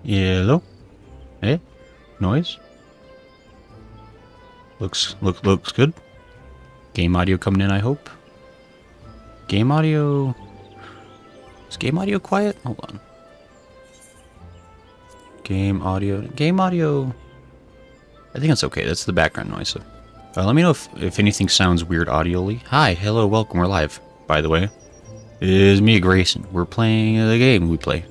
Hello? Hey? Noise? Looks good. Game audio coming in, I hope. Game audio... Is game audio quiet? Hold on. Game audio... Game audio... I think it's okay. That's the background noise. So. Let me know if anything sounds weird audioly. Hi, hello, welcome. We're live, by the way. It is me, Grayson. We're playing the game we play.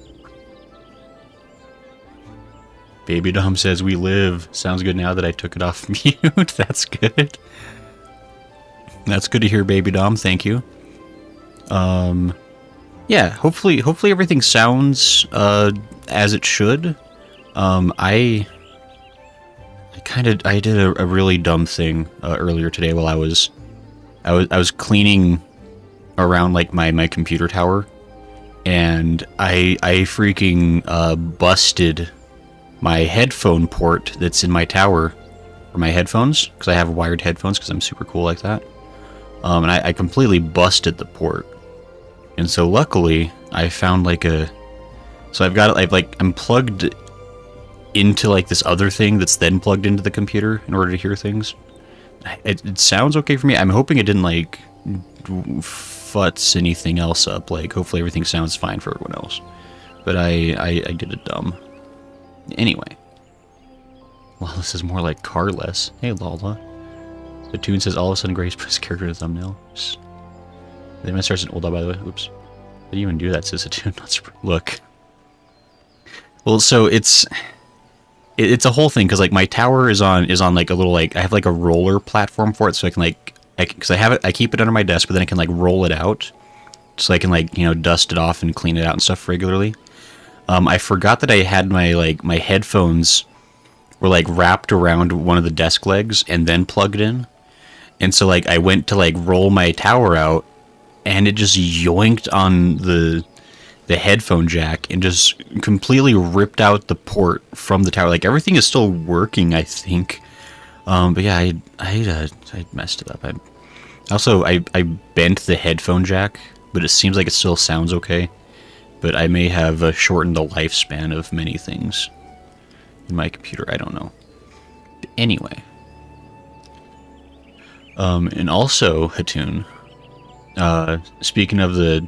Baby Dom says we live. Sounds good now that I took it off mute. That's good. That's good to hear, Baby Dom. Thank you. Yeah, hopefully everything sounds as it should. I did a really dumb thing earlier today while I was cleaning around like my computer tower, and I freaking busted my headphone port that's in my tower for my headphones, because I have wired headphones because I'm super cool like that. And I completely busted the port, and so luckily I found like I'm plugged into like this other thing that's then plugged into the computer in order to hear things. It sounds okay for me. I'm hoping it didn't like futz anything else up. Like hopefully everything sounds fine for everyone else. But I did it dumb. Anyway. Well, this is more like Eul-less. Hey, Lala. The tune says all of a sudden Grace puts character in the thumbnail. They might start an old, by the way. Oops. How do you even do that, says the tune? Look. Well, so it's a whole thing, because like my tower is on like a little, like, I have like a roller platform for it, so I can like, because I keep it under my desk, but then I can like roll it out, so I can like, you know, dust it off and clean it out and stuff regularly. I forgot that I had my headphones were like wrapped around one of the desk legs and then plugged in, and so like I went to like roll my tower out, and it just yoinked on the headphone jack and just completely ripped out the port from the tower. Like everything is still working, I think. But yeah, I messed it up. I bent the headphone jack, but it seems like it still sounds okay. But I may have shortened the lifespan of many things in my computer. I don't know. But anyway. And also, Hatun, speaking of the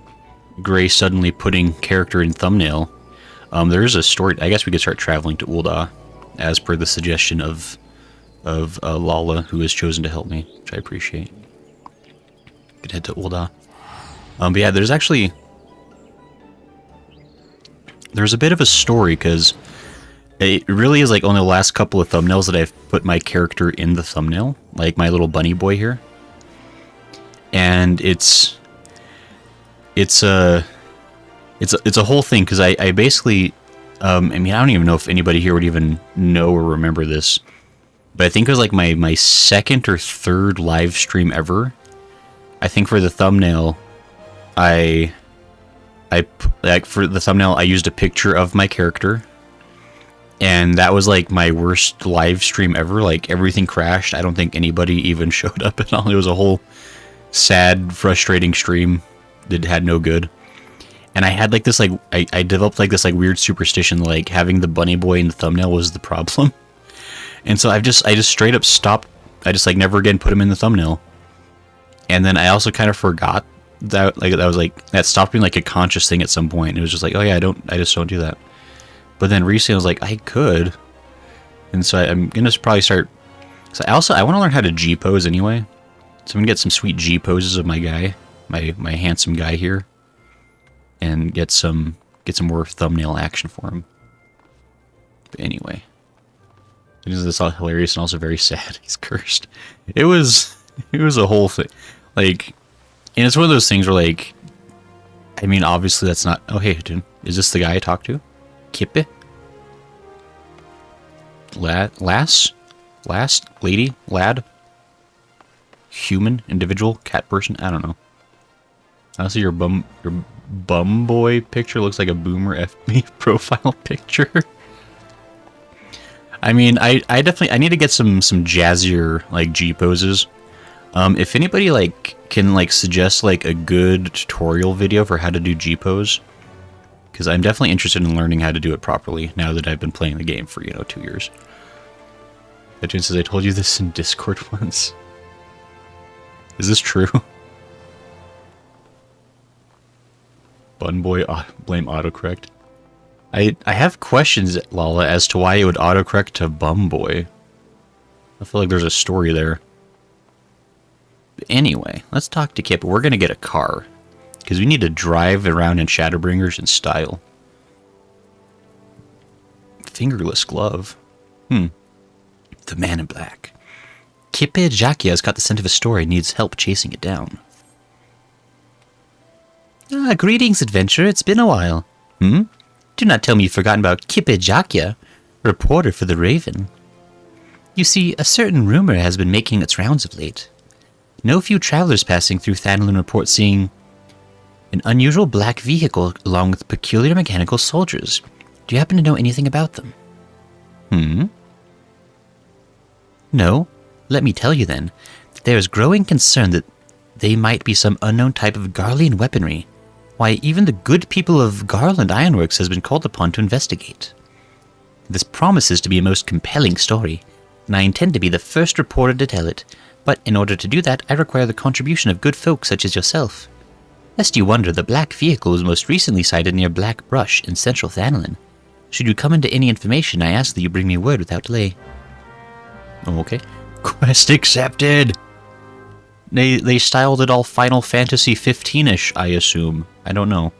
Gray suddenly putting character in thumbnail, there is a story. I guess we could start traveling to Ul'dah, as per the suggestion of Lala, who has chosen to help me, which I appreciate. Could head to Ul'dah. But yeah, there's a bit of a story, because it really is like only the last couple of thumbnails that I've put my character in the thumbnail, like my little bunny boy here, and it's a whole thing, because I basically, I mean, I don't even know if anybody here would even know or remember this, but I think it was like my second or third live stream ever. I think for the thumbnail, I used a picture of my character, and that was like my worst live stream ever. Like everything crashed. I don't think anybody even showed up at all. It was a whole sad, frustrating stream that had no good. And I had like this, like, I developed like this like weird superstition, like having the bunny boy in the thumbnail was the problem. And so I just straight up stopped. I just like never again put him in the thumbnail. And then I also kind of forgot that, like, that stopped being like a conscious thing at some point. It was just like, oh yeah, I just don't do that. But then recently I was like, I could. And so I'm gonna probably start. So I want to learn how to G pose anyway. So I'm gonna get some sweet G poses of my guy, my handsome guy here, and get some more thumbnail action for him. But anyway, this is all hilarious and also very sad. He's cursed. It was a whole thing. Like, and it's one of those things where, like, I mean, obviously that's not. Oh hey, dude, is this the guy I talked to? Kippe? Lass? Lady? Lad? Human? Individual? Cat person? I don't know. Honestly, your bum boy picture looks like a boomer FB profile picture. I mean, I definitely need to get some jazzier like G poses. If anybody like can like suggest like a good tutorial video for how to do G pose, because I'm definitely interested in learning how to do it properly now that I've been playing the game for, 2 years. That says, I told you this in Discord once. Is this true? Bunboy blame autocorrect. I have questions, Lala, as to why it would autocorrect to Bumboy. I feel like there's a story there. But anyway, let's talk to Kip. We're going to get a car. Because we need to drive around in Shadowbringers in style. Fingerless glove. The man in black. Kippe Jacquia's got the scent of a story and needs help chasing it down. Greetings, adventurer. It's been a while. Do not tell me you've forgotten about Kippe Jacquia, reporter for the Raven. You see, a certain rumor has been making its rounds of late. No few travelers passing through Thanlin report seeing an unusual black vehicle along with peculiar mechanical soldiers. Do you happen to know anything about them? No? Let me tell you then, that there is growing concern that they might be some unknown type of Garlean weaponry. Why, even the good people of Garland Ironworks has been called upon to investigate. This promises to be a most compelling story, and I intend to be the first reporter to tell it, but in order to do that, I require the contribution of good folk such as yourself. Lest you wonder, the black vehicle was most recently sighted near Black Brush in central Thanlin. Should you come into any information, I ask that you bring me word without delay. Okay. Quest accepted! They styled it all Final Fantasy 15-ish, I assume. I don't know.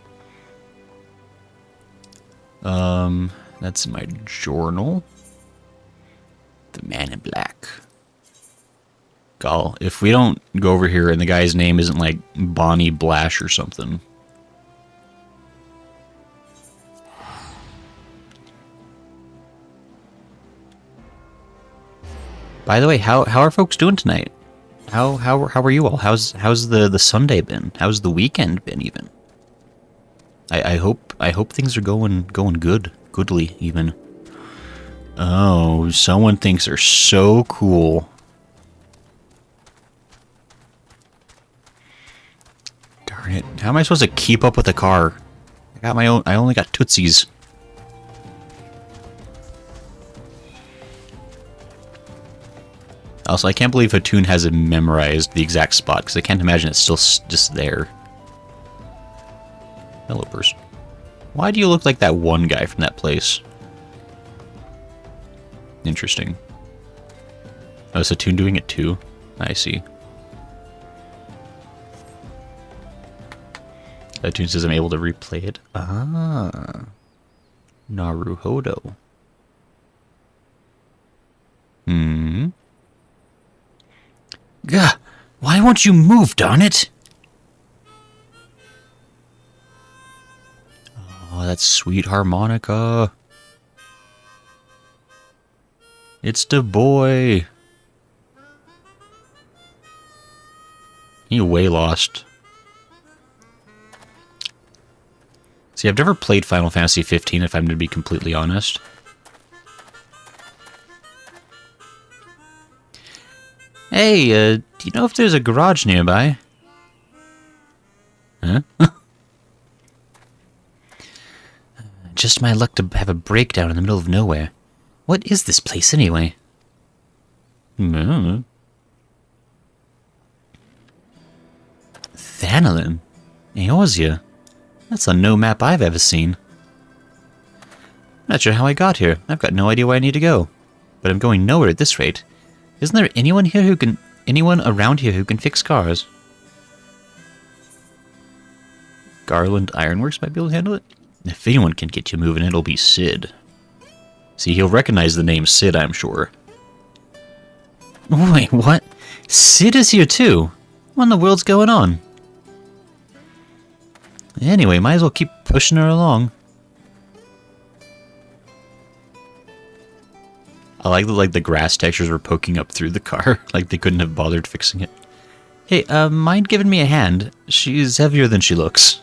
That's in my journal. The man in black. Gall, if we don't go over here and the guy's name isn't like Bonnie Blash or something. By the way, how are folks doing tonight? How are you all? How's the Sunday been? How's the weekend been even? I hope things are going goodly even. Oh, someone thinks they're so cool. Darn it! How am I supposed to keep up with the car? I got my own. I only got Tootsies. Also, I can't believe Hatun hasn't memorized the exact spot, because I can't imagine it's still just there. Hello, person. Why do you look like that one guy from that place? Interesting. Oh, is Hatun doing it too? I see. Hatun says I'm able to replay it. Ah. Naruhodo. Gah! Why won't you move, darn it? Oh, that sweet harmonica. It's the boy. You way lost. See, I've never played Final Fantasy 15, if I'm to be completely honest. Hey, do you know if there's a garage nearby? Huh? Just my luck to have a breakdown in the middle of nowhere. What is this place anyway? Thanolin? Eorzea? That's on no map I've ever seen. Not sure how I got here. I've got no idea where I need to go. But I'm going nowhere at this rate. Isn't there anyone around here who can fix cars? Garland Ironworks might be able to handle it. If anyone can get you moving, it'll be Sid. See, he'll recognize the name Sid, I'm sure. Wait, what? Sid is here too? What in the world's going on? Anyway, might as well keep pushing her along. I like that, the grass textures were poking up through the car, like they couldn't have bothered fixing it. Hey, mind giving me a hand? She's heavier than she looks.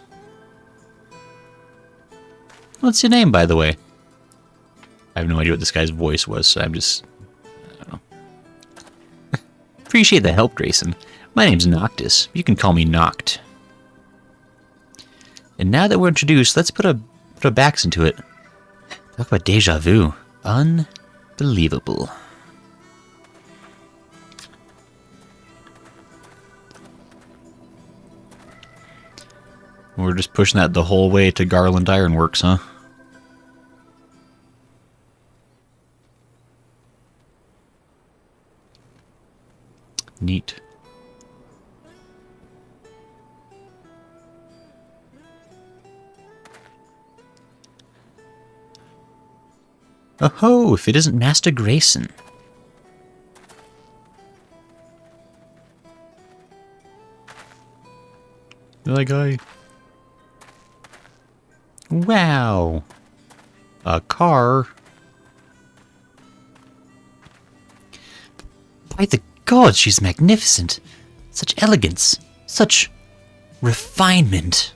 What's your name, by the way? I have no idea what this guy's voice was, so I don't know. Appreciate the help, Grayson. My name's Noctis. You can call me Noct. And now that we're introduced, let's put a Put our backs into it. Talk about deja vu. Unbelievable. We're just pushing that the whole way to Garland Ironworks, huh? Neat. Oh-ho, if it isn't Master Grayson. That guy. Wow. A car. By the gods, she's magnificent. Such elegance. Such refinement.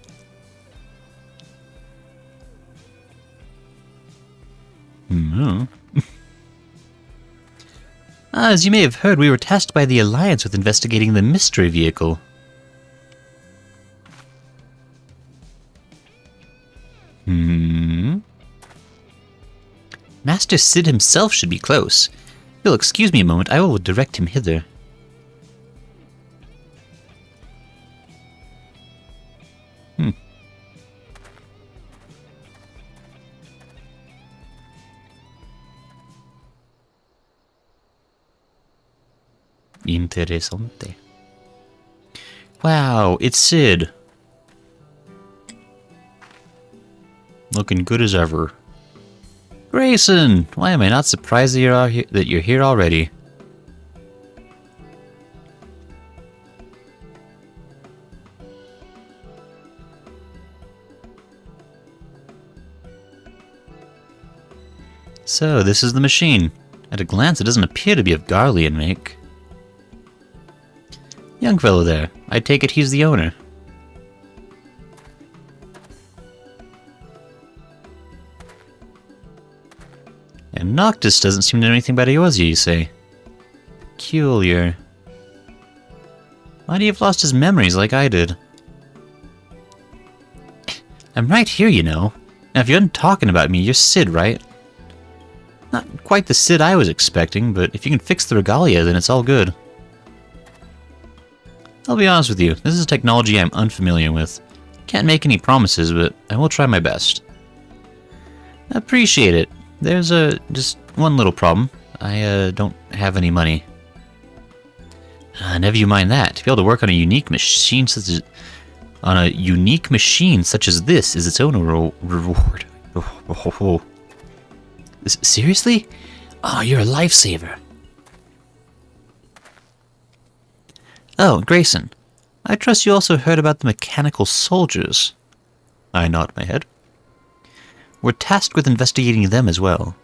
As you may have heard, we were tasked by the Alliance with investigating the mystery vehicle. Master Sid himself should be close. If you'll excuse me a moment, I will direct him hither. Interessante. Wow, it's Sid. Looking good as ever. Grayson! Why am I not surprised that you're here already? So, this is the machine. At a glance, it doesn't appear to be of Garlean make. Young fellow there. I take it he's the owner. And Noctis doesn't seem to know anything about Eorzea, you say? Peculiar. Might he have lost his memories like I did? I'm right here, you know. Now if you aren't talking about me, you're Sid, right? Not quite the Sid I was expecting, but if you can fix the regalia, then it's all good. I'll be honest with you, this is technology I'm unfamiliar with. Can't make any promises, but I will try my best. Appreciate it. There's just one little problem. I don't have any money. Never you mind that. To be able to work on a unique machine such as this is its own reward. Seriously? Oh, you're a lifesaver. Oh, Grayson. I trust you also heard about the mechanical soldiers. I nod my head. We're tasked with investigating them as well.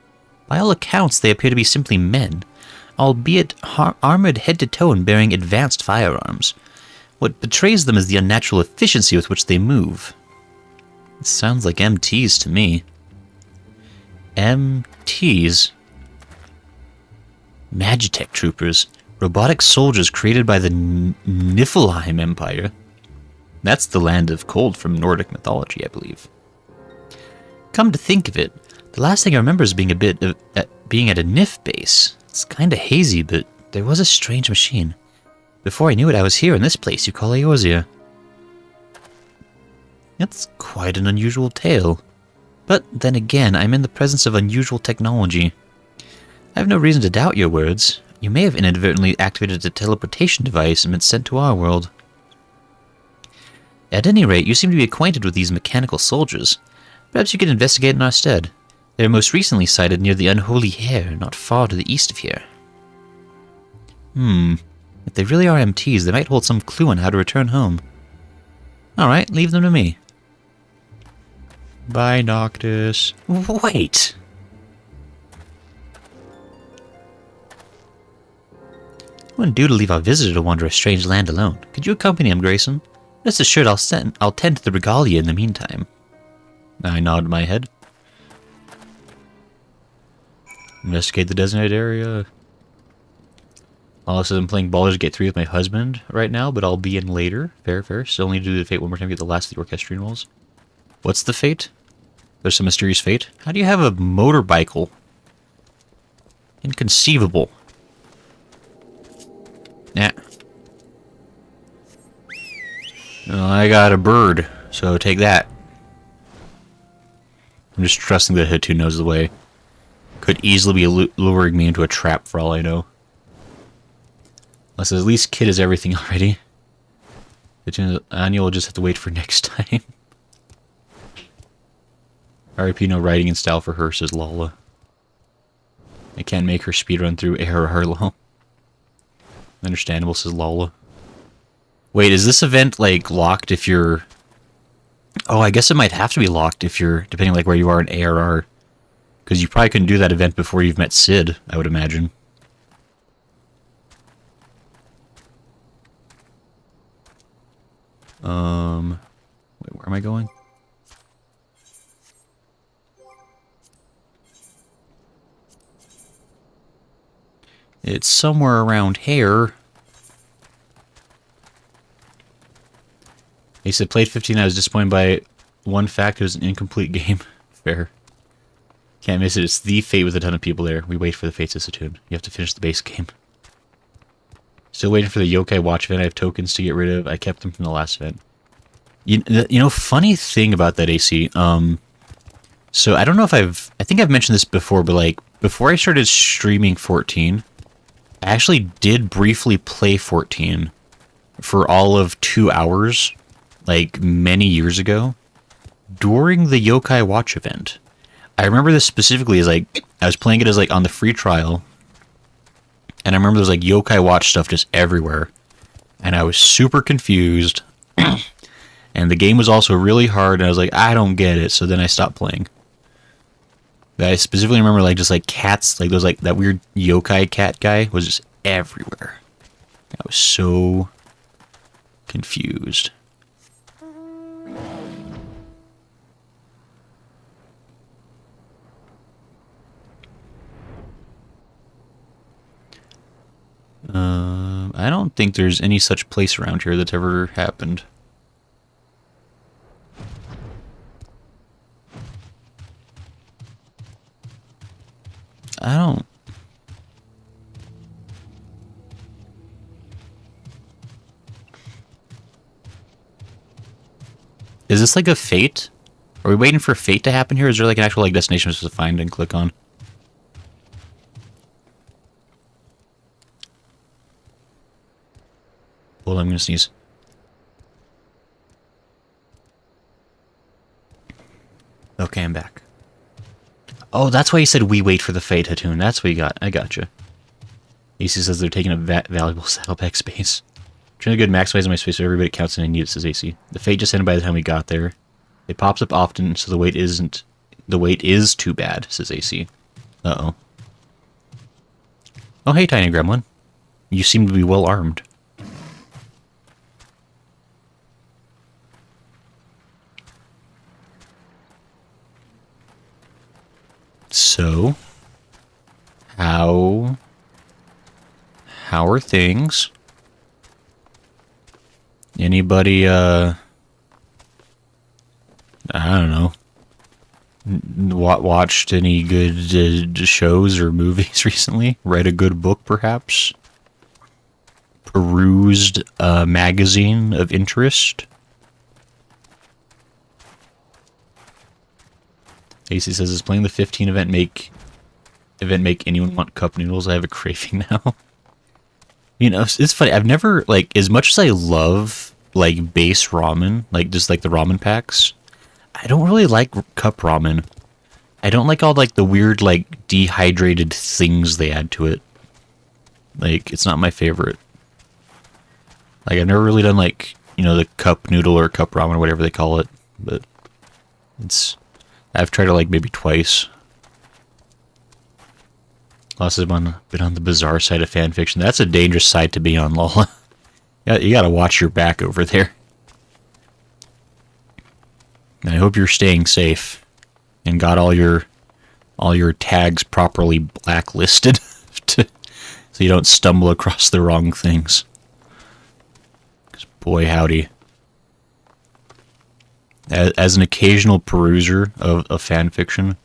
By all accounts, they appear to be simply men, albeit armored head to toe and bearing advanced firearms. What betrays them is the unnatural efficiency with which they move. It sounds like MTs to me. MTs? Magitech troopers. Robotic soldiers created by the Niflheim Empire. That's the land of cold from Nordic mythology, I believe. Come to think of it, the last thing I remember is being at a Nif base. It's kinda hazy, but there was a strange machine. Before I knew it, I was here in this place you call Eorzea. That's quite an unusual tale. But then again, I'm in the presence of unusual technology. I have no reason to doubt your words. You may have inadvertently activated a teleportation device and been sent to our world. At any rate, you seem to be acquainted with these mechanical soldiers. Perhaps you could investigate in our stead. They were most recently sighted near the Unholy Hare, not far to the east of here. If they really are MTs, they might hold some clue on how to return home. Alright, leave them to me. Bye, Noctis. Wait! It wouldn't do to leave our visitor to wander a strange land alone. Could you accompany him, Grayson? Rest assured I'll tend to the regalia in the meantime. I nod my head. Investigate the designated area. Also, I'm playing Baldur's Gate 3 with my husband right now, but I'll be in later. Fair. Still need to do the fate one more time to get the last of the orchestrion rolls. What's the fate? There's some mysterious fate. How do you have a motorbike? Inconceivable. Nah. Well, I got a bird, so take that. I'm just trusting that Hatu knows the way. Could easily be luring me into a trap for all I know. Unless at least Kid is everything already. Anya will just have to wait for next time. RIP, no writing in style for her, says Lala. I can't make her speedrun through ARR low. Understandable, says Lala. Wait, is this event, like, locked if you're... Oh, I guess it might have to be locked if you're... Depending, like, where you are in ARR. Because you probably couldn't do that event before you've met Sid, I would imagine. Wait, where am I going? It's somewhere around here. He said, played 15, I was disappointed by one fact, it was an incomplete game. Fair. Can't miss it, it's the fate with a ton of people there. We wait for the fates of Saturn. You have to finish the base game. Still waiting for the Yokai Watch event. I have tokens to get rid of. I kept them from the last event. You know, funny thing about that, AC. So I don't know if I think I've mentioned this before, but like, before I started streaming 14, I actually did briefly play 14 for all of 2 hours, like many years ago, during the Yokai Watch event. I remember this specifically as like, I was playing it as like on the free trial, and I remember there was like Yokai Watch stuff just everywhere, and I was super confused, and the game was also really hard, and I was like, I don't get it, so then I stopped playing. I specifically remember like just like cats, like those like that weird yokai cat guy was just everywhere. I was so confused. I don't think there's any such place around here that's ever happened. I don't... Is this like a fate? Are we waiting for fate to happen here? Is there like an actual like destination we're supposed to find and click on? Hold on, I'm gonna sneeze. Okay, I'm back. Oh, that's why you said we wait for the fate, Hatun. That's what you got. I gotcha. AC says they're taking up valuable saddleback space. Trying to good maximize my space so everybody counts and I need it, says AC. The fate just ended by the time we got there. It pops up often, so the wait is too bad, says AC. Uh-oh. Oh, hey, Tiny Gremlin. You seem to be well armed. So, how are things? Anybody, I don't know, watched any good shows or movies recently? Read a good book, perhaps? Perused a magazine of interest? AC says, "Is playing the 15 event make anyone want cup noodles? I have a craving now." You know, it's funny. I've never, like, as much as I love, like, base ramen, like, just, like, the ramen packs, I don't really like cup ramen. I don't like all, like, the weird, like, dehydrated things they add to it. Like, it's not my favorite. Like, I've never really done, like, you know, the cup noodle or cup ramen or whatever they call it, but I've tried it, like, maybe twice. Lots have been on the bizarre side of fanfiction. That's a dangerous side to be on, Lola. Yeah, you gotta watch your back over there. And I hope you're staying safe and got all your tags properly blacklisted so you don't stumble across the wrong things. 'Cause boy howdy. As an occasional peruser of fan fiction,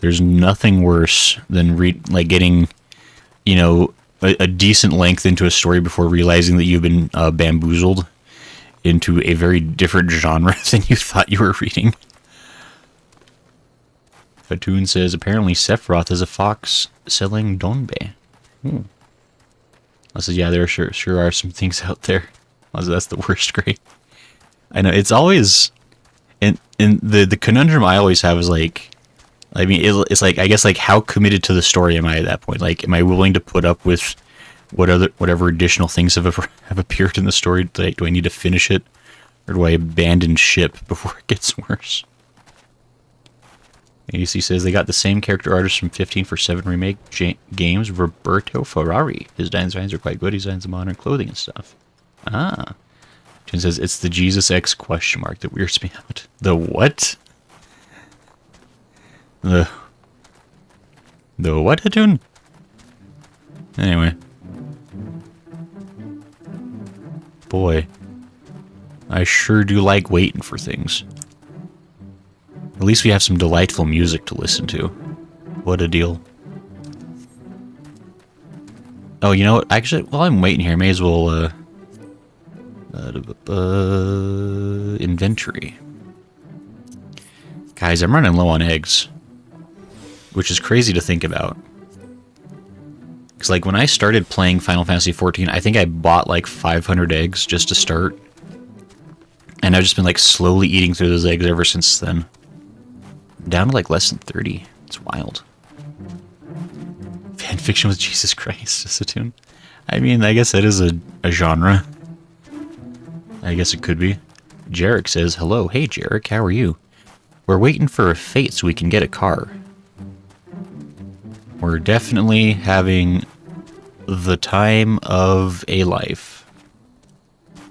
there's nothing worse than getting, you know, a decent length into a story before realizing that you've been bamboozled into a very different genre than you thought you were reading. Fatoon says, apparently Sephiroth is a fox selling donbe. I said, yeah, there sure are some things out there. I said, that's the worst grade. I know, it's always... And the conundrum I always have is like... I mean, it's like, I guess, like, how committed to the story am I at that point? Like, am I willing to put up with whatever additional things have appeared in the story? Like, do I need to finish it? Or do I abandon ship before it gets worse? AC says they got the same character artist from 15 for 7 remake games, Roberto Ferrari. His designs are quite good. He designs the modern clothing and stuff. Ah. Jin says it's the Jesus X question mark that weirds me out. The what? The what, Hatun? Anyway. Boy. I sure do like waiting for things. At least we have some delightful music to listen to. What a deal. Oh, you know what? Actually, while I'm waiting here, I may as well, inventory. Guys, I'm running low on eggs. Which is crazy to think about. Because, like, when I started playing Final Fantasy XIV, I think I bought, like, 500 eggs just to start. And I've just been, like, slowly eating through those eggs ever since then. Down to, like, less than 30. It's wild. Fanfiction with Jesus Christ, Satoon. I mean, I guess that is a genre. I guess it could be. Jarek says, hello. Hey, Jarek, how are you? We're waiting for a fate so we can get a car. We're definitely having the time of a life.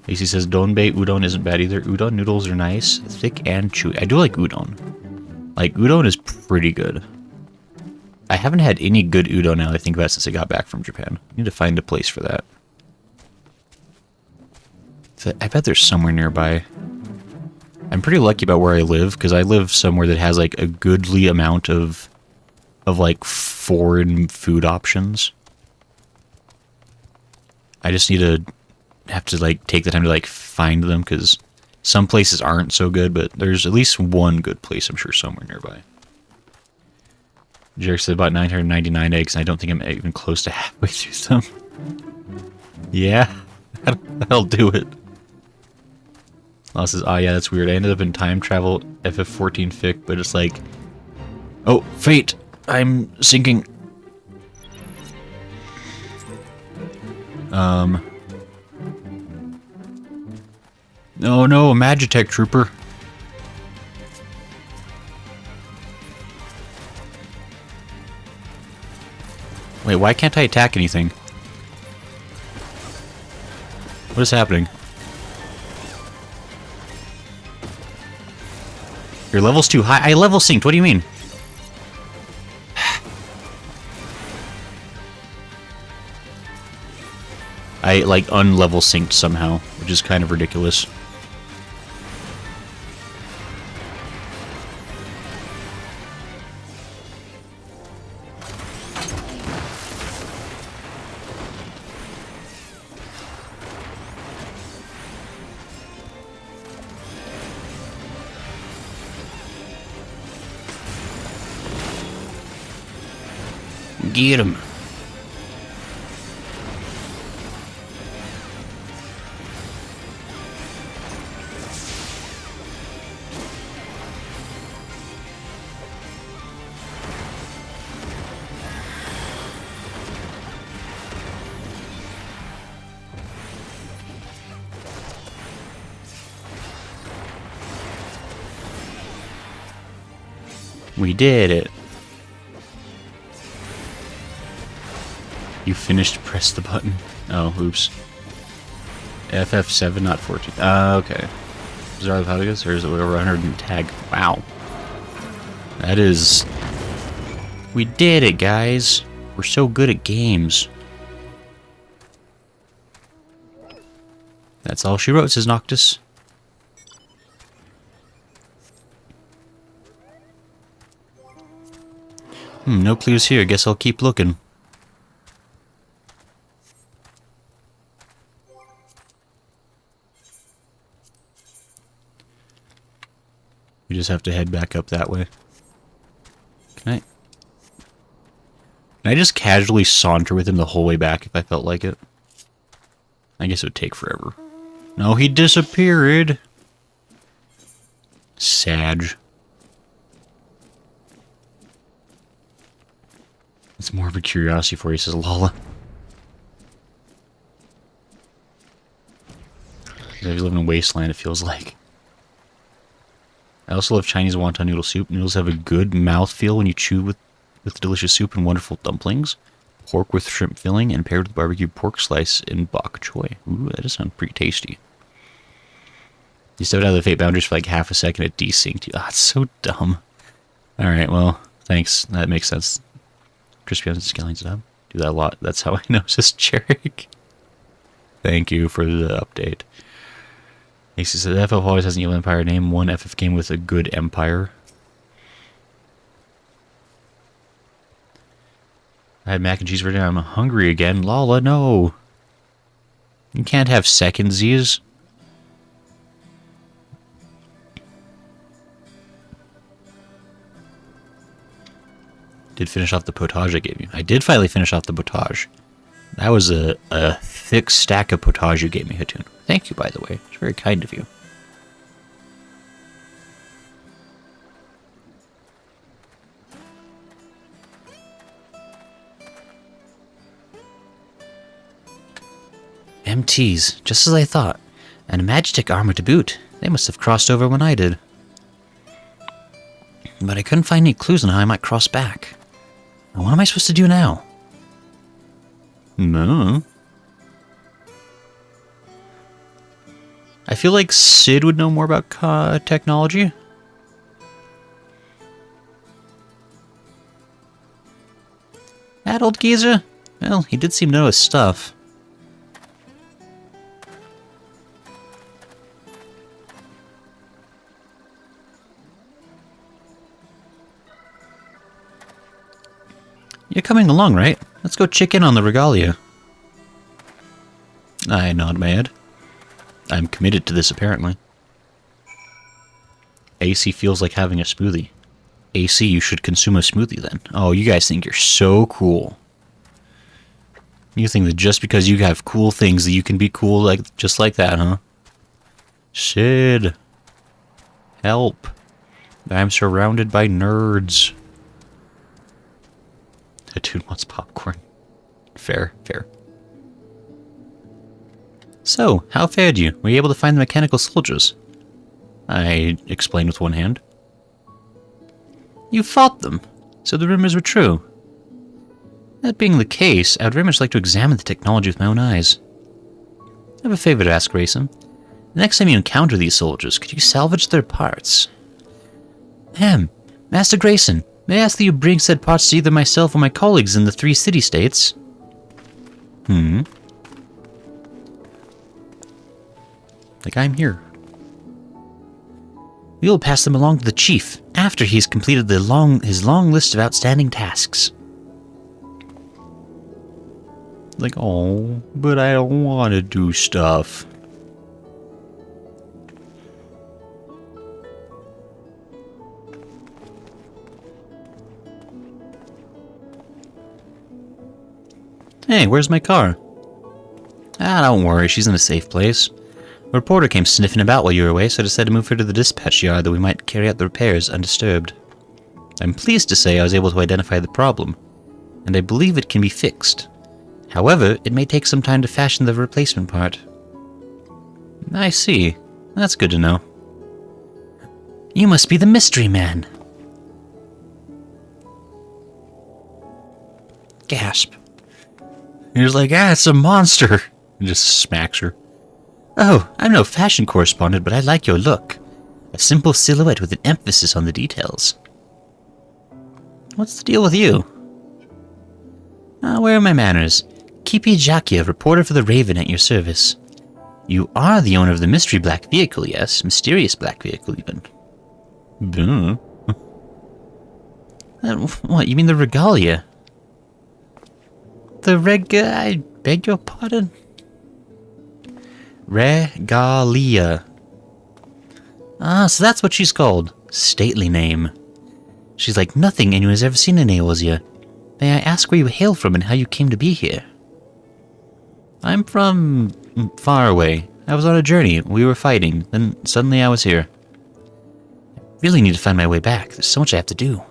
AC says, donbe udon isn't bad either. Udon noodles are nice, thick and chewy. I do like udon. Like, udon is pretty good. I haven't had any good udon now I think about since I got back from Japan. I need to find a place for that. So I bet there's somewhere nearby. I'm pretty lucky about where I live, because I live somewhere that has, like, a goodly amount of like, foreign food options. I just need to have to, like, take the time to, like, find them, because some places aren't so good, but there's at least one good place, I'm sure, somewhere nearby. Jarek said about 999 eggs, and I don't think I'm even close to halfway through them. Yeah, that'll do it. Law says, oh yeah, that's weird. I ended up in time travel FF14 fic, but it's like, oh, fate! I'm sinking. Oh no, a Magitech trooper. Wait, why can't I attack anything? What is happening? Your level's too high. I level synced. What do you mean? I, like, unlevel synced somehow, which is kind of ridiculous. Get him. We did it. You finished, press the button. Oh, oops. FF7, not 14. Okay. Is there how it is? Or is it over 100 and tag? Wow. That is... We did it, guys. We're so good at games. That's all she wrote, says Noctis. No clues here. Guess I'll keep looking. We just have to head back up that way. Can I just casually saunter with him the whole way back if I felt like it? I guess it would take forever. No, he disappeared. Sag. It's more of a curiosity for you, says Lala. I live in a wasteland, it feels like. I also love Chinese wonton noodle soup. Noodles have a good mouthfeel when you chew with delicious soup and wonderful dumplings. Pork with shrimp filling and paired with barbecued pork slice and bok choy. Ooh, that does sound pretty tasty. You stepped out of the fate boundaries for like half a second, it desynced you. Ah, it's so dumb. Alright, well, thanks. That makes sense. Crispy onions and scallions up. Do that a lot. That's how I know it's just Jarek. Thank you for the update. AC says, FF always has an evil empire. Name one FF game with a good empire. I had mac and cheese for dinner. I'm hungry again. Lala, no. You can't have secondsies. Did finish off the potage I gave you. I did finally finish off the potage. That was a thick stack of potage you gave me, Hatun. Thank you, by the way. It's very kind of you. MTs, just as I thought. And a Magitech armor to boot. They must have crossed over when I did. But I couldn't find any clues on how I might cross back. What am I supposed to do now? No. I feel like Sid would know more about technology. That old geezer? Well, he did seem to know his stuff. You're coming along, right? Let's go check in on the regalia. I nod my head. I'm committed to this, apparently. AC feels like having a smoothie. AC, you should consume a smoothie then. Oh, you guys think you're so cool. You think that just because you have cool things that you can be cool like just like that, huh? Sid. Help. I'm surrounded by nerds. That dude wants popcorn. Fair, fair. So, how fared you? Were you able to find the mechanical soldiers? I explained with one hand. You fought them, so the rumors were true. That being the case, I would very much like to examine the technology with my own eyes. I have a favor to ask, Grayson. The next time you encounter these soldiers, could you salvage their parts? Master Grayson, may I ask that you bring said parts to either myself or my colleagues in the 3 city-states? Like I'm here. We will pass them along to the chief after he's completed his long list of outstanding tasks. Like, oh, but I don't want to do stuff. Hey, where's my car? Ah, don't worry, she's in a safe place. A reporter came sniffing about while you were away, so I decided to move her to the dispatch yard that we might carry out the repairs undisturbed. I'm pleased to say I was able to identify the problem, and I believe it can be fixed. However, it may take some time to fashion the replacement part. I see. That's good to know. You must be the mystery man. Gasp. He was like, it's a monster. And just smacks her. Oh, I'm no fashion correspondent, but I like your look. A simple silhouette with an emphasis on the details. What's the deal with you? Where are my manners? Kipi Jakia, reporter for the Raven at your service. You are the owner of the mystery black vehicle, yes? Mysterious black vehicle, even. What, you mean the regalia? I beg your pardon? Regalia. Ah, so that's what she's called. Stately name. She's like nothing anyone has ever seen in Eorzea. May I ask where you hail from and how you came to be here? I'm from far away. I was on a journey. We were fighting. Then suddenly I was here. I really need to find my way back. There's so much I have to do.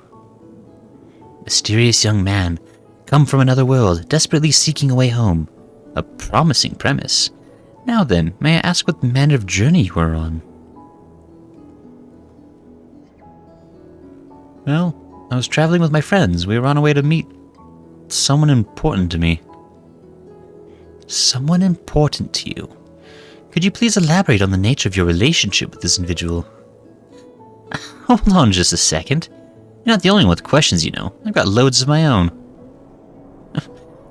Mysterious young man, come from another world, desperately seeking a way home. A promising premise. Now then, may I ask what manner of journey you are on? Well, I was traveling with my friends. We were on our way to meet someone important to me. Someone important to you? Could you please elaborate on the nature of your relationship with this individual? Hold on just a second. You're not the only one with questions, you know. I've got loads of my own.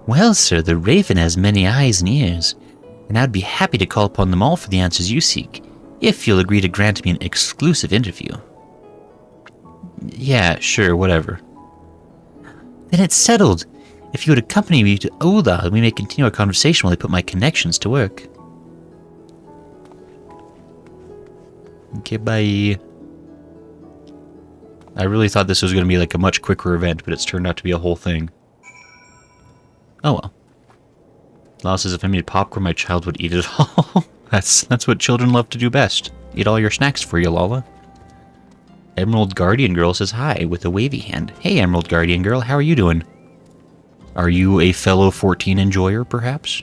Well, sir, the Raven has many eyes and ears, and I'd be happy to call upon them all for the answers you seek, if you'll agree to grant me an exclusive interview. Yeah, sure, whatever. Then it's settled. If you would accompany me to Eul-less, we may continue our conversation while I put my connections to work. Okay, bye. I really thought this was going to be like a much quicker event, but it's turned out to be a whole thing. Oh well. Lala says if I made popcorn, my child would eat it all. That's what children love to do best. Eat all your snacks for you, Lala. Emerald Guardian Girl says hi with a wavy hand. Hey, Emerald Guardian Girl, how are you doing? Are you a fellow 14 enjoyer, perhaps?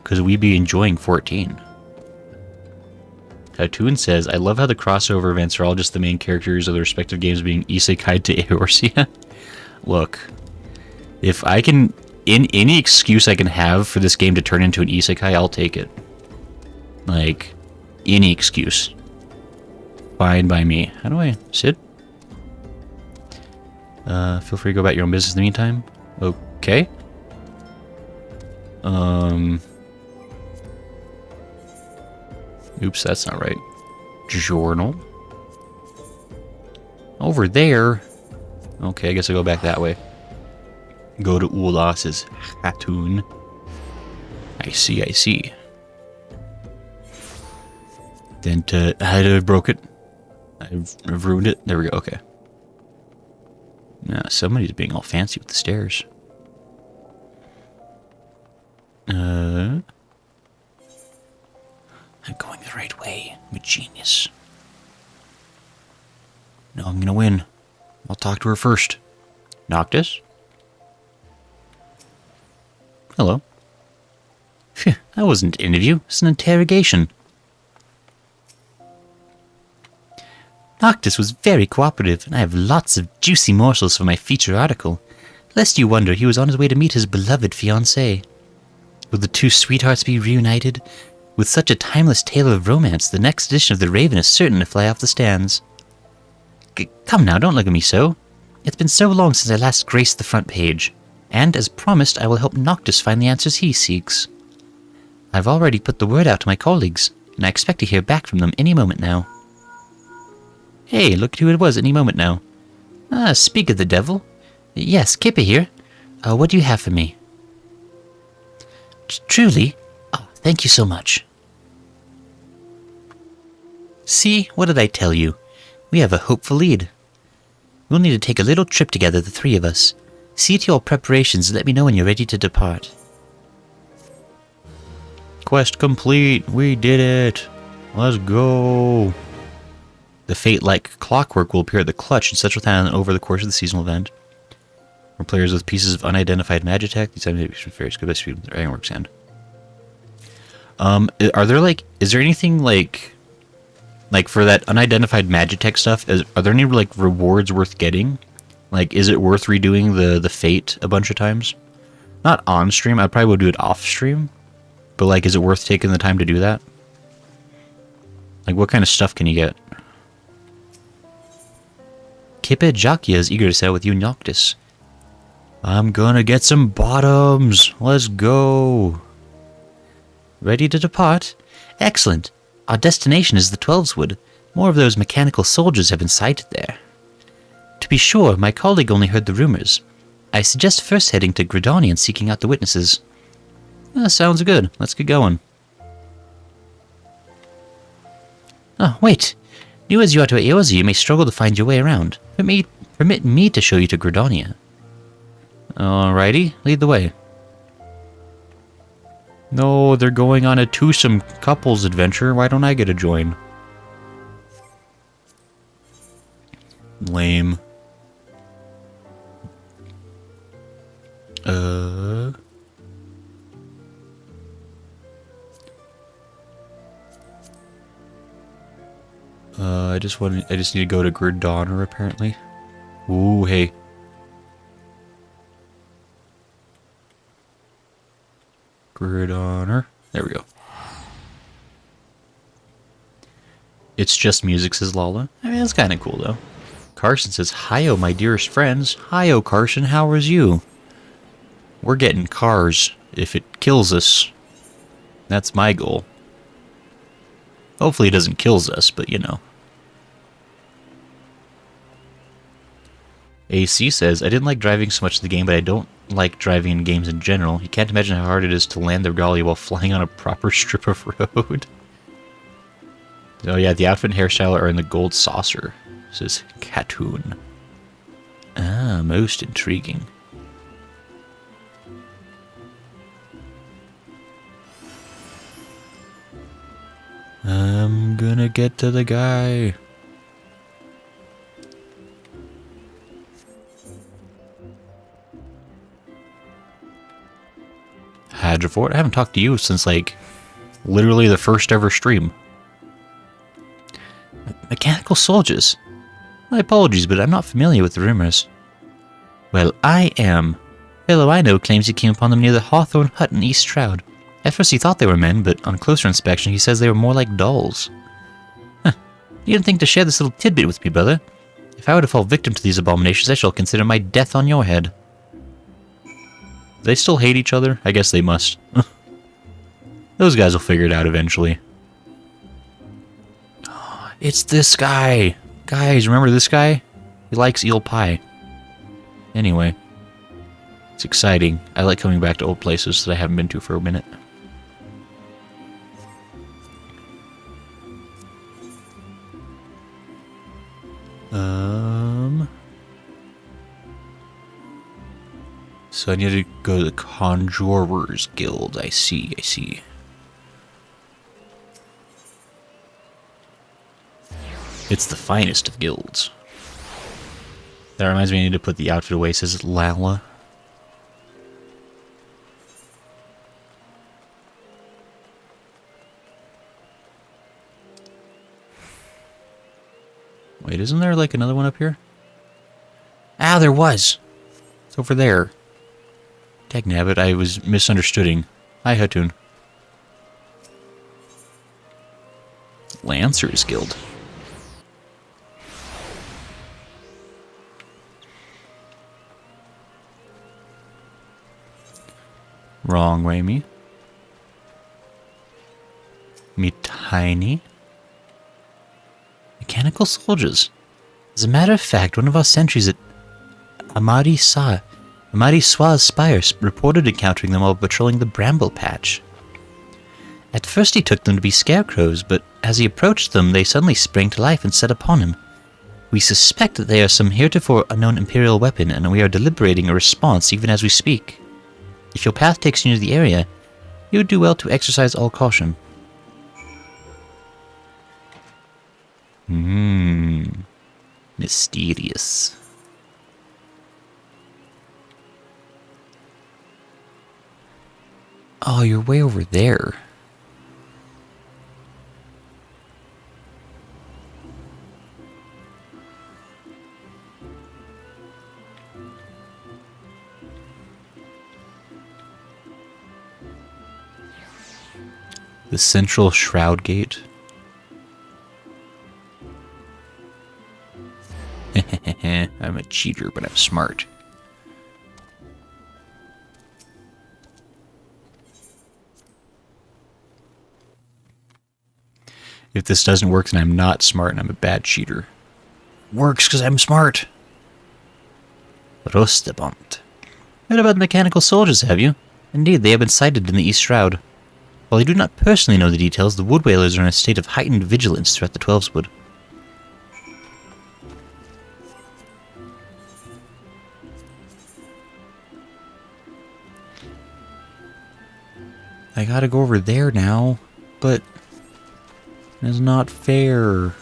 Because we be enjoying 14. Katoon says, I love how the crossover events are all just the main characters of the respective games being isekai'd to Eorzea. Look, if I can, in any excuse I can have for this game to turn into an isekai, I'll take it. Like, any excuse. Fine by me. How do I sit? Feel free to go about your own business in the meantime. Okay. Oops, that's not right. Journal. Over there. Okay, I guess I'll go back that way. Go to Eul-less's Katoon. I see. Then I broke it. I've ruined it. There we go, okay. Now, somebody's being all fancy with the stairs. I'm going the right way. I'm a genius. No, I'm gonna win. I'll talk to her first. Noctis? Hello. Phew, that wasn't an interview. It's an interrogation. Noctis was very cooperative, and I have lots of juicy morsels for my feature article. Lest you wonder, he was on his way to meet his beloved fiancée. Will the two sweethearts be reunited? With such a timeless tale of romance, the next edition of The Raven is certain to fly off the stands. Come now, don't look at me so. It's been so long since I last graced the front page, and as promised, I will help Noctis find the answers he seeks. I've already put the word out to my colleagues, and I expect to hear back from them any moment now. Hey, look at who it was any moment now. Speak of the devil. Yes, Kippa here. What do you have for me? Truly? Oh, thank you so much. See, what did I tell you? We have a hopeful lead. We'll need to take a little trip together, the three of us. See to your preparations and let me know when you're ready to depart. Quest complete. We did it. Let's go. The fate like clockwork will appear at the clutch in Central Town over the course of the seasonal event. For players with pieces of unidentified magitech, these items are very good by speed with their ironwork sound. Are there is there anything like for that unidentified magitech stuff? Are there any like rewards worth getting? Like, is it worth redoing the fate a bunch of times? Not on stream. I probably would do it off stream. But like, is it worth taking the time to do that? Like, what kind of stuff can you get? Kippa Jakia is eager to settle with you, Noctis. I'm gonna get some bottoms. Let's go. Ready to depart? Excellent. Our destination is the Twelveswood. More of those mechanical soldiers have been sighted there. To be sure, my colleague only heard the rumors. I suggest first heading to Gridani and seeking out the witnesses. Sounds good. Let's get going. Oh, wait. New as you are to Eorzea, you may struggle to find your way around. Permit me to show you to Gridania. Alrighty, lead the way. No, they're going on a twosome couples adventure. Why don't I get a join? Lame. I just need to go to Gridonner, apparently. Ooh, hey. Gridonner. There we go. It's just music, says Lala. I mean, that's kind of cool, though. Carson says, "Hi-yo, my dearest friends. Hi-yo, Carson, how is you?" We're getting cars if it kills us. That's my goal. Hopefully it doesn't kill us, but you know. AC says, "I didn't like driving so much in the game, but I don't like driving in games in general. You can't imagine how hard it is to land the Regalia while flying on a proper strip of road." Oh yeah, the outfit and hairstyle are in the gold saucer, says Katoon. Ah, most intriguing. I'm gonna get to the guy. Hadrifort, I haven't talked to you since, like, literally the first ever stream. Mechanical soldiers? My apologies, but I'm not familiar with the rumors. Well, I am. Fellow I know claims he came upon them near the Hawthorne Hut in East Shroud. At first he thought they were men, but on closer inspection he says they were more like dolls. Huh. You didn't think to share this little tidbit with me, brother? If I were to fall victim to these abominations, I shall consider my death on your head. They still hate each other? I guess they must. Those guys will figure it out eventually. It's this guy! Guys, remember this guy? He likes eel pie. Anyway. It's exciting. I like coming back to old places that I haven't been to for a minute. So I need to go to the Conjurers Guild. I see. It's the finest of guilds. That reminds me, I need to put the outfit away, says Lala. Wait, isn't there like another one up here? Ah, there was! It's over there. Dagnabbit, I was misunderstanding. Hi, Hatun. Lancers Guild. Wrong way, me. Me tiny. Mechanical soldiers. As a matter of fact, one of our sentries at Amadi Swa's Spire reported encountering them while patrolling the bramble patch. At first he took them to be scarecrows, but as he approached them, they suddenly sprang to life and set upon him. We suspect that they are some heretofore unknown Imperial weapon, and we are deliberating a response even as we speak. If your path takes you to the area, you would do well to exercise all caution. Mysterious. Oh, you're way over there. The Central Shroud Gate. I'm a cheater, but I'm smart. If this doesn't work, then I'm not smart and I'm a bad cheater. Works because I'm smart. Rostabont. Heard about the mechanical soldiers, have you? Indeed, they have been sighted in the East Shroud. While I do not personally know the details, the Wood Whalers are in a state of heightened vigilance throughout the Twelveswood. I gotta go over there now, but it's not fair.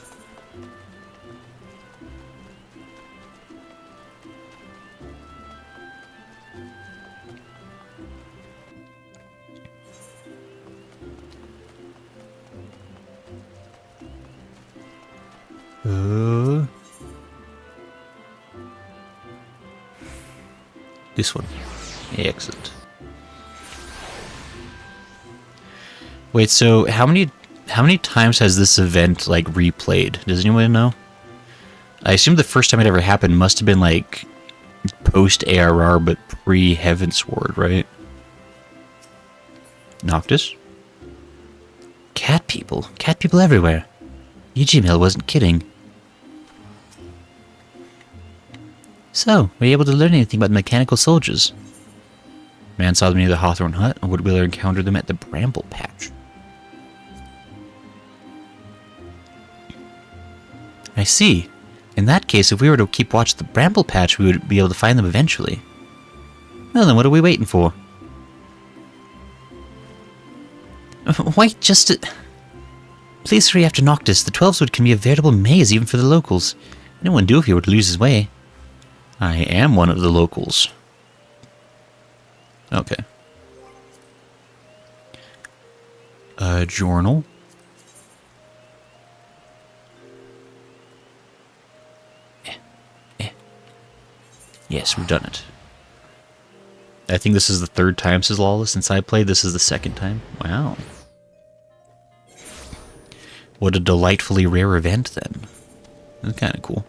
This one. Excellent. Wait, so how many times has this event like replayed? Does anyone know? I assume the first time it ever happened must have been like post ARR but pre Heavensward, right? Noctis? Cat people everywhere. Ygmil wasn't kidding. So, were you able to learn anything about the mechanical soldiers? Man saw them near the Hawthorne Hut, and Woodwheeler encountered them at the Bramble Patch. I see. In that case, if we were to keep watch the Bramble Patch, we would be able to find them eventually. Well then, what are we waiting for? Wait, Please hurry after Noctis. The Twelveswood can be a veritable maze even for the locals. No one do if he were to lose his way. I am one of the locals. Okay. A journal. Yes, we've done it. I think this is the third time, says Lawless, since I played. This is the second time. Wow. What a delightfully rare event, then. That's kind of cool.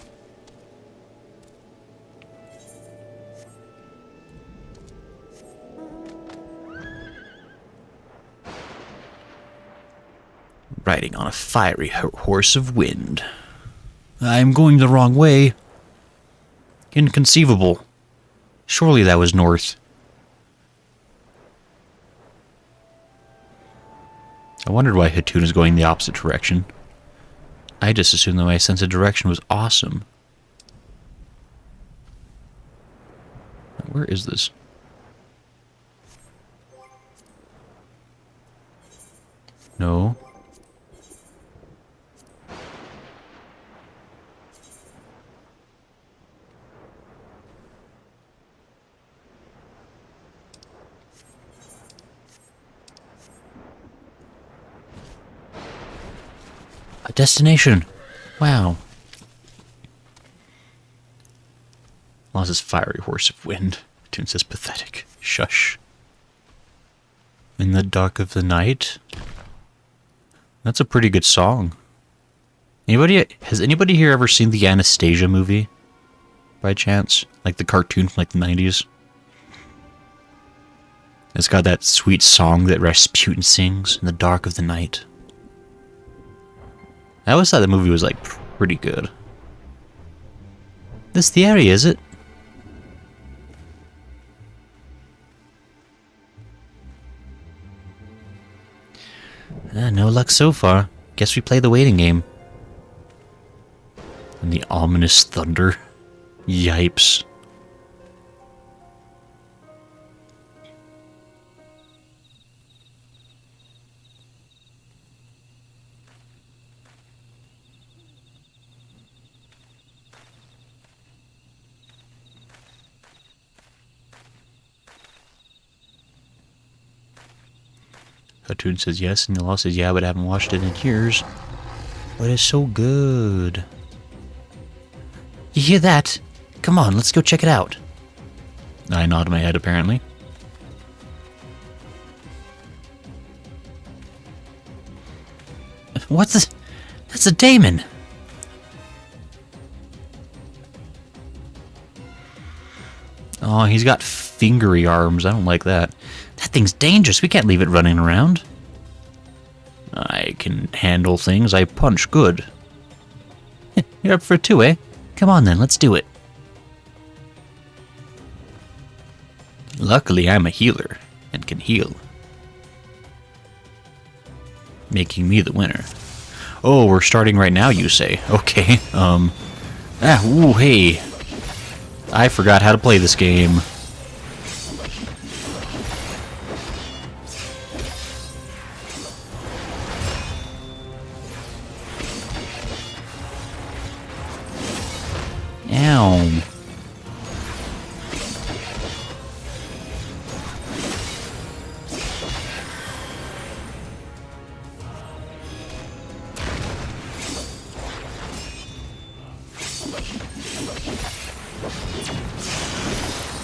Riding on a fiery horse of wind. I'm going the wrong way. Inconceivable. Surely that was north. I wondered why Hatun is going the opposite direction. I just assumed that my sense of direction was awesome. Where is this? No. A destination. Wow. Lost his fiery horse of wind. Tune says pathetic. Shush. In the dark of the night. That's a pretty good song. Has anybody here ever seen the Anastasia movie? By chance? Like the cartoon from like the 90s? It's got that sweet song that Rasputin sings in the dark of the night. I always thought the movie was, like, pretty good. This the area, is it? No luck so far. Guess we play the waiting game. And the ominous thunder. Yipes. Hatun says yes, and Nilal says yeah, but I haven't watched it in years. But it's so good. You hear that? Come on, let's go check it out. I nod my head, apparently. What's this? That's a daemon! Oh, he's got fingery arms. I don't like that. That thing's dangerous. We can't leave it running around. I can handle things. I punch good. You're up for two, eh? Come on then, let's do it. Luckily, I'm a healer and can heal, making me the winner. Oh, we're starting right now, you say? Okay. Ooh, hey. I forgot how to play this game. Ow.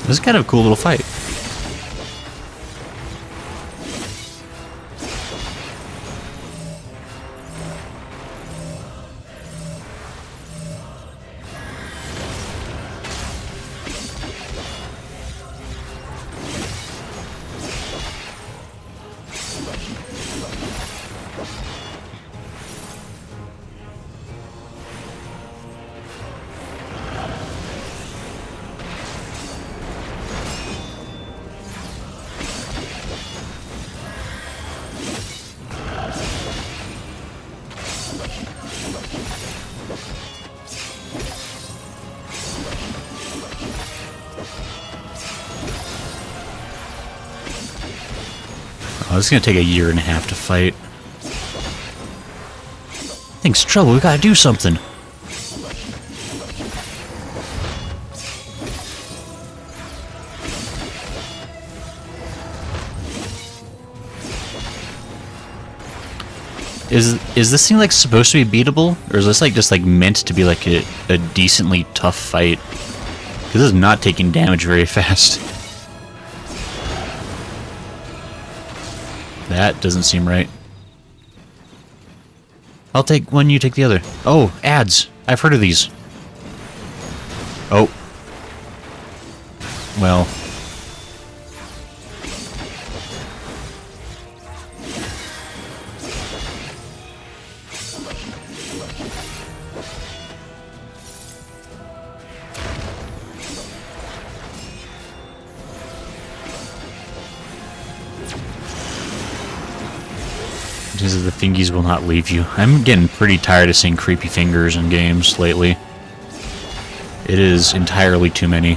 This is kind of a cool little fight. Oh, this is gonna take a year and a half to fight. Thing's trouble, we gotta do something. Is this thing like supposed to be beatable? Or is this like just like meant to be like a decently tough fight? Because this is not taking damage very fast. That doesn't seem right. I'll take one, you take the other. Oh, ads. I've heard of these. Oh. Well. Because the fingies will not leave you. I'm getting pretty tired of seeing creepy fingers in games lately. It is entirely too many.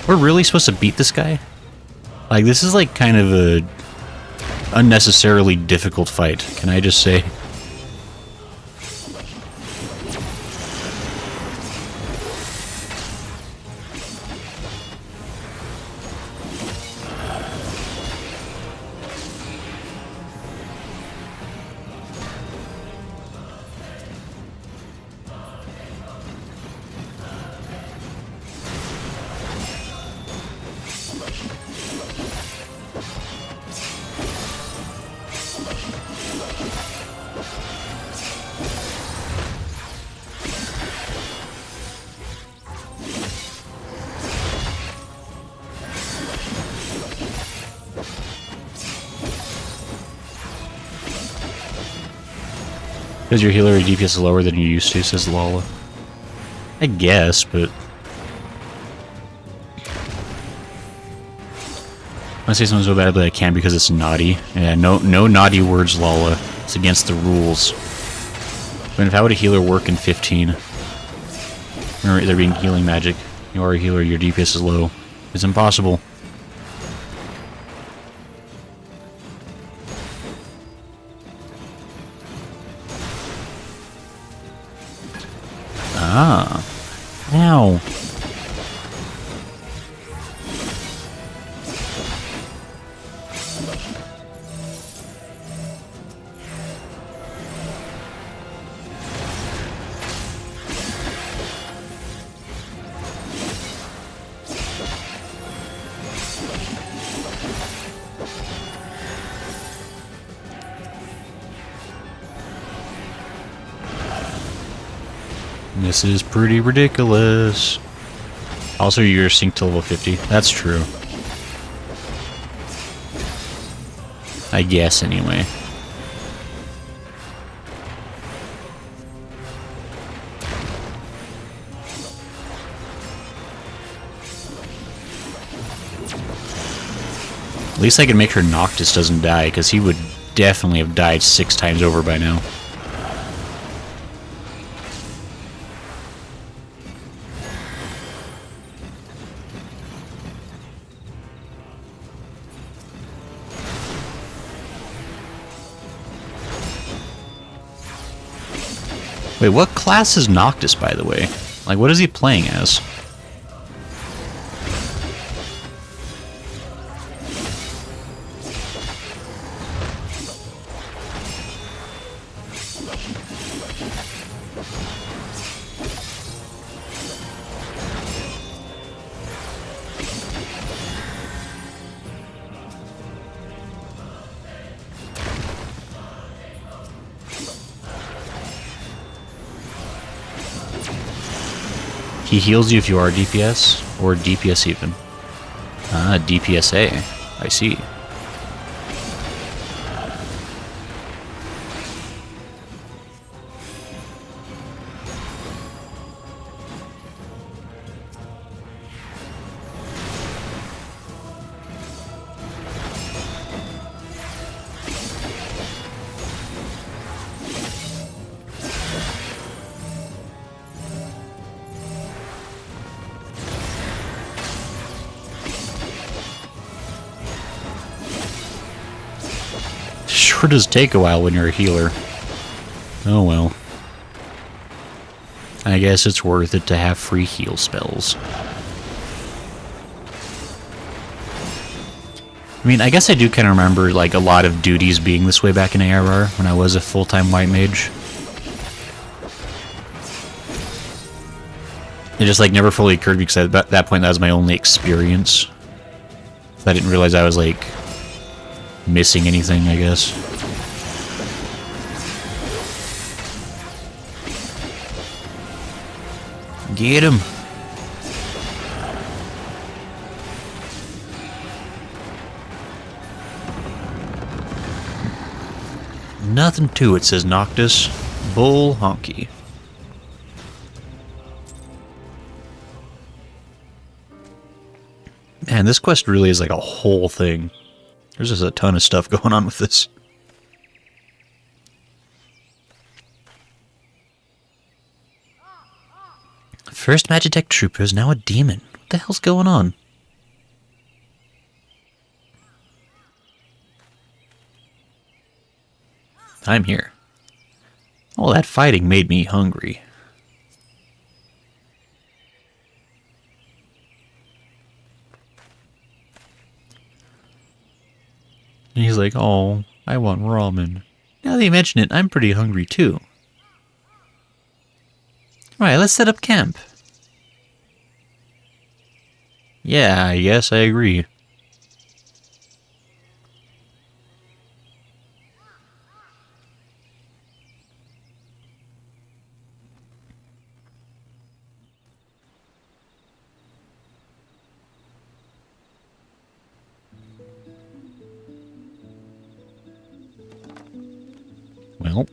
We're really supposed to beat this guy? Like, this is like kind of a unnecessarily difficult fight, can I just say? Because your healer DPS is lower than you used to, says Lala. I guess, but... I say something so bad, but I can because it's naughty. Yeah, no naughty words, Lala. It's against the rules. But if how would a healer work in 15? Remember, there being healing magic. You are a healer, your DPS is low. It's impossible. Ah. Ow. This is pretty ridiculous. Also, you're synced to level 50. That's true. I guess, anyway. At least I can make sure Noctis doesn't die, because he would definitely have died 6 times over by now. Wait, what class is Noctis, by the way? Like, what is he playing as? He heals you if you are DPS, or DPS even. Ah, DPSA. I see. Sure does take a while when you're a healer. Oh well. I guess it's worth it to have free heal spells. I mean, I guess I do kind of remember like a lot of duties being this way back in ARR when I was a full-time white mage. It just like never fully occurred because at that point that was my only experience. I didn't realize I was like missing anything, I guess. Get him! Nothing to it, says Noctis. Bull honky. Man, this quest really is like a whole thing. There's just a ton of stuff going on with this. First Magitech Trooper is now a demon. What the hell's going on? I'm here. All that fighting made me hungry. And he's like, oh, I want ramen. Now that you mention it, I'm pretty hungry too. Alright, let's set up camp. Yeah, I guess I agree. Well.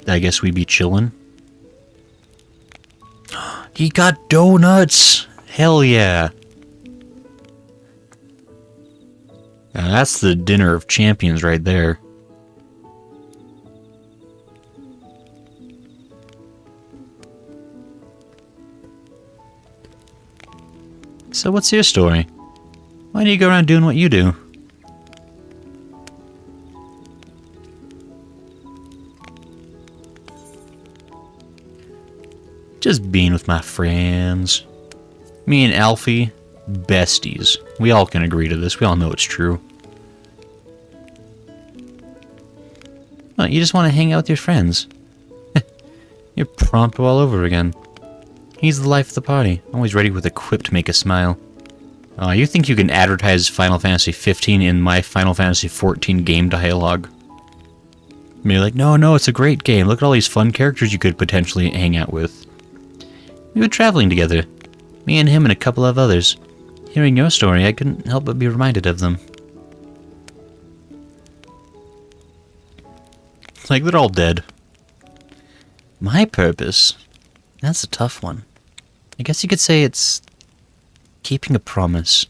I guess we be chillin'. He got donuts! Hell yeah! Now that's the dinner of champions right there. So what's your story? Why do you go around doing what you do? Just being with my friends. Me and Alfie, besties. We all can agree to this. We all know it's true. Oh, you just want to hang out with your friends. You're prompt all over again. He's the life of the party, always ready with a quip to make us smile. You think you can advertise Final Fantasy 15 in my Final Fantasy 14 game dialogue? Be like, no, it's a great game. Look at all these fun characters you could potentially hang out with. We were traveling together. Me and him and a couple of others. Hearing your story, I couldn't help but be reminded of them. It's like they're all dead. My purpose? That's a tough one. I guess you could say it's keeping a promise.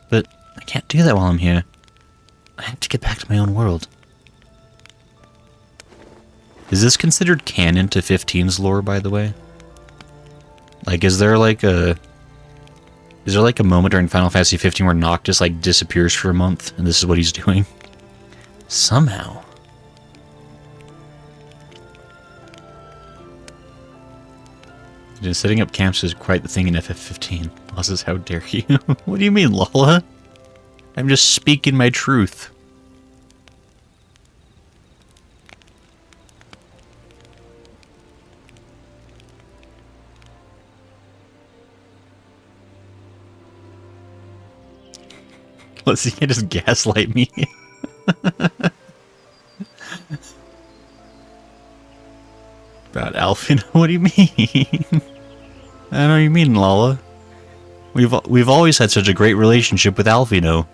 But I can't do that while I'm here. I have to get back to my own world. Is this considered canon to 15's lore, by the way? Like, is there like a moment during Final Fantasy 15 where Noct just like disappears for a month, and this is what he's doing? Somehow. Just setting up camps is quite the thing in FF15. Losses, how dare you? What do you mean, Lala? I'm just speaking my truth. Let's see, you just gaslight me. About Alphinaud? What do you mean? I know what you mean, Lala. We've always had such a great relationship with Alphinaud.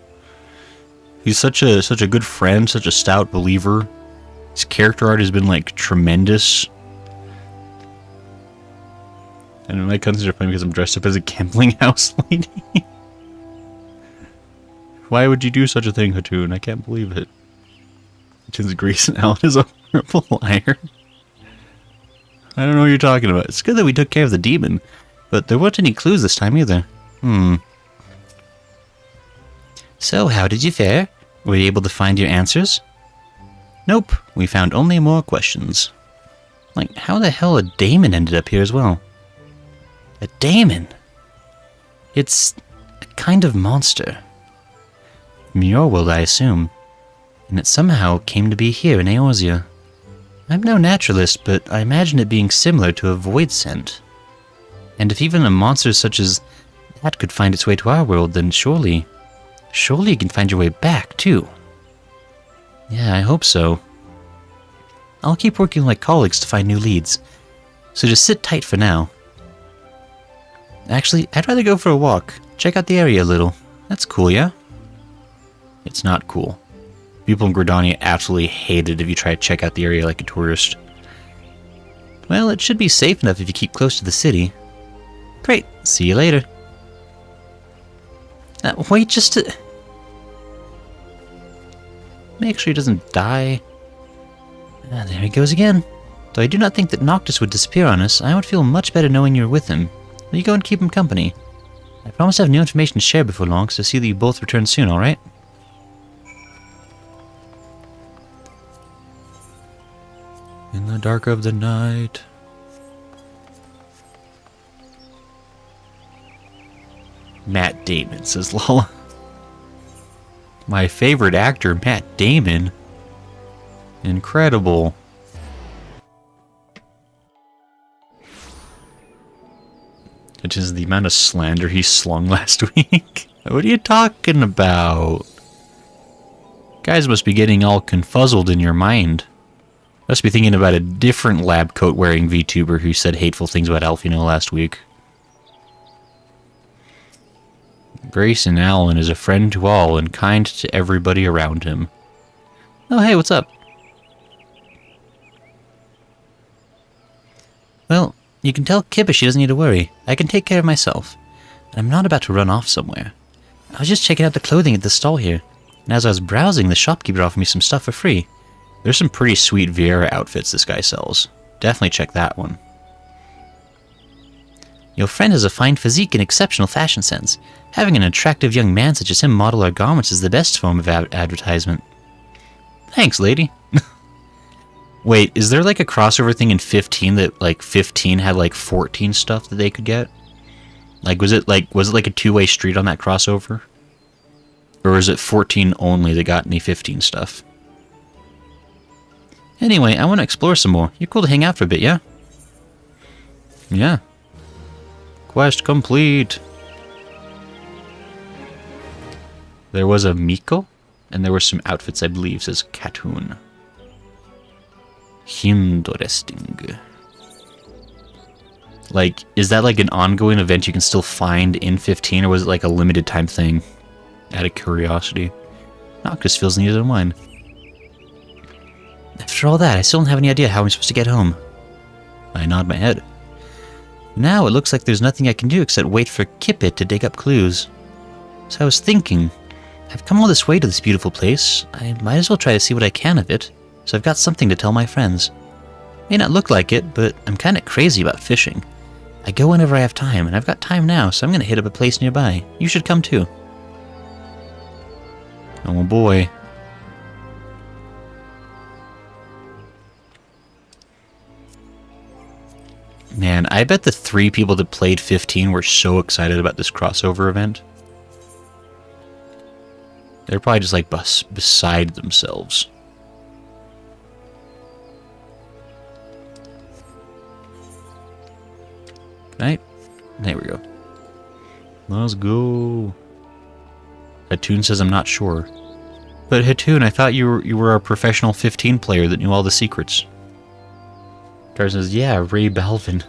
He's such a good friend, such a stout believer. His character art has been like tremendous. And my cousins are playing because I'm dressed up as a gambling house lady. Why would you do such a thing, Hatoon? I can't believe it. Hatoon's Grease and Alan is a horrible liar. I don't know what you're talking about. It's good that we took care of the demon, but there weren't any clues this time either. So, how did you fare? Were you able to find your answers? Nope, we found only more questions. Like, how the hell a daemon ended up here as well? A daemon? It's a kind of monster. From your world, I assume. And it somehow came to be here in Eorzea. I'm no naturalist, but I imagine it being similar to a void scent. And if even a monster such as that could find its way to our world, then surely you can find your way back, too. Yeah, I hope so. I'll keep working like colleagues to find new leads. So just sit tight for now. Actually, I'd rather go for a walk. Check out the area a little. That's cool, yeah? It's not cool. People in Gridania absolutely hate it if you try to check out the area like a tourist. Well, it should be safe enough if you keep close to the city. Great, see you later. Wait just to... Make sure he doesn't die. There he goes again. Though I do not think that Noctis would disappear on us, I would feel much better knowing you're with him. Will you go and keep him company? I promise to have new information to share before long, so see that you both return soon, alright? In the dark of the night. Matt Damon, says Lala. My favorite actor, Matt Damon. Incredible. It is the amount of slander he slung last week. What are you talking about? Guys must be getting all confuzzled in your mind. Must be thinking about a different lab coat wearing VTuber who said hateful things about Alphinaud last week. Grayson Allen is a friend to all and kind to everybody around him. Oh, hey, what's up? Well, you can tell Kippa she doesn't need to worry. I can take care of myself. And I'm not about to run off somewhere. I was just checking out the clothing at the stall here. And as I was browsing, the shopkeeper offered me some stuff for free. There's some pretty sweet Viera outfits this guy sells. Definitely check that one. Your friend has a fine physique and exceptional fashion sense. Having an attractive young man such as him model our garments is the best form of advertisement. Thanks, lady. Wait, is there like a crossover thing in 15 that like 15 had like 14 stuff that they could get? Like was it like a two-way street on that crossover? Or is it 14 only that got any 15 stuff? Anyway, I want to explore some more. You're cool to hang out for a bit, yeah? Yeah. Quest complete. There was a Miko, and there were some outfits, I believe, says Katoon. Interesting. Like, is that like an ongoing event you can still find in 15, or was it like a limited time thing? Out of curiosity. Noctis feels needed in wine. After all that, I still don't have any idea how I'm supposed to get home. I nod my head. Now it looks like there's nothing I can do except wait for Kippet to dig up clues. So I was thinking, I've come all this way to this beautiful place. I might as well try to see what I can of it, so I've got something to tell my friends. May not look like it, but I'm kind of crazy about fishing. I go whenever I have time, and I've got time now, so I'm going to hit up a place nearby. You should come too. Oh boy. Man, I bet the 3 people that played 15 were so excited about this crossover event. They're probably just like beside themselves. Right? There we go. Let's go. Hatoon says I'm not sure. But Hatoon, I thought you were a professional 15 player that knew all the secrets. Tarzan says, yeah, Ray Balvin.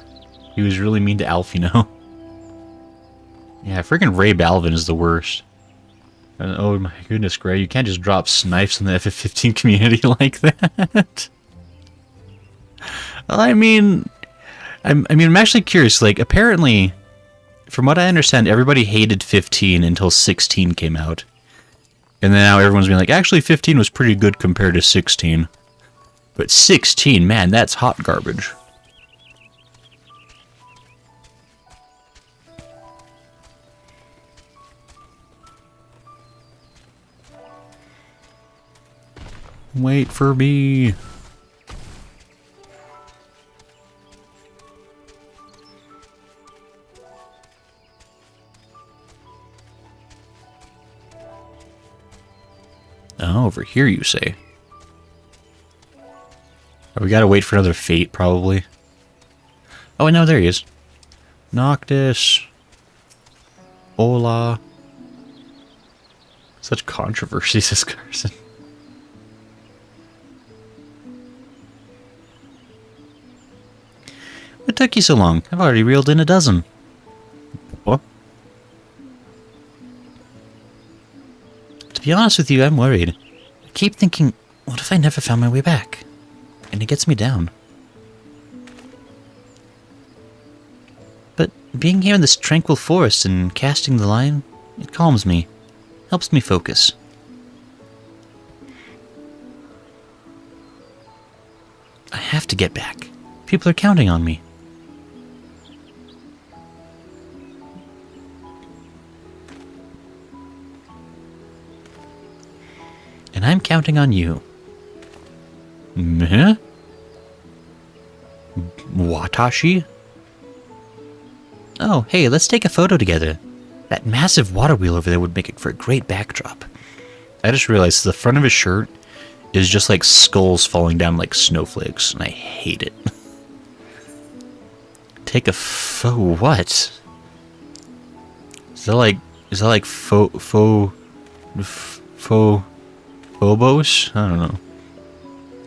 He was really mean to Alphinaud. Yeah, freaking Ray Balvin is the worst. And, oh my goodness, Gray, you can't just drop snipes in the FF15 community like that. Well, I'm actually curious. Like, apparently, from what I understand, everybody hated 15 until 16 came out. And then now everyone's being like, actually, 15 was pretty good compared to 16. But 16, man, that's hot garbage. Wait for me. Oh, over here, you say? Oh, we gotta wait for another fate, probably. Oh, I know, there he is. Noctis. Hola. Such controversy, says Carson. What took you so long? I've already reeled in a dozen. What? To be honest with you, I'm worried. I keep thinking, what if I never found my way back? And it gets me down. But being here in this tranquil forest and casting the line, it calms me. Helps me focus. I have to get back. People are counting on me. And I'm counting on you. Meh? Watashi? Oh, hey, let's take a photo together. That massive water wheel over there would make it for a great backdrop. I just realized the front of his shirt is just like skulls falling down like snowflakes, and I hate it. Take a what? Is that like phobos? I don't know.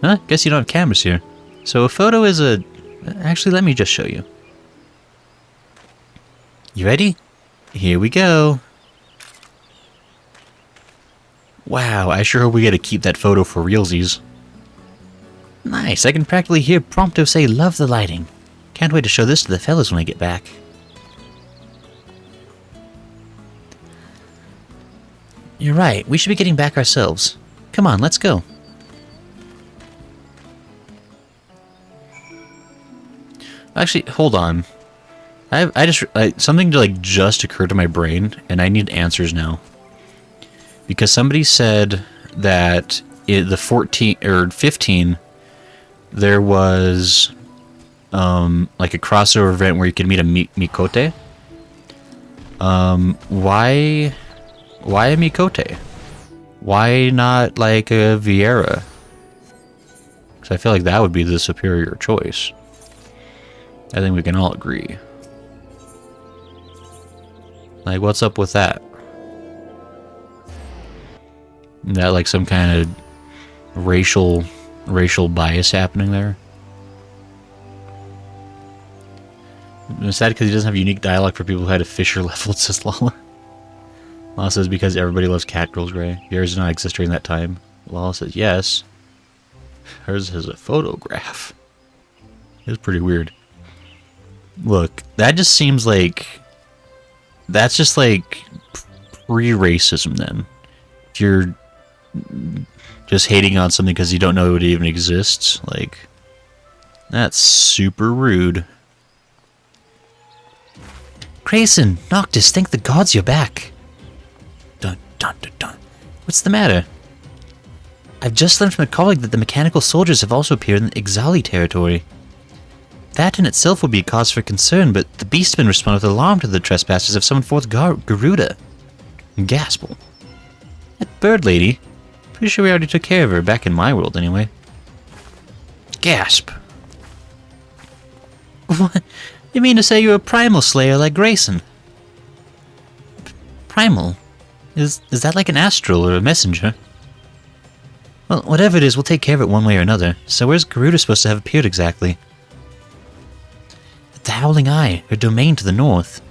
Huh? Guess you don't have cameras here. So a photo is a... Actually, let me just show you. You ready? Here we go. Wow, I sure hope we get to keep that photo for realsies. Nice, I can practically hear Prompto say, love the lighting. Can't wait to show this to the fellas when I get back. You're right, we should be getting back ourselves. Come on, let's go. Actually, hold on. something to like just occurred to my brain, and I need answers now. Because somebody said that the 14 or 15, there was like a crossover event where you could meet a Mikote. Why a Mikote? Why not like a Viera? Because I feel like that would be the superior choice. I think we can all agree. Like, what's up with that? Is that like some kind of racial bias happening there? It's sad because he doesn't have unique dialogue for people who had a Fisher level, says Lala. Lala says because everybody loves Cat Girls Gray. Yours did not exist during that time. Lala says yes. Hers has a photograph. It's pretty weird. Look, that just seems like... That's just like pre-racism then. If you're just hating on something because you don't know it even exists, like... That's super rude. Grayson, Noctis, thank the gods you're back. Dun, dun, dun, dun. What's the matter? I've just learned from a colleague that the mechanical soldiers have also appeared in the Ixali territory. That in itself would be a cause for concern, but the beastmen respond with alarm to the trespassers have summoned forth Garuda. Gaspel. That bird lady? Pretty sure we already took care of her, back in my world anyway. Gasp. What? You mean to say you're a primal slayer like Grayson? Primal? Is that like an astral or a messenger? Well, whatever it is, we'll take care of it one way or another. So where's Garuda supposed to have appeared exactly? At the Howling Eye, her domain to the north.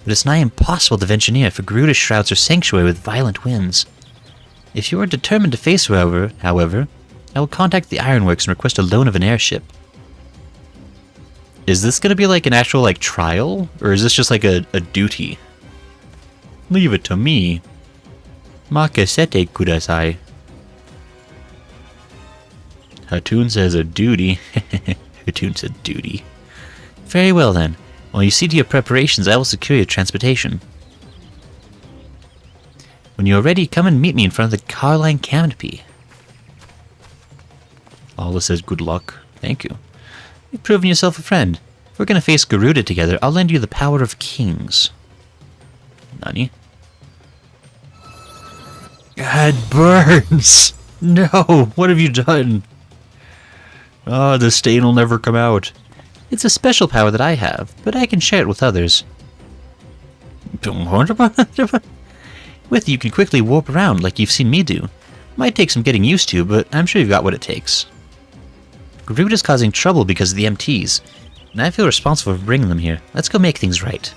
But it's nigh impossible to venture near, for Garuda shrouds her sanctuary with violent winds. If you are determined to face her, however, I will contact the Ironworks and request a loan of an airship. Is this gonna be like an actual like trial? Or is this just like a duty? Leave it to me. Makasete kudasai. Hatun says a duty. Hatun said duty. Very well then. While you see to your preparations, I will secure your transportation. When you are ready, come and meet me in front of the Carline canopy. Lala says good luck. Thank you. You've proven yourself a friend. If we're going to face Garuda together, I'll lend you the power of kings. Nani? God, burns! No! What have you done? Ah, the stain will never come out. It's a special power that I have, but I can share it with others. With you can quickly warp around like you've seen me do. Might take some getting used to, but I'm sure you've got what it takes. Garuda's causing trouble because of the MTs, and I feel responsible for bringing them here. Let's go make things right.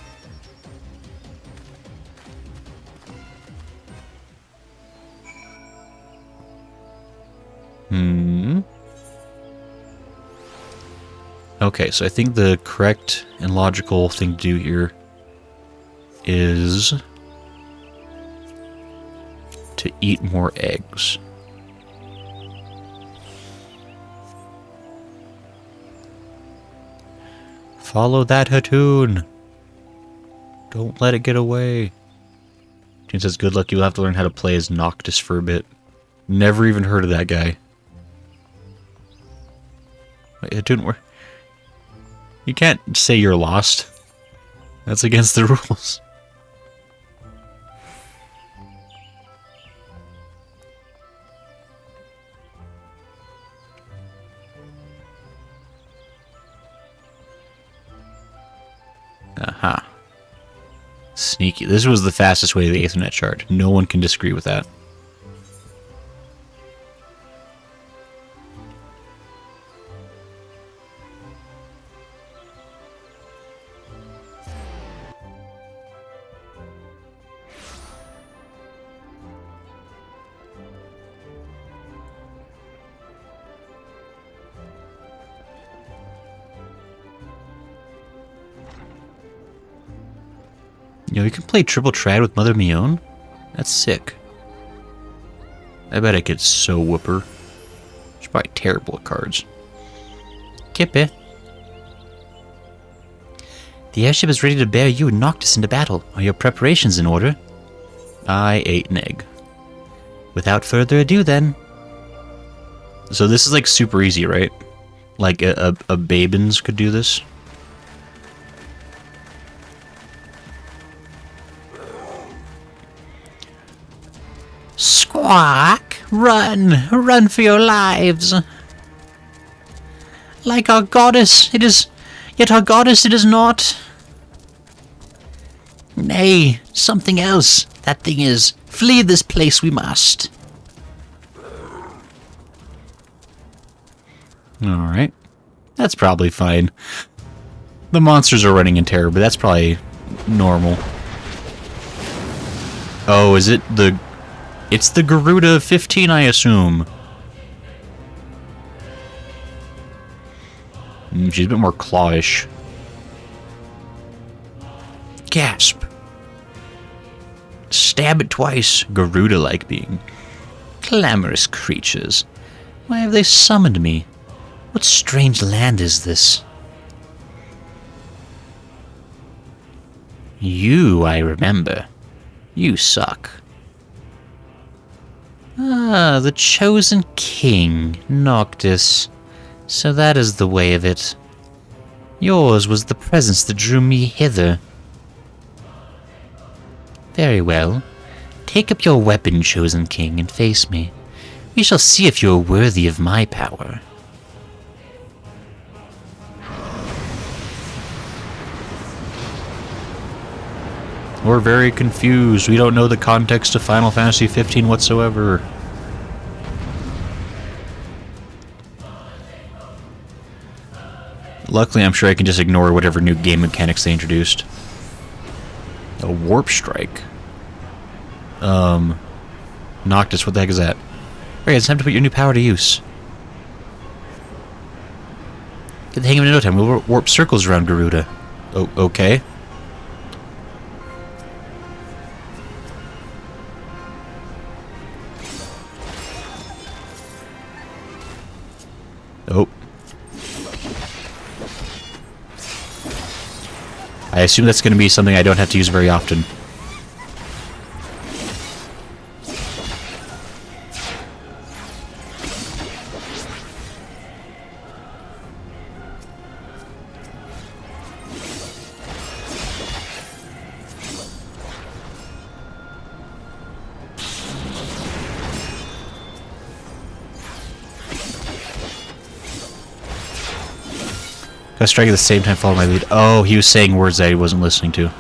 Okay, so I think the correct and logical thing to do here is to eat more eggs. Follow that Hatun. Don't let it get away. June says, good luck, you'll have to learn how to play as Noctis for a bit. Never even heard of that guy. Wait, Hatun, where? You can't say you're lost. That's against the rules. Aha. Sneaky. This was the fastest way to the Aethernet shard. No one can disagree with that. You know, you can play triple trad with Mother Mion. That's sick. I bet I could so whoop her. She's probably terrible at cards. Kippe. The airship is ready to bear you and Noctis into battle. Are your preparations in order? I ate an egg. Without further ado, then. So this is like super easy, right? Like a Babins could do this. Squawk! Run! Run for your lives! Like our goddess, it is... Yet our goddess it is not. Nay, something else. That thing is... Flee this place we must. Alright. That's probably fine. The monsters are running in terror, but that's probably normal. Oh, is it the... It's the Garuda 15, I assume. She's a bit more clawish. Gasp. Stab it twice. Garuda-like being. Clamorous creatures. Why have they summoned me? What strange land is this? You, I remember. You suck. Ah, the chosen king, Noctis. So that is the way of it. Yours was the presence that drew me hither. Very well. Take up your weapon, chosen king, and face me. We shall see if you are worthy of my power. We're very confused. We don't know the context of Final Fantasy 15 whatsoever. Luckily, I'm sure I can just ignore whatever new game mechanics they introduced. A warp strike. Noctis, what the heck is that? Alright, it's time to put your new power to use. Get the hang of it in no time. We'll warp circles around Garuda. Oh, okay. Oh. I assume that's going to be something I don't have to use very often. If I strike at the same time, follow my lead. Oh, he was saying words that he wasn't listening to.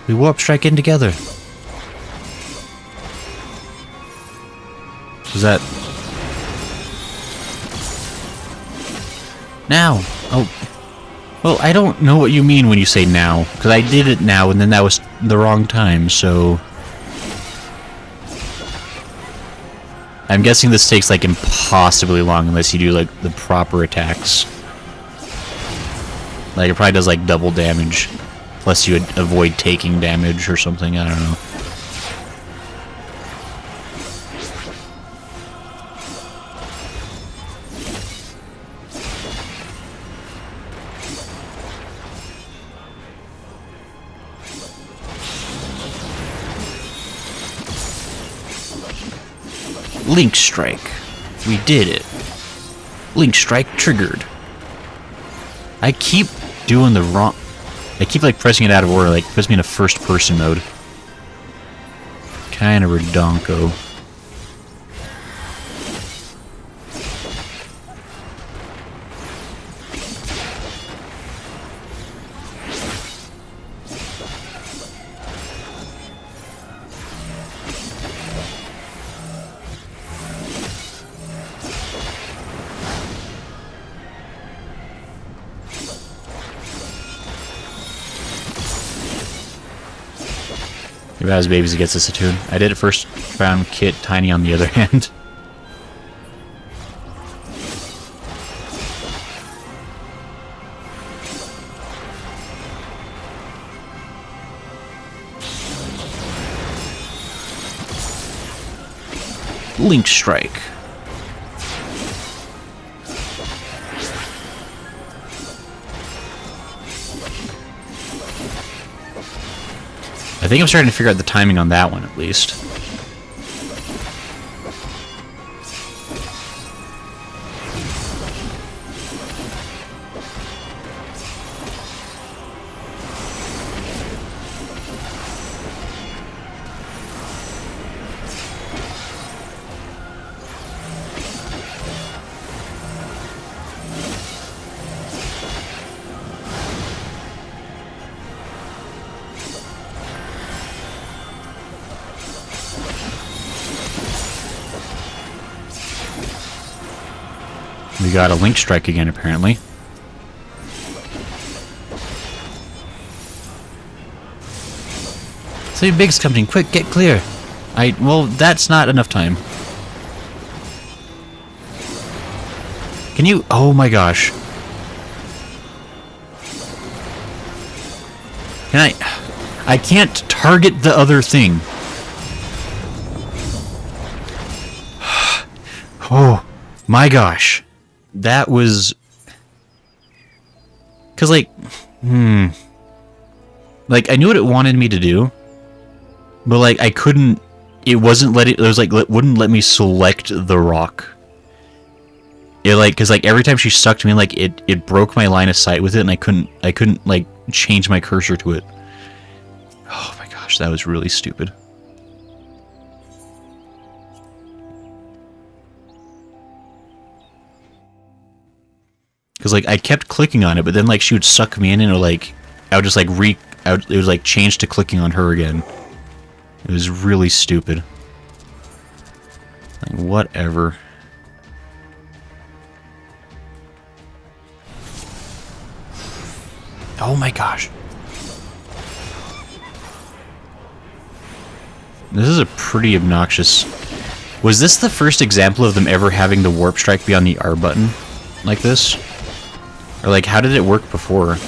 We warp strike in together. Was that... Now. Oh. Well, I don't know what you mean when you say now. Because I did it now, and then that was the wrong time, so... I'm guessing this takes, like, impossibly long unless you do, like, the proper attacks. Like, it probably does, like, double damage. Unless you avoid taking damage or something, I don't know. Link Strike. We did it. Link Strike triggered. I keep doing the wrong... I keep, like, pressing it out of order, like, puts me in a first-person mode. Kinda redonko. As babies, it gets us a tune. I did it first, found Kit Tiny on the other hand. Link Strike. I think I'm starting to figure out the timing on that one, at least. We got a Link Strike again, apparently. Something big's coming. Quick, get clear. Well, that's not enough time. Can you... Oh my gosh. Can I can't target the other thing. Oh my gosh. That was... Because, like... Like, I knew what it wanted me to do. But, like, I couldn't... It wasn't letting... It was, like, wouldn't let me select the rock. It, like... Because, like, every time she sucked me in, like, it broke my line of sight with it, and I couldn't, like, change my cursor to it. Oh, my gosh. That was really stupid. Because, like, I kept clicking on it, but then, like, she would suck me in, and, like, I would just, like, it was, like, change to clicking on her again. It was really stupid. Like, whatever. Oh my gosh. This is a pretty obnoxious... Was this the first example of them ever having the warp strike be on the R button? Like this? Or, like, how did it work before?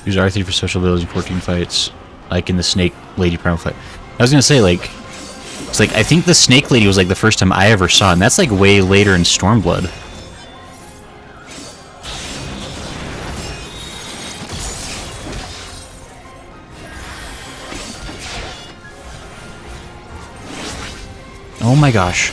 Use R3 for social abilities in 14 fights, like in the Snake Lady Primal fight. I was gonna say, like, it's like, I think the Snake Lady was, like, the first time I ever saw it, and that's, like, way later in Stormblood. Oh my gosh.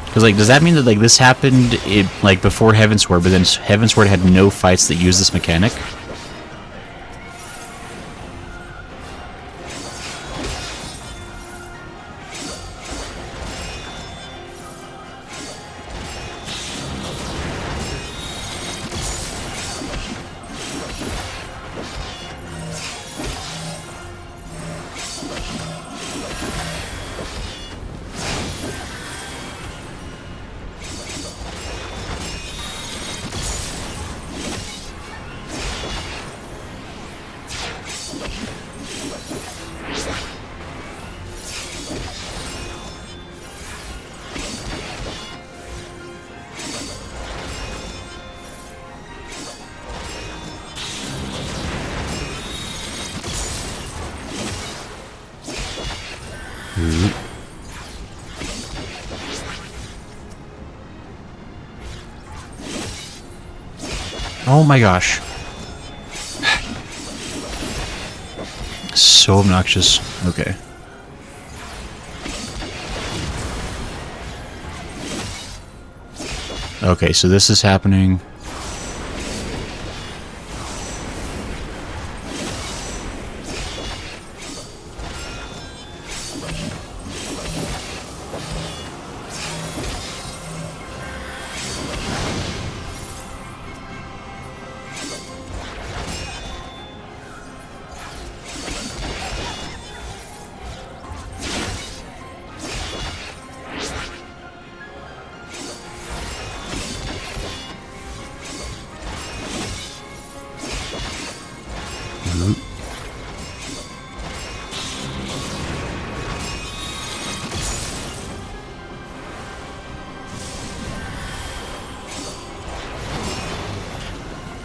Because, like, does that mean that, like, this happened, like, before Heavensward, but then Heavensward had no fights that use this mechanic? Oh my gosh. So obnoxious. Okay. Okay, so this is happening.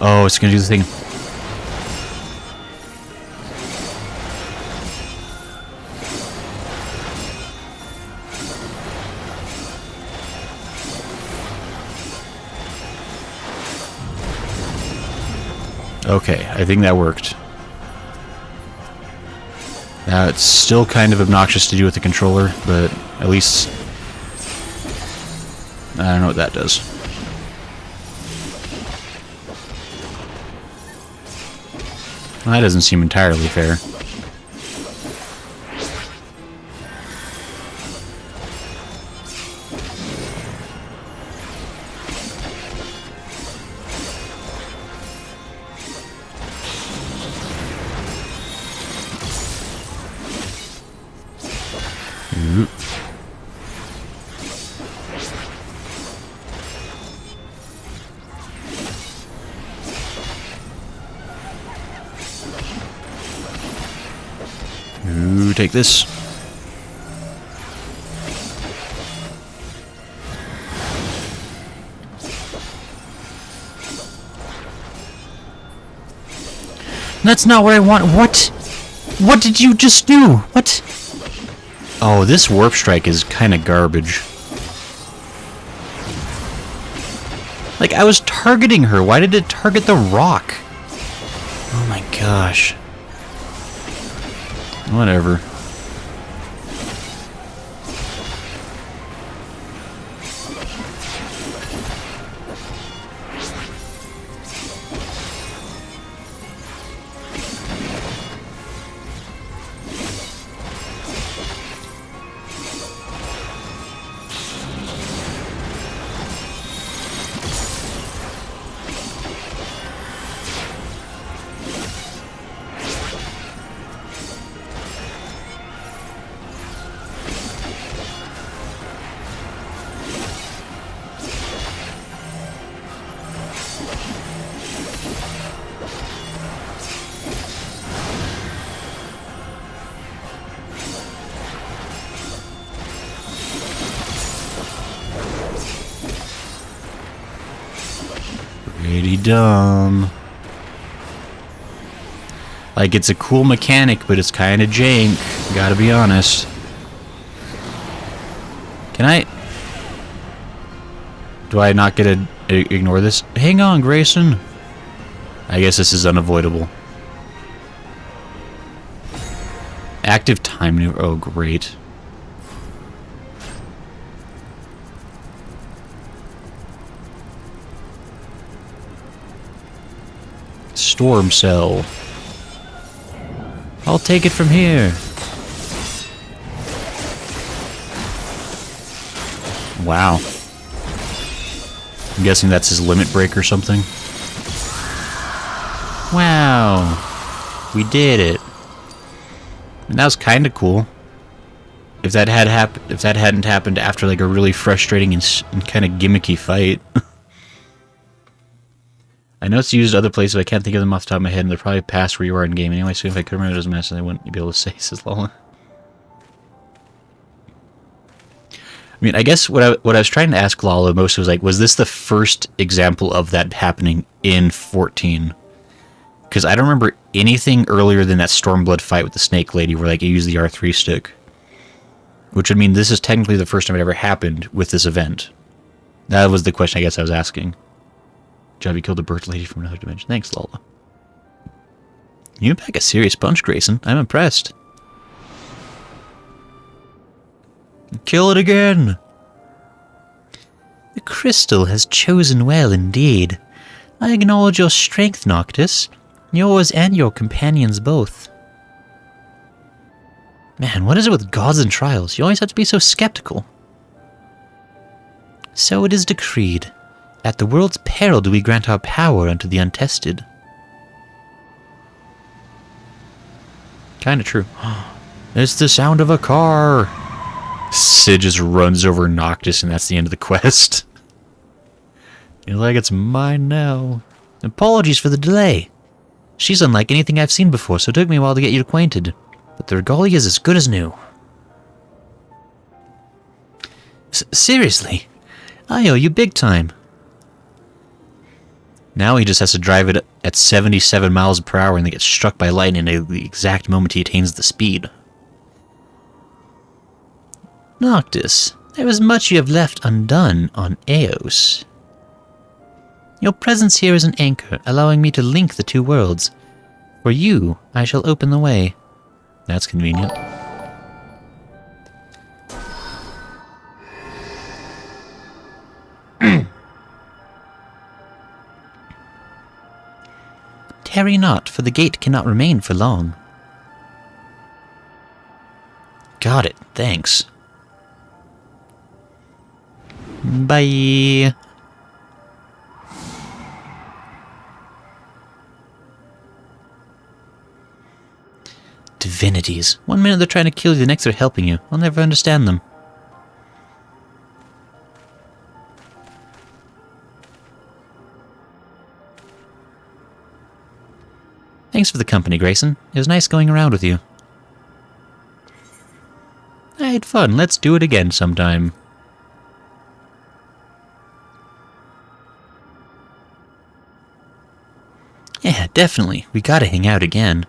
Oh, it's gonna do the thing. Okay, I think that worked. Now, it's still kind of obnoxious to do with the controller, but at least... I don't know what that does. Well, that doesn't seem entirely fair. Ooh, take this. That's not what I want. What? What did you just do? What? Oh, this warp strike is kind of garbage. Like, I was targeting her. Why did it target the rock? Oh my gosh. Whatever. Pretty dumb. Like, it's a cool mechanic, but it's kind of jank. Gotta be honest. Can I... Do I not get to ignore this? Hang on, Grayson. I guess this is unavoidable. Active time maneuver. Oh, great. Storm cell. I'll take it from here. Wow. I'm guessing that's his limit break or something. Wow. We did it. And that was kind of cool. If that hadn't happened after like a really frustrating and kind of gimmicky fight. I know it's used other places, but I can't think of them off the top of my head, and they're probably past where you are in game anyway, so if I could remember those matches, I wouldn't be able to say, says Lola. I mean, I guess what I was trying to ask Lala most was like, was this the first example of that happening in 14? Because I don't remember anything earlier than that Stormblood fight with the Snake Lady where like you use the R3 stick. Which would mean this is technically the first time it ever happened with this event. That was the question I guess I was asking. Job, you killed a bird lady from another dimension. Thanks, Lola. You pack a serious punch, Grayson. I'm impressed. Kill it again! The crystal has chosen well indeed. I acknowledge your strength, Noctis. Yours and your companions both. Man, what is it with gods and trials? You always have to be so skeptical. So it is decreed. At the world's peril do we grant our power unto the untested. Kinda true. It's the sound of a car! Sid just runs over Noctis and that's the end of the quest. You're like, it's mine now. Apologies for the delay. She's unlike anything I've seen before, so it took me a while to get you acquainted. But the regalia is as good as new. Seriously? I owe you big time. Now he just has to drive it at 77 miles per hour and then get struck by lightning at the exact moment he attains the speed. Noctis, there is much you have left undone on Eos. Your presence here is an anchor, allowing me to link the two worlds. For you, I shall open the way. That's convenient. Tarry not, for the gate cannot remain for long. Got it, thanks. Bye. Divinities. One minute they're trying to kill you, the next they're helping you. I'll never understand them. Thanks for the company, Grayson. It was nice going around with you. I had fun. Let's do it again sometime. Yeah, definitely. We gotta hang out again.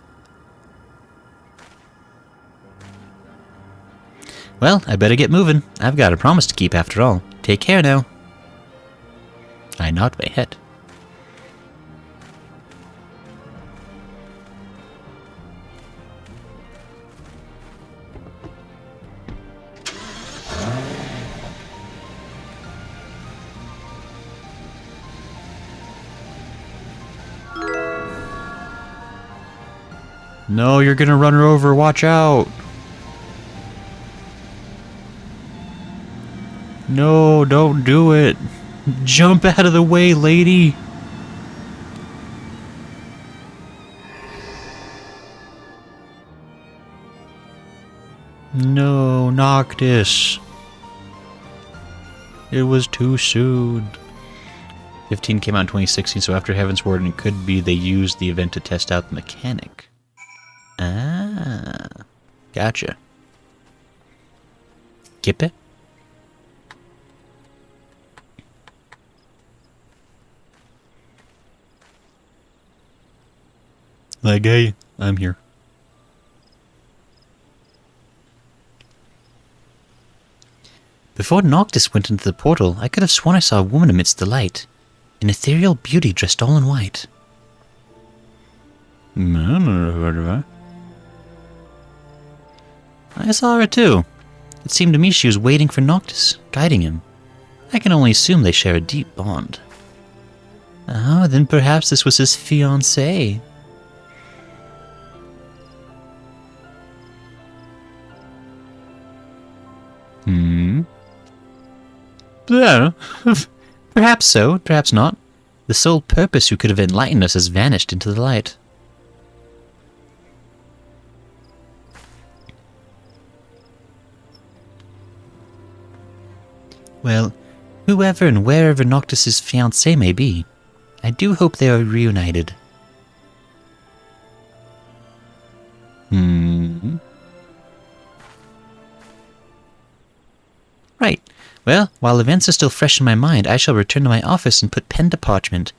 Well, I better get moving. I've got a promise to keep after all. Take care now. I nod my head. No, you're gonna run her over. Watch out. No, don't do it. Jump out of the way, lady. No, Noctis. It was too soon. 15 came out in 2016, so after Heaven's Word, it could be they used the event to test out the mechanic. Ah, gotcha. Kippe? Like, hey, I'm here. Before Noctis went into the portal, I could have sworn I saw a woman amidst the light. An ethereal beauty dressed all in white. I never heard of her. I saw her too. It seemed to me she was waiting for Noctis, guiding him. I can only assume they share a deep bond. Oh, then perhaps this was his fiancée. Yeah. Perhaps so, perhaps not. The sole purpose who could have enlightened us has vanished into the light. Well, whoever and wherever Noctis' fiancée may be, I do hope they are reunited. Right. Well, while events are still fresh in my mind, I shall return to my office and put pen to parchment.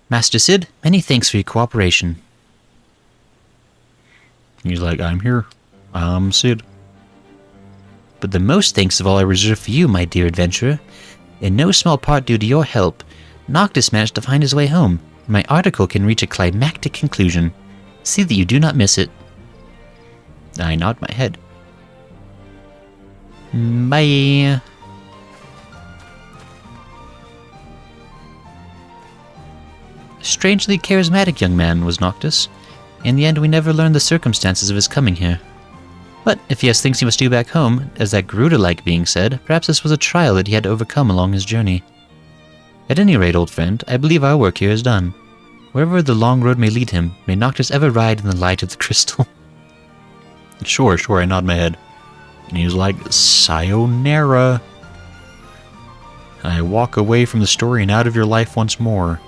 Master Sid, many thanks for your cooperation. He's like, I'm here. I'm Sid. But the most thanks of all I reserve for you, my dear adventurer. In no small part due to your help, Noctis managed to find his way home. My article can reach a climactic conclusion. See that you do not miss it. I nod my head. Bye. A strangely charismatic young man was Noctis. In the end, we never learned the circumstances of his coming here. But if he has things he must do back home, as that Garuda-like being said, perhaps this was a trial that he had to overcome along his journey. At any rate, old friend, I believe our work here is done. Wherever the long road may lead him, may Noctis ever ride in the light of the crystal. Sure, I nod my head. And he's like, sayonara. I walk away from the story and out of your life once more.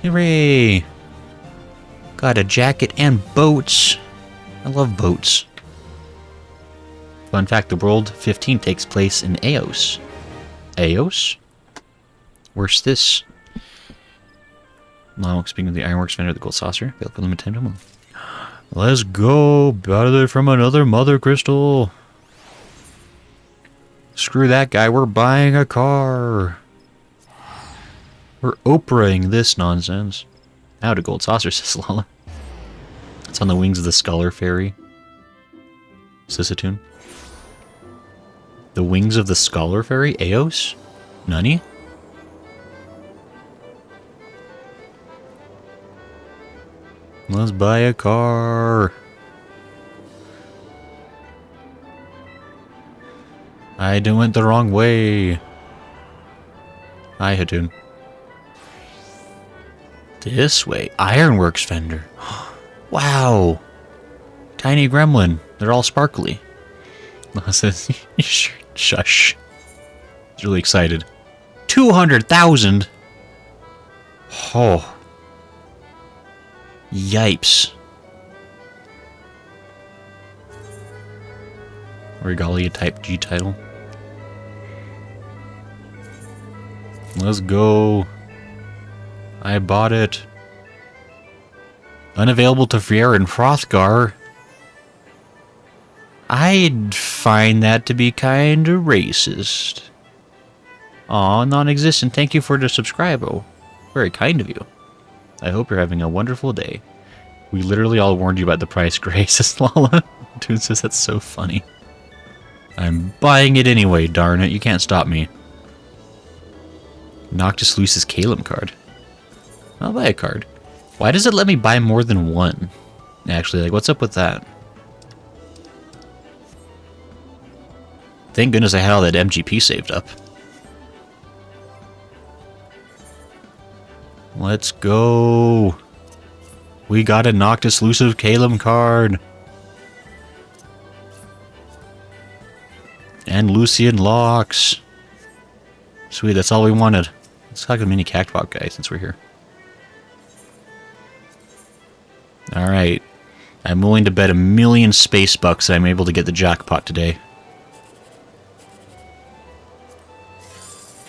Hooray! Got a jacket and boats. I love boats. Fun fact, the World 15 takes place in Eos. Eos? Where's this? Now, speaking of the Ironworks vendor, the gold saucer. Available limited time. Let's go! Out of there from another mother crystal! Screw that guy, we're buying a car! We're Oprahing this nonsense. Out a gold saucer, says Lala. It's on the wings of the Sculler Fairy. Is this a tune? The wings of the Sculler Fairy? Eos? Nani? Let's buy a car. I went the wrong way. Hi, Hatun. This way. Ironworks vendor. Wow. Tiny gremlin. They're all sparkly. Says, shush. He's really excited. 200,000? Oh. Yipes. Regalia type G title. Let's go. I bought it. Unavailable to Friere and Hrothgar. I'd find that to be kind of racist. Aw, non-existent. Thank you for the subscribe. Oh, very kind of you. I hope you're having a wonderful day. We literally all warned you about the price, Grace, says Lala. Dude says that's so funny. I'm buying it anyway, darn it. You can't stop me. Noctis Luce's Calum card. I'll buy a card. Why does it let me buy more than one? Actually, like, what's up with that? Thank goodness I had all that MGP saved up. Let's go. We got a Noctis Luce's Calum card. And Lucian Locks. Sweet, that's all we wanted. Let's talk to the mini Cactbot guy since we're here. Alright. I'm willing to bet $1,000,000 space bucks that I'm able to get the jackpot today.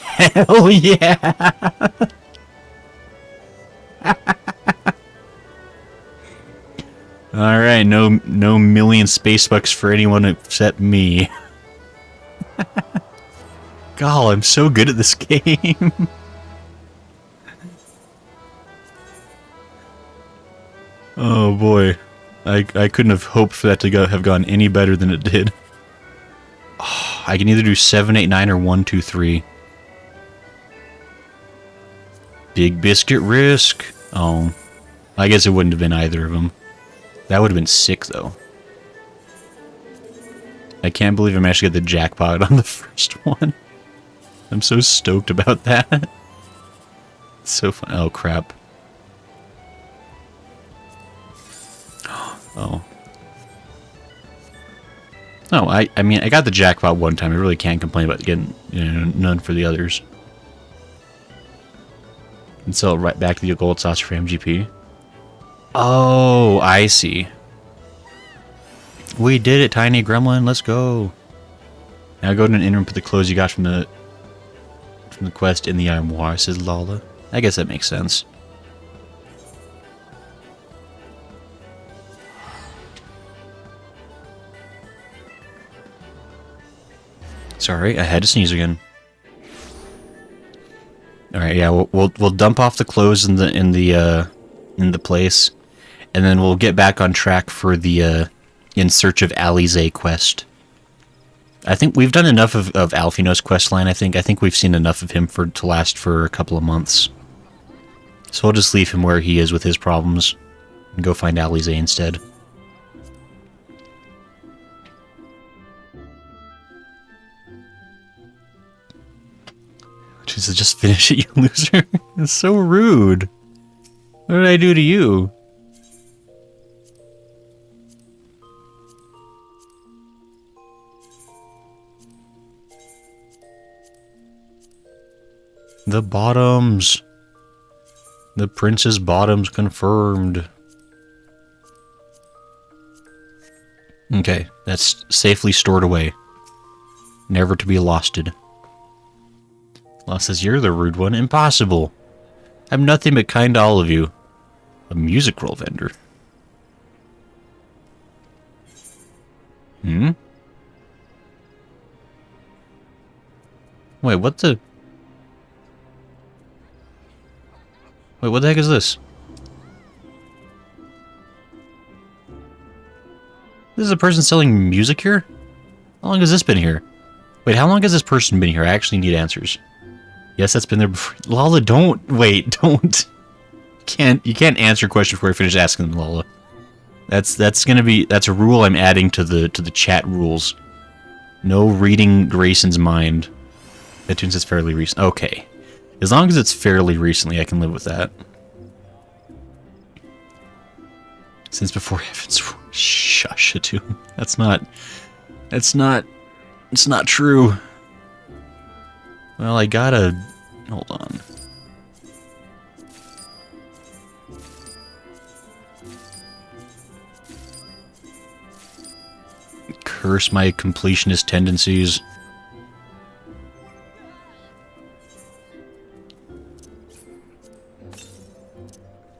Hell yeah! Alright, no million space bucks for anyone except me. God, I'm so good at this game. Oh boy. I couldn't have hoped for that to have gone any better than it did. Oh, I can either do 7, 8, 9 or 1, 2, 3. Big Biscuit Risk. Oh. I guess it wouldn't have been either of them. That would have been sick though. I can't believe I managed to get the jackpot on the first one. I'm so stoked about that. It's so fun. Oh, crap. Oh. Oh, I mean, I got the jackpot one time. I really can't complain about getting, you know, none for the others. And sell it right back to the gold sauce for MGP. Oh, I see. We did it, Tiny Gremlin. Let's go. Now go to an inn and put the clothes you got from the quest in the armoire, says Lala. I guess that makes sense. Sorry, I had to sneeze again. All right, yeah, we'll dump off the clothes in the place, and then we'll get back on track for the In Search of Alize quest. I think we've done enough of Alphinaud's quest line. I think we've seen enough of him to last for a couple of months. So we'll just leave him where he is with his problems and go find Alize instead. She says, just finish it, you loser. It's so rude. What did I do to you? The bottoms. The Prince's Bottoms confirmed. Okay, that's safely stored away. Never to be losted. Law says, you're the rude one. Impossible. I'm nothing but kind to all of you. A music roll vendor. Hmm? Wait, what the... Wait, what the heck is this? This is a person selling music here? How long has this been here? Wait, how long has this person been here? I actually need answers. Yes, that's been there before. Lala, don't... Wait, don't... You can't answer a question before I finish asking them, Lala. That's gonna be... That's a rule I'm adding to the chat rules. No reading Grayson's mind. That tunes is fairly recent. Okay. As long as it's fairly recently, I can live with that. Since before heavens... Shush, Atum. That's not... It's not true. Well, I gotta... Hold on. Curse my completionist tendencies.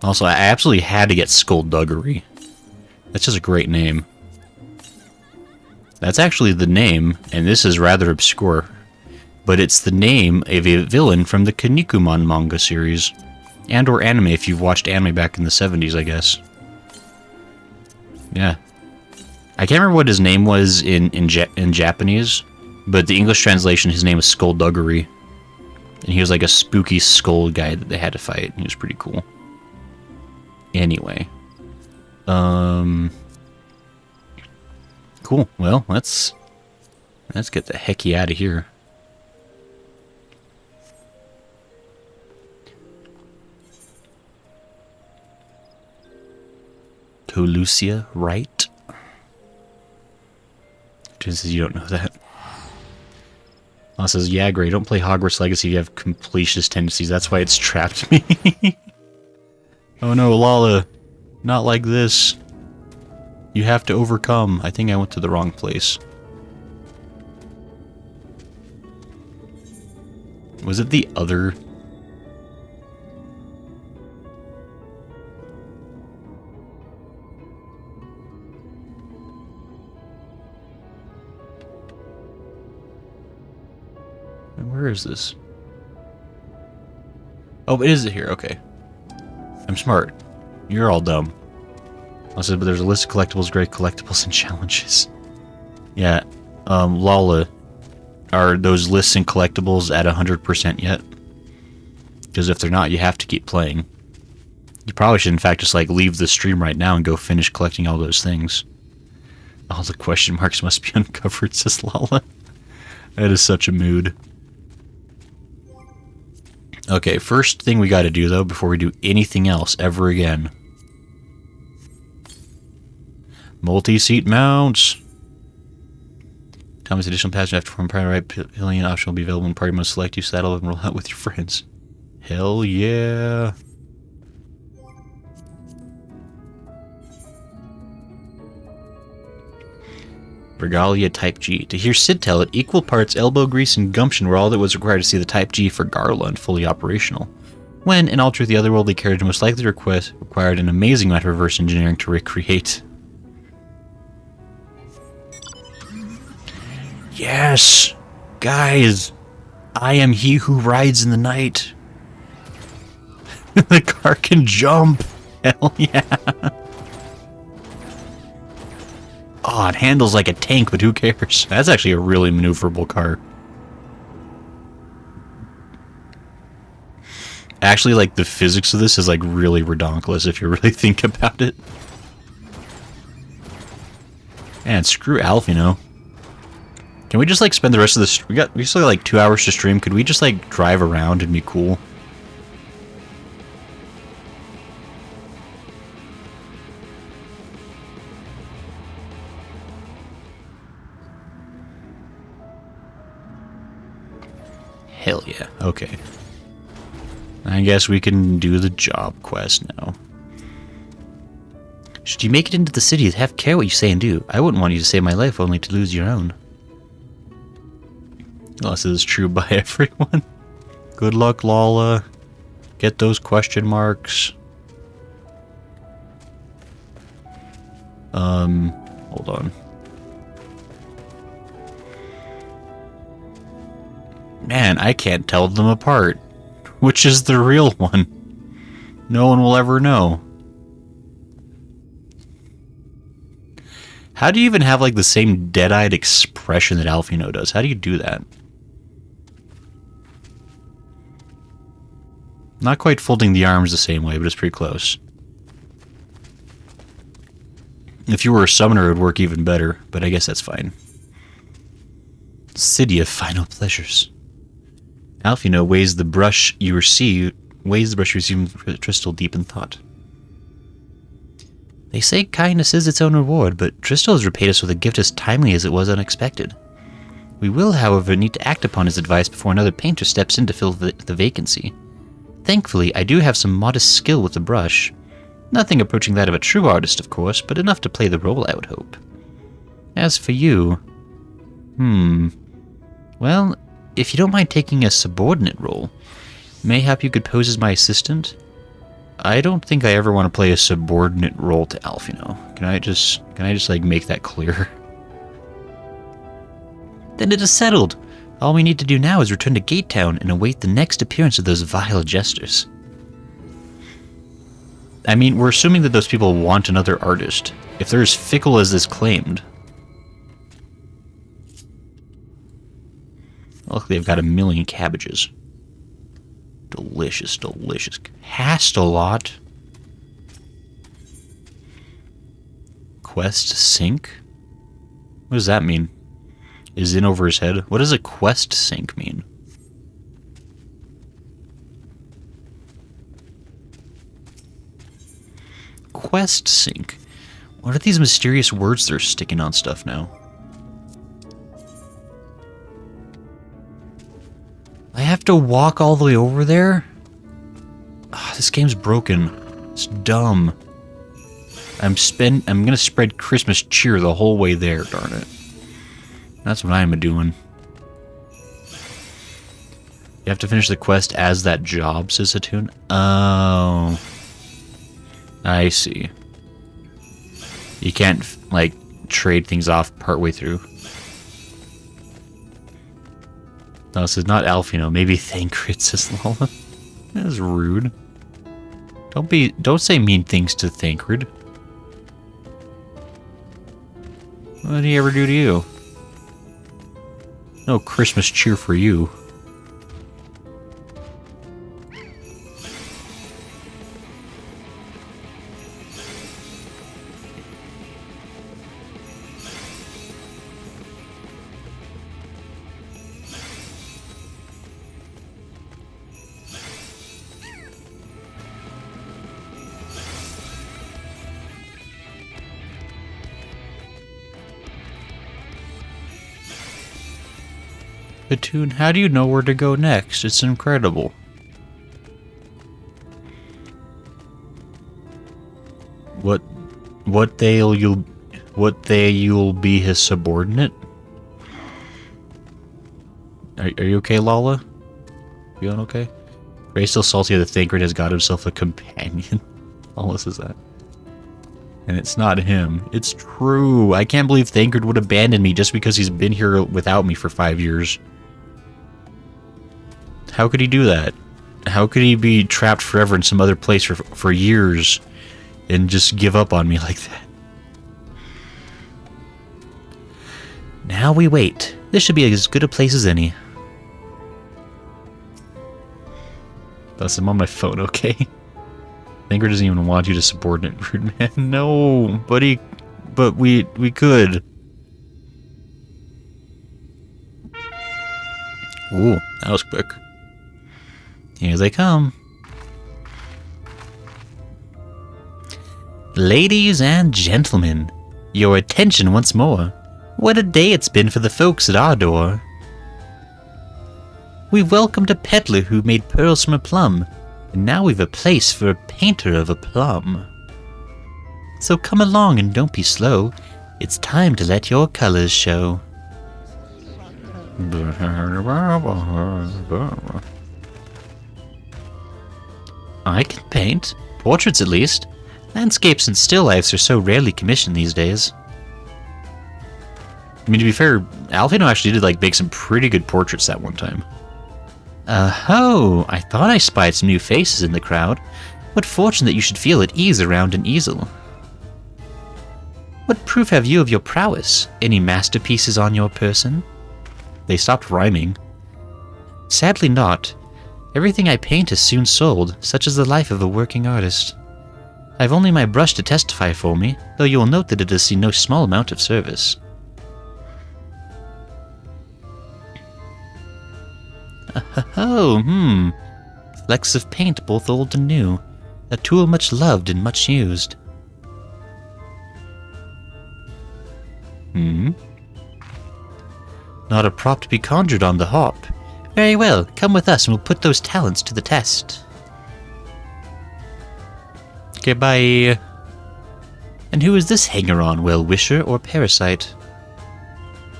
Also, I absolutely had to get Skullduggery. That's just a great name. That's actually the name, and this is rather obscure, but it's the name of a villain from the Kinnikuman manga series. And or anime, if you've watched anime back in the 70s, I guess. Yeah. I can't remember what his name was in Japanese, but the English translation, his name was Skullduggery. And he was like a spooky skull guy that they had to fight. He was pretty cool. Anyway. Cool. Well, let's get the hecky out of here. Tolucia, right? Just says you don't know that. Law says, yeah, Gray, don't play Hogwarts Legacy if you have completionist tendencies. That's why it's trapped me. Oh no, Lala. Not like this. You have to overcome. I think I went to the wrong place. Was it the other... Where is this? Oh, is it here? Okay. I'm smart. You're all dumb. I said, but there's a list of collectibles, great collectibles, and challenges. Yeah. Lala, are those lists and collectibles at 100% yet? Because if they're not, you have to keep playing. You probably should, in fact, just like leave the stream right now and go finish collecting all those things. All the question marks must be uncovered, says Lala. That is such a mood. Okay, first thing we gotta do, though, before we do anything else ever again. Multi-seat mounts. Thomas additional passenger after form primary right pillion option will be available when party must select you, saddle up and roll out with your friends. Hell yeah. Regalia Type G. To hear Sid tell it, equal parts elbow grease and gumption were all that was required to see the Type G for Garland fully operational. When, in Alter the Otherworldly carriage most likely required an amazing amount of reverse engineering to recreate. Yes! Guys! I am he who rides in the night. The car can jump! Hell yeah! Oh, it handles like a tank, but who cares? That's actually a really maneuverable car. Actually, like, the physics of this is, like, really redonkulous if you really think about it. Man, screw Alphinaud. Can we just, like, spend the rest of this... We still got, like, 2 hours to stream. Could we just, like, drive around and be cool? Hell yeah. Okay. I guess we can do the job quest now. Should you make it into the city, have care what you say and do. I wouldn't want you to save my life only to lose your own. Unless it is true by everyone. Good luck, Lala. Get those question marks. Hold on. Man, I can't tell them apart. Which is the real one? No one will ever know. How do you even have like the same dead-eyed expression that Alphinaud does? How do you do that? Not quite folding the arms the same way, but it's pretty close. If you were a summoner, it would work even better, but I guess that's fine. City of final pleasures. Alphinaud weighs the brush you receive with Tristal deep in thought. They say kindness is its own reward, but Tristal has repaid us with a gift as timely as it was unexpected. We will, however, need to act upon his advice before another painter steps in to fill the vacancy. Thankfully, I do have some modest skill with the brush. Nothing approaching that of a true artist, of course, but enough to play the role, I would hope. As for you... Well, if you don't mind taking a subordinate role, mayhap you could pose as my assistant? I don't think I ever want to play a subordinate role to Alphinaud. Can I just like make that clear? Then it is settled. All we need to do now is return to Gate Town and await the next appearance of those vile jesters. I mean, we're assuming that those people want another artist. If they're as fickle as is claimed. Look, they've got 1,000,000 cabbages. Delicious, delicious. Hastelot. Quest sync? What does that mean? Is in over his head? What does a quest sync mean? Quest sync. What are these mysterious words they're sticking on stuff now? I have to walk all the way over there? Oh, this game's broken. It's dumb. I'm gonna spread Christmas cheer the whole way there, darn it. That's what I'm doing. You have to finish the quest as that job, says Hatun. Oh. I see. You can't, like, trade things off partway through. No, this is not Alphinaud. Maybe Thancred, says Lala. That's rude. Don't say mean things to Thancred. What did he ever do to you? No Christmas cheer for you. Hatun, how do you know where to go next? It's incredible. What day you'll be his subordinate? Are you okay, Lala? Feeling okay? Ray's still salty that Thancred has got himself a companion. Lala says that. And it's not him. It's true. I can't believe Thancred would abandon me just because he's been here without me for 5 years. How could he do that? How could he be trapped forever in some other place for years and just give up on me like that? Now we wait. This should be as good a place as any. Thus, I'm on my phone, okay? Thancred doesn't even want you to subordinate, rude man. No, but we could. Ooh, that was quick. Here they come. Ladies and gentlemen, your attention once more. What a day it's been for the folks at our door. We've welcomed a peddler who made pearls from a plum. And now we've a place for a painter of aplomb. So come along and don't be slow. It's time to let your colors show. I can paint. Portraits at least. Landscapes and still lifes are so rarely commissioned these days. I mean, to be fair, Alphinaud actually did make some pretty good portraits that one time. Oh, I thought I spied some new faces in the crowd. What fortune that you should feel at ease around an easel. What proof have you of your prowess? Any masterpieces on your person? They stopped rhyming. Sadly not. Everything I paint is soon sold, such is the life of a working artist. I've only my brush to testify for me, though you will note that it has seen no small amount of service. Oh, flecks of paint both old and new. A tool much loved and much used. Not a prop to be conjured on the hop. Very well, come with us and we'll put those talents to the test. Okay, bye. And who is this hanger-on, well-wisher or parasite?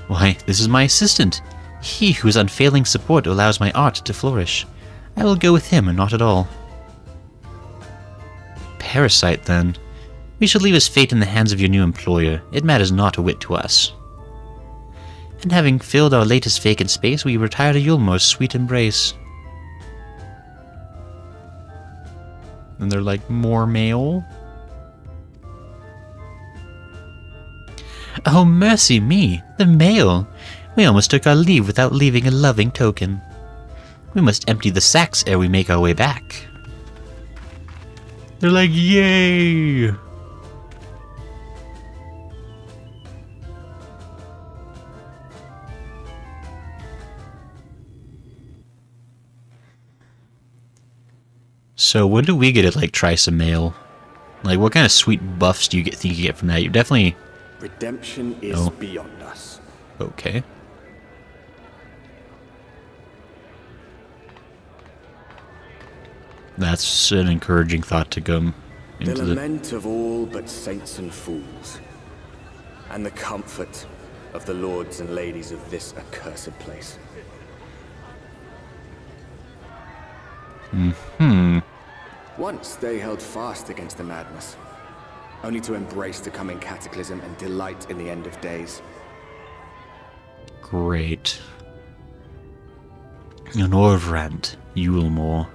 Why, this is my assistant. He whose unfailing support allows my art to flourish. I will go with him and not at all. Parasite, then. We shall leave his fate in the hands of your new employer. It matters not a whit to us. And having filled our latest vacant space, we retire to Eulmore's sweet embrace. And they're like, more mail? Oh, mercy me, the mail! We almost took our leave without leaving a loving token. We must empty the sacks ere we make our way back. They're like, yay! So when do we get to try some mail? What kind of sweet buffs do you think you get from that? You definitely... Redemption is beyond us. Okay. That's an encouraging thought to go into the lament of all but saints and fools, and the comfort of the lords and ladies of this accursed place. Once they held fast against the madness, only to embrace the coming cataclysm and delight in the end of days. Great. An Orvrand, Eulmore.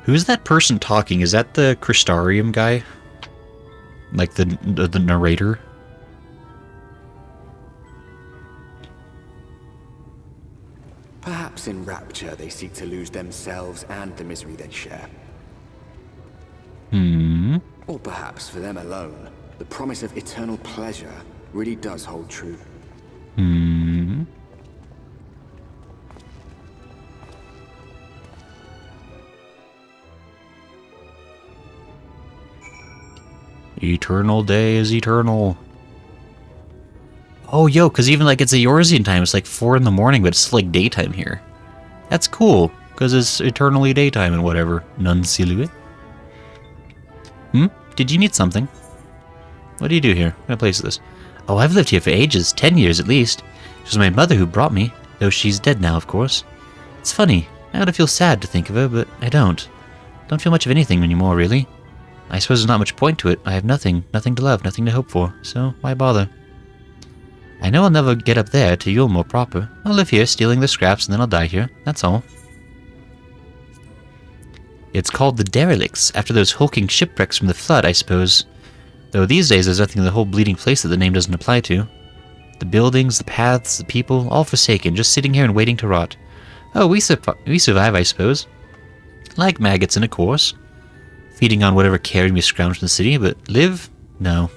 Who's that person talking? Is that the Crystarium guy? The narrator? Perhaps in rapture they seek to lose themselves and the misery they share. Or perhaps for them alone, the promise of eternal pleasure really does hold true. Eternal day is eternal. Oh, yo, because even it's a Eorzean time. It's 4 in the morning, but it's daytime here. That's cool, because it's eternally daytime and whatever. Non silhouette. Did you need something? What do you do here? What kind of place is this? Oh, I've lived here for ages, 10 years at least. It was my mother who brought me, though she's dead now, of course. It's funny, I ought to feel sad to think of her, but I don't. Don't feel much of anything anymore, really. I suppose there's not much point to it. I have nothing to love, nothing to hope for, so why bother? I know I'll never get up there to Eulmore proper. I'll live here, stealing the scraps, and then I'll die here, that's all. It's called the Derelicts, after those hulking shipwrecks from the flood, I suppose. Though these days there's nothing in the whole bleeding place that the name doesn't apply to. The buildings, the paths, the people, all forsaken, just sitting here and waiting to rot. Oh, we survive, I suppose. Like maggots in a course. Feeding on whatever carrion we scrounged in the city, but live? No.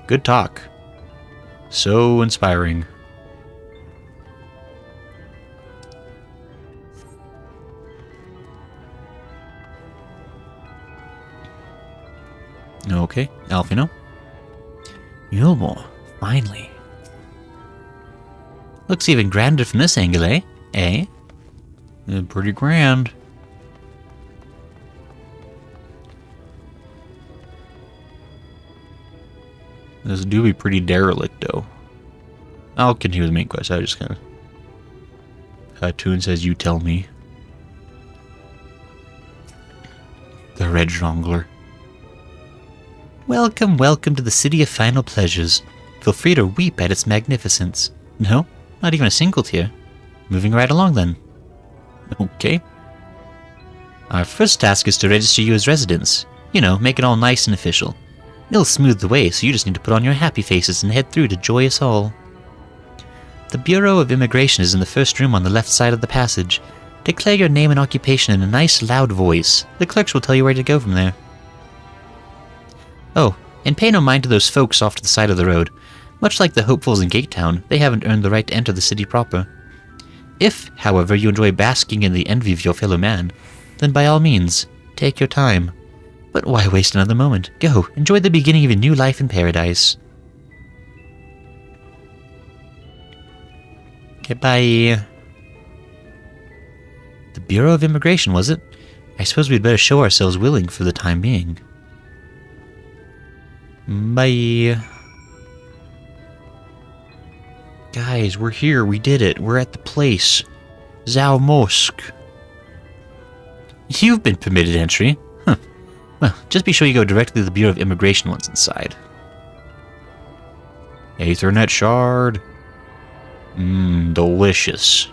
Good talk. So inspiring. Okay, Alphinaud. Eulmore, finally. Looks even grander from this angle, eh? Eh? Pretty grand. This do be pretty derelict, though. I'll continue with the main quest. I just kind of... Toon says, you tell me. The Red Jongler. Welcome, welcome to the City of Final Pleasures. Feel free to weep at its magnificence. No, not even a single tear. Moving right along then. Okay. Our first task is to register you as residents. You know, make it all nice and official. It'll smooth the way, so you just need to put on your happy faces and head through to Joyous Hall. The Bureau of Immigration is in the first room on the left side of the passage. Declare your name and occupation in a nice, loud voice. The clerks will tell you where to go from there. Oh, and pay no mind to those folks off to the side of the road. Much like the hopefuls in Gatetown, they haven't earned the right to enter the city proper. If, however, you enjoy basking in the envy of your fellow man, then by all means, take your time. But why waste another moment? Go, enjoy the beginning of a new life in paradise. Goodbye. The Bureau of Immigration, was it? I suppose we'd better show ourselves willing for the time being. Bye. Guys, we're here. We did it. We're at the place. Zao Mosque. You've been permitted entry. Huh. Well, just be sure you go directly to the Bureau of Immigration once inside. Aethernet shard. Delicious.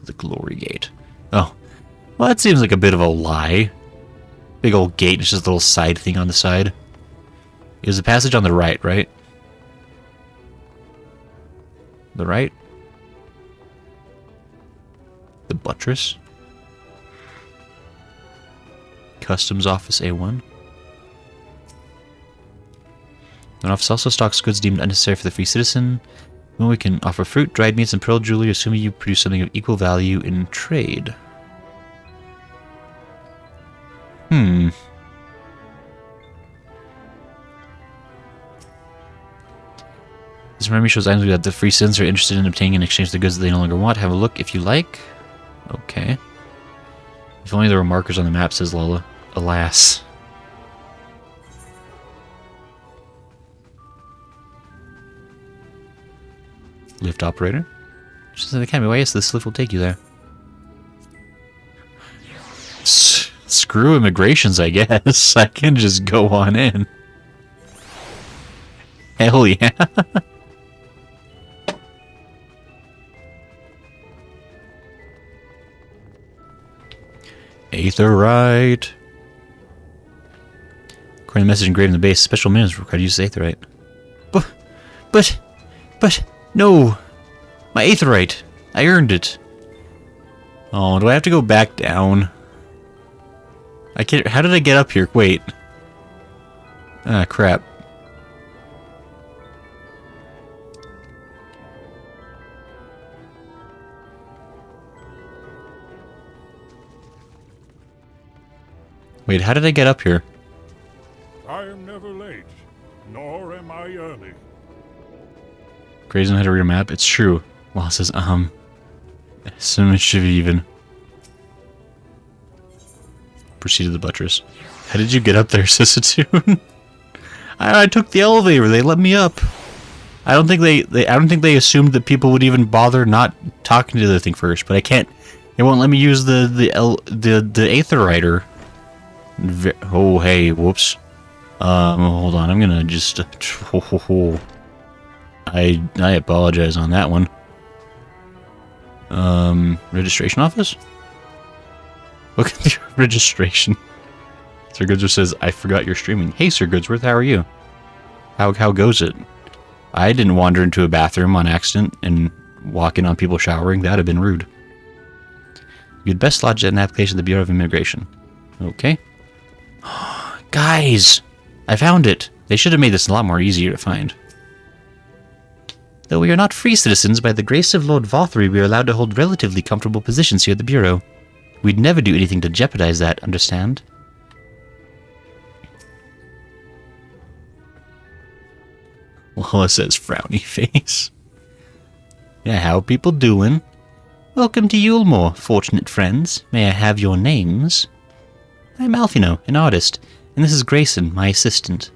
The Glory Gate. Oh. Well, that seems like a bit of a lie. Big old gate, it's just a little side thing on the side. Is the passage on the right, right? The right? The buttress? Customs Office A1. An office also stocks goods deemed unnecessary for the free citizen. Well, we can offer fruit, dried meats, and pearl jewelry, assuming you produce something of equal value in trade. This memory shows items that the free citizens are interested in obtaining in exchange for the goods that they no longer want. Have a look if you like. Okay. If only there were markers on the map, says Lola. Alas. Lift operator. Just in the academy. Why, yes, this lift will take you there. Screw immigrations, I guess. I can just go on in. Hell yeah. Aetherite. According to the message engraved in the base, special minutes required to use Aetherite. But, no! My Aetherite! I earned it! Oh, do I have to go back down? I can't. How did I get up here? Wait. Ah, crap. Wait, how did I get up here? I am never late, nor am I early. Grayson had to read a map. It's true. Law says, so much should be even. Proceed to the buttress. How did you get up there, Sissatoon? I took the elevator. They let me up. I don't think they assumed that people would even bother not talking to the thing first. But I can't. It won't let me use the Aetheriter. Oh, hey, whoops. Hold on. I'm gonna just. I apologize on that one. Registration office? Look at the registration. Sir Goodsworth says, I forgot you're streaming. Hey, Sir Goodsworth, how are you? How goes it? I didn't wander into a bathroom on accident and walk in on people showering. That'd have been rude. You'd best lodge an application at the Bureau of Immigration. Okay. Guys! I found it! They should have made this a lot more easier to find. Though we are not free citizens, by the grace of Lord Vothery, we are allowed to hold relatively comfortable positions here at the Bureau. We'd never do anything to jeopardize that, understand? Lola says frowny face. Yeah, how people doing? Welcome to Eulmore, fortunate friends. May I have your names? I'm Alphinaud, an artist. And this is Grayson, my assistant.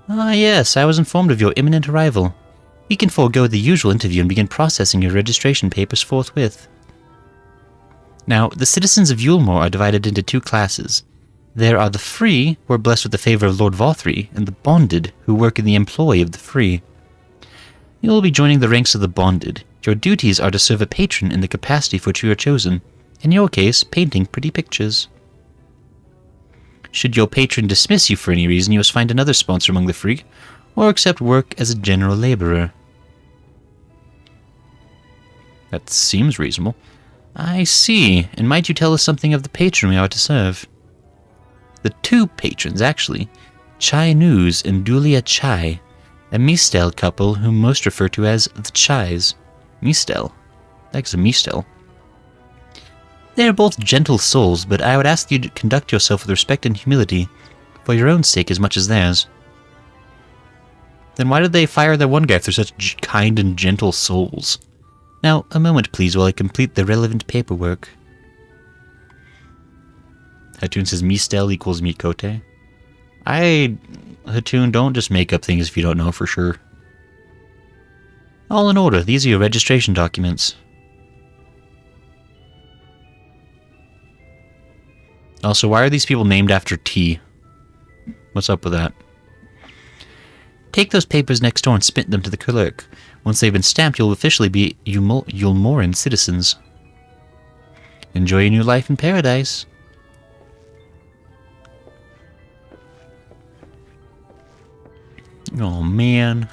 Ah, yes, I was informed of your imminent arrival. We can forego the usual interview and begin processing your registration papers forthwith. Now, the citizens of Eulmore are divided into 2 classes. There are the free, who are blessed with the favor of Lord Valthry, and the bonded, who work in the employ of the free. You will be joining the ranks of the bonded. Your duties are to serve a patron in the capacity for which you are chosen. In your case, painting pretty pictures. Should your patron dismiss you for any reason, you must find another sponsor among the free, or accept work as a general laborer. That seems reasonable. I see. And might you tell us something of the patron we are to serve? The 2 patrons, actually. Chai News and Dulia Chai, a Mistel couple whom most refer to as the Chais. Mistel? That's a Mistel. They are both gentle souls, but I would ask you to conduct yourself with respect and humility, for your own sake as much as theirs. Then why did they fire that one guy if they're such kind and gentle souls? Now, a moment please while I complete the relevant paperwork. Hatun says Mistel equals Mikote. Hatun, don't just make up things if you don't know for sure. All in order, these are your registration documents. Also, why are these people named after tea? What's up with that? Take those papers next door and spit them to the clerk. Once they've been stamped, you'll officially be Eulmoran citizens. Enjoy your new life in paradise. Oh, man.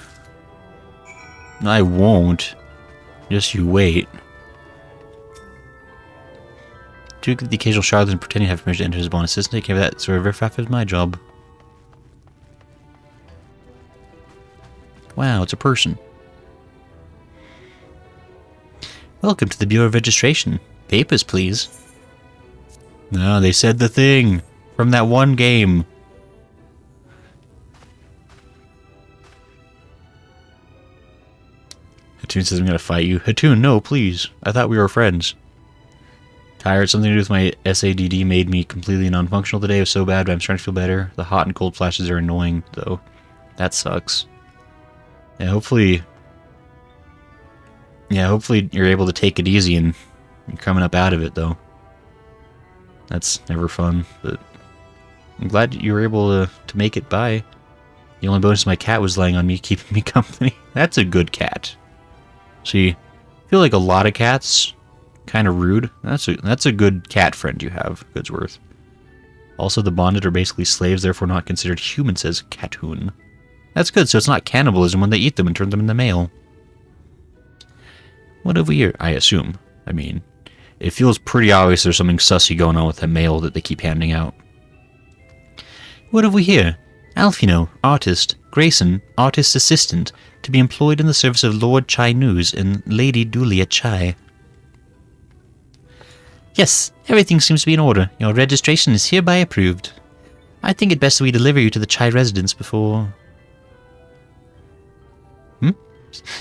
I won't. Just you wait. To get the occasional charlatan pretending to have permission to enter his bond assistant, take care of that sort of riffraff is my job. Wow, it's a person. Welcome to the Bureau of Registration. Papers, please. No, they said the thing from that one game. Hatun says I'm gonna fight you. Hatun, no, please. I thought we were friends. Tired. Something to do with my SADD made me completely non-functional today. It was so bad, but I'm starting to feel better. The hot and cold flashes are annoying, though. That sucks. Yeah, hopefully you're able to take it easy and you're coming up out of it, though. That's never fun, but I'm glad you were able to make it by. The only bonus my cat was laying on me, keeping me company. That's a good cat. See, I feel like a lot of cats kind of rude. That's a good cat friend you have, Goodsworth. Also, the bonded are basically slaves, therefore not considered human, says Catoon. That's good, so it's not cannibalism when they eat them and turn them into mail. What have we here? I assume. I mean, it feels pretty obvious there's something sussy going on with that mail that they keep handing out. What have we here? Alphinaud, artist. Grayson, artist assistant, to be employed in the service of Lord Chai News and Lady Dulia Chai. Yes, everything seems to be in order. Your registration is hereby approved. I think it best that we deliver you to the Chai residence before...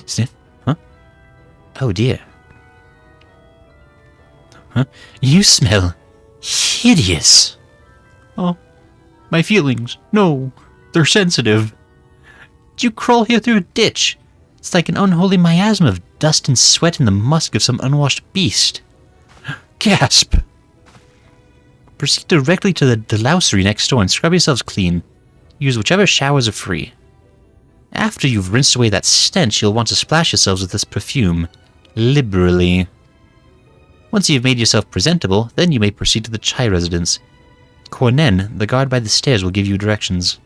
Sniff? Huh? Oh dear. Huh? You smell hideous. Oh, my feelings. No, they're sensitive. Did you crawl here through a ditch? It's like an unholy miasma of dust and sweat and the musk of some unwashed beast. Gasp! Proceed directly to the delousery next door and scrub yourselves clean. Use whichever showers are free. After you've rinsed away that stench, you'll want to splash yourselves with this perfume. Liberally. Once you've made yourself presentable, then you may proceed to the Chai residence. Cornen, the guard by the stairs, will give you directions.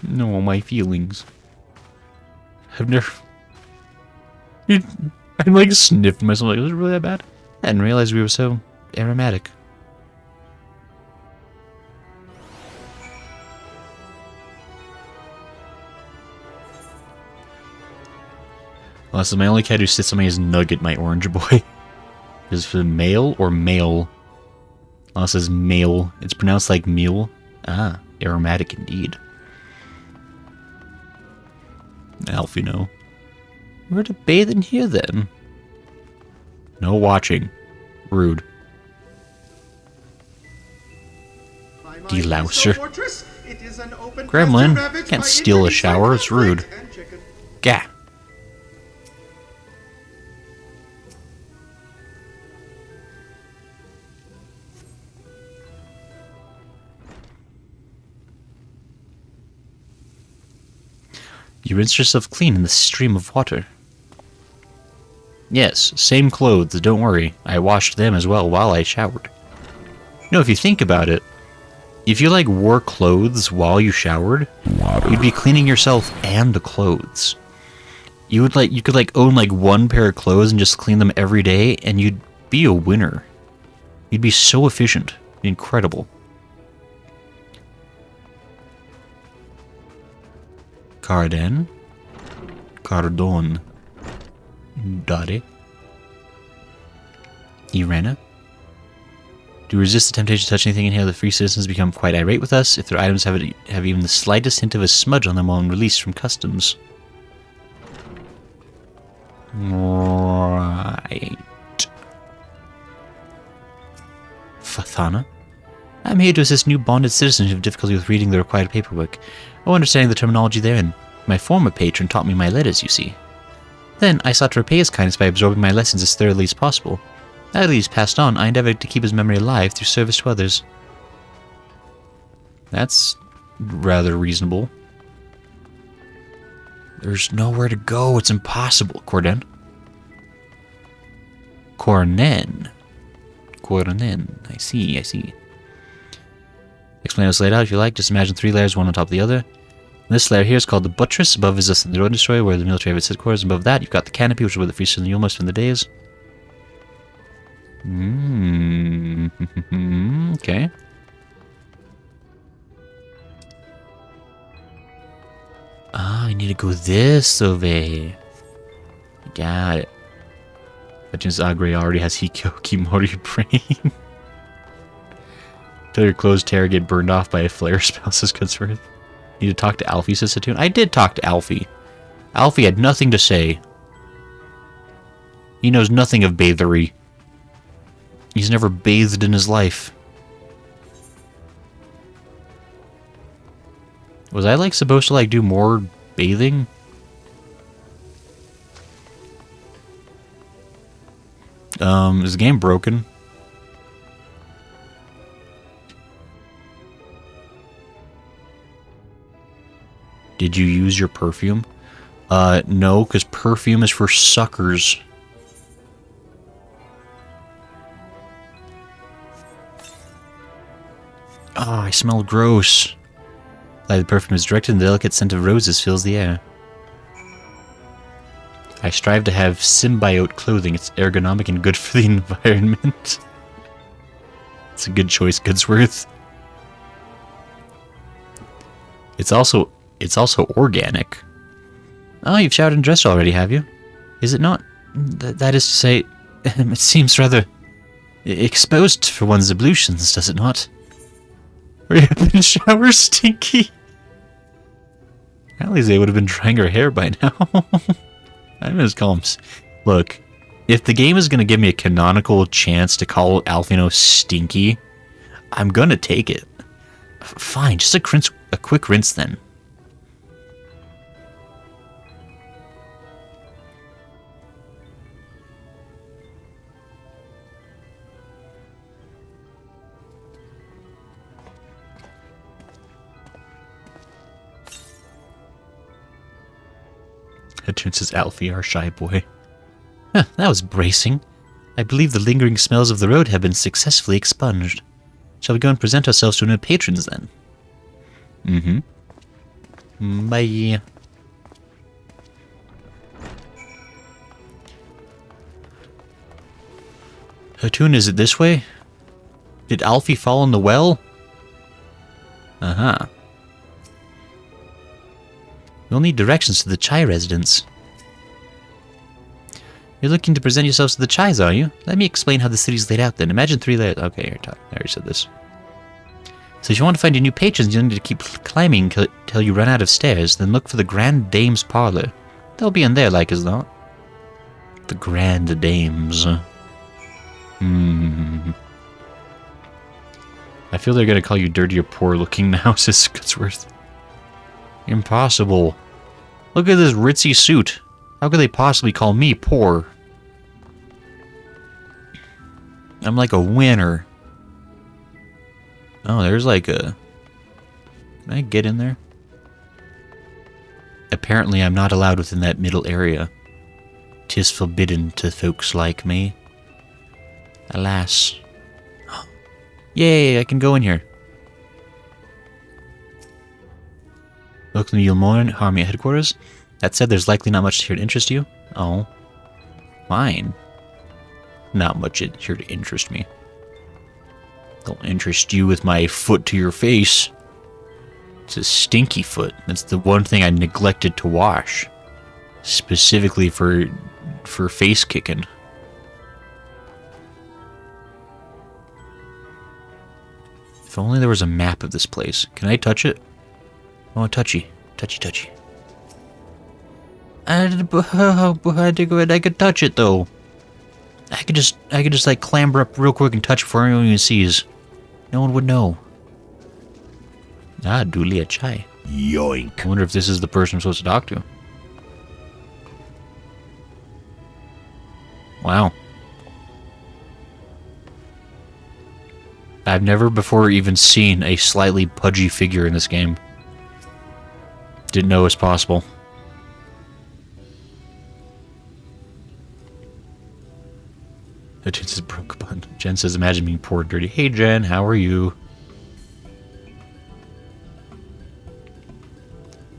No, my feelings. I've never... I'm like sniffing myself like, was it really that bad? I didn't realize we were so aromatic. Well, so my only cat who sits on me is Nugget, my orange boy. Is it male or male? Oh, it says male. It's pronounced like meal. Ah, aromatic indeed. Alphinaud. We're to bathe in here then. No watching. Rude. Delouser. Gremlin, can't steal a shower, it's rude. Gah. You rinsed yourself clean in the stream of water. Yes, same clothes, don't worry. I washed them as well while I showered. No, if you think about it, if you, like, wore clothes while you showered, you'd be cleaning yourself and the clothes. You could, like, own, like, one pair of clothes and just clean them every day, and you'd be a winner. You'd be so efficient. Incredible. Carden. Cardon. Dare. Irena. Do resist the temptation to touch anything in here. The free citizens become quite irate with us if their items have even the slightest hint of a smudge on them while released from customs. Right. Fathana. I'm here to assist new bonded citizens who have difficulty with reading the required paperwork, or understanding the terminology therein. My former patron taught me my letters, you see. Then I sought to repay his kindness by absorbing my lessons as thoroughly as possible. Now that he's passed on, I endeavored to keep his memory alive through service to others. That's rather reasonable. There's nowhere to go. It's impossible, Corden. Cornen. I see. Explain this laid out if you like. Just imagine 3 layers, one on top of the other. This layer here is called the buttress. Above is the road destroyer, where the military have its headquarters. Above that, you've got the canopy, which is where the free citizens and Eulmore spend the days. Okay. Ah, I need to go this way. Got it. That means Agre already has Hikimori brain. Till your clothes tear, get burned off by a flare spell, says Goodsworth. Need to talk to Alfie, says Satoon. I did talk to Alfie. Alfie had nothing to say. He knows nothing of bathery. He's never bathed in his life. Was I, like, supposed to, like, do more bathing? Is the game broken? Did you use your perfume? No, because perfume is for suckers. Oh, I smell gross. Like the perfume is directed and the delicate scent of roses fills the air. I strive to have symbiote clothing. It's ergonomic and good for the environment. It's a good choice, Goodsworth. It's also organic. Oh, you've showered and dressed already, have you? Is it not? That is to say, it seems rather exposed for one's ablutions, does it not? Or you have been shower stinky? Alize would have been drying her hair by now. I'm gonna call him. Look, if the game is gonna give me a canonical chance to call Alphinaud stinky, I'm gonna take it. Fine, just a quick rinse then. It turns says Alfie, our shy boy. Huh, that was bracing. I believe the lingering smells of the road have been successfully expunged. Shall we go and present ourselves to new patrons then? Bye. Hatun, is it this way? Did Alfie fall in the well? Uh-huh. We'll need directions to the Chai residence. You're looking to present yourselves to the Chais, are you? Let me explain how the city's laid out then. Imagine 3 layers. Okay, I already said this. So if you want to find your new patrons, you'll need to keep climbing till you run out of stairs, then look for the Grand Dame's parlor. They'll be in there like as not. The Grand Dames. I feel they're gonna call you dirty or poor looking now, says Scutsworth. Impossible. Look at this ritzy suit. How could they possibly call me poor? I'm like a winner. Oh, there's like a... Can I get in there? Apparently I'm not allowed within that middle area. 'Tis forbidden to folks like me. Alas. Yay, I can go in here. Welcome to Eulmore Army Headquarters. That said, there's likely not much here to interest you. Oh. Fine. Not much here to interest me. Don't interest you with my foot to your face. It's a stinky foot. That's the one thing I neglected to wash. Specifically for face kicking. If only there was a map of this place. Can I touch it? Oh, touchy. Touchy, touchy. I could touch it though. I could just like clamber up real quick and touch it before anyone even sees. No one would know. Ah, Dulia Chai. Yoink. I wonder if this is the person I'm supposed to talk to. Wow. I've never before even seen a slightly pudgy figure in this game. Didn't know it was possible. Jen says broke bun. Jen says, imagine being poor and dirty. Hey Jen, how are you?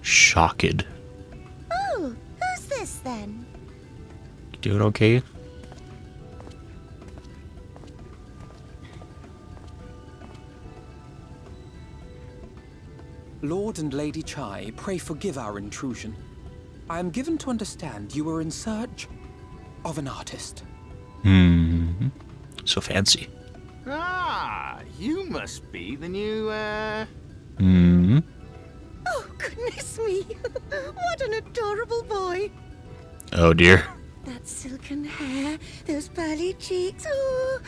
Shocked. Oh, who's this then? You doing okay? Lord and Lady Chai, pray forgive our intrusion. I am given to understand you were in search of an artist. So fancy. Ah, you must be the new, Oh, goodness me. What an adorable boy. Oh dear. That silken hair, those pearly cheeks. Oh,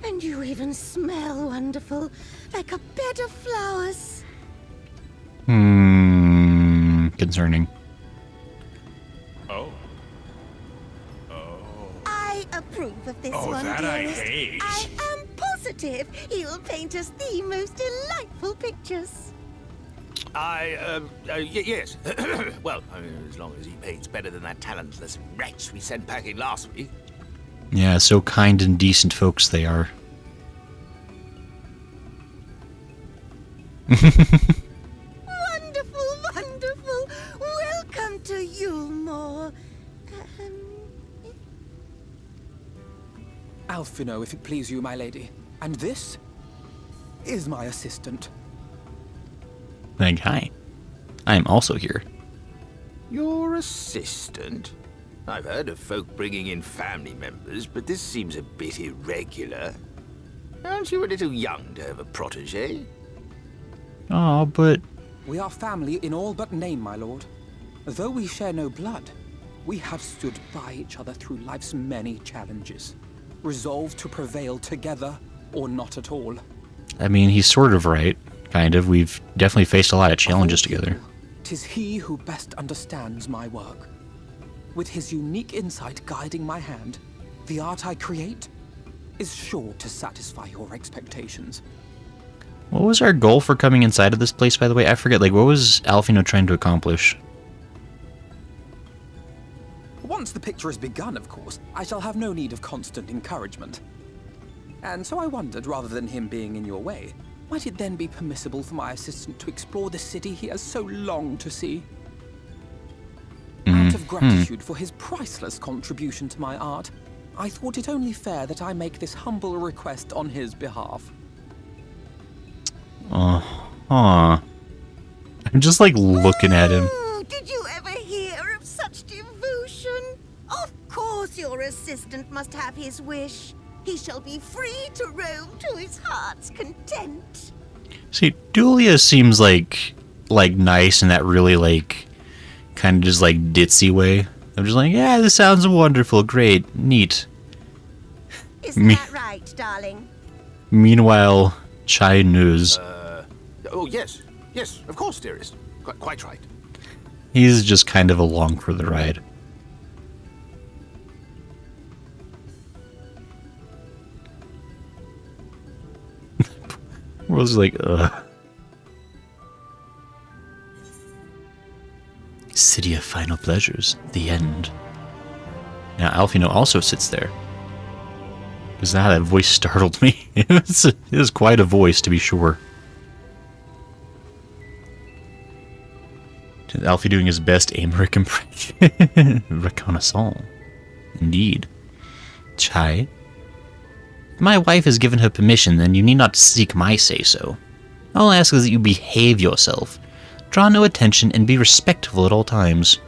and you even smell wonderful, like a bed of flowers. Concerning. Oh. I approve of this Oh, one, that I dearest. hate. I am positive he will paint us the most delightful pictures. Yes. Well, as long as he paints better than that talentless wretch we sent packing last week. Yeah, so kind and decent folks they are. Wonderful, wonderful. Welcome to Eulmore. Alphinaud, if it please you, my lady. And this is my assistant. Like, hi. I am also here. Your assistant? I've heard of folk bringing in family members, but this seems a bit irregular. Aren't you a little young to have a protege? Oh, but... We are family in all but name, my lord. Though we share no blood, we have stood by each other through life's many challenges, resolved to prevail together or not at all. I mean, he's sort of right. Kind of. We've definitely faced a lot of challenges together. 'Tis he who best understands my work. With his unique insight guiding my hand, the art I create is sure to satisfy your expectations. What was our goal for coming inside of this place, by the way? I forget. Like, what was Alphinaud trying to accomplish? Once the picture is begun, of course, I shall have no need of constant encouragement. And so I wondered, rather than him being in your way, might it then be permissible for my assistant to explore the city he has so longed to see? Out of gratitude for his priceless contribution to my art, I thought it only fair that I make this humble request on his behalf. I'm just like looking at him. Oh, did you ever hear of such devotion? Of course your assistant must have his wish. He shall be free to roam to his heart's content. See, Dulia seems like nice in that really like kind of just like ditzy way. I'm just like, yeah, this sounds wonderful, great, neat. Isn't that right, darling? Meanwhile, Chai news. Oh, yes. Yes, of course, dearest. Quite right. He's just kind of along for the ride. Was like, ugh. City of Final Pleasures, the end. Now Alphinaud also sits there. Because that voice startled me. It was quite a voice, to be sure. Alfie doing his best Améric impression. Reconnaissant. Indeed. Chai? My wife has given her permission, then you need not seek my say-so. All I ask is that you behave yourself. Draw no attention and be respectful at all times.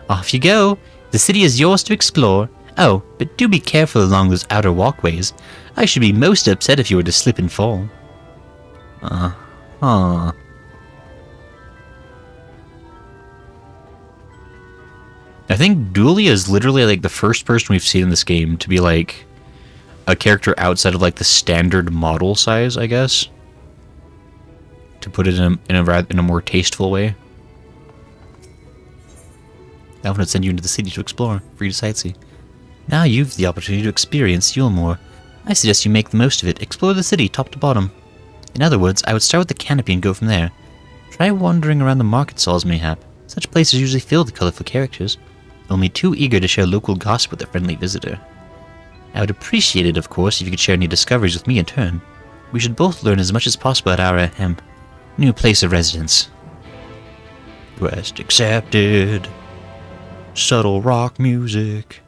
Off you go. The city is yours to explore. Oh, but do be careful along those outer walkways. I should be most upset if you were to slip and fall. Huh. I think Duelia is literally like the first person we've seen in this game to be like a character outside of like the standard model size, I guess. To put it in a more tasteful way. Alphinaud would send you into the city to explore, free to sightsee. Now you've the opportunity to experience Eulmore. I suggest you make the most of it. Explore the city, top to bottom. In other words, I would start with the canopy and go from there. Try wandering around the market stalls, mayhap. Such places usually filled with colorful characters, only too eager to share local gossip with a friendly visitor. I would appreciate it, of course, if you could share any discoveries with me in turn. We should both learn as much as possible at our, new place of residence. Quest accepted. Subtle rock music.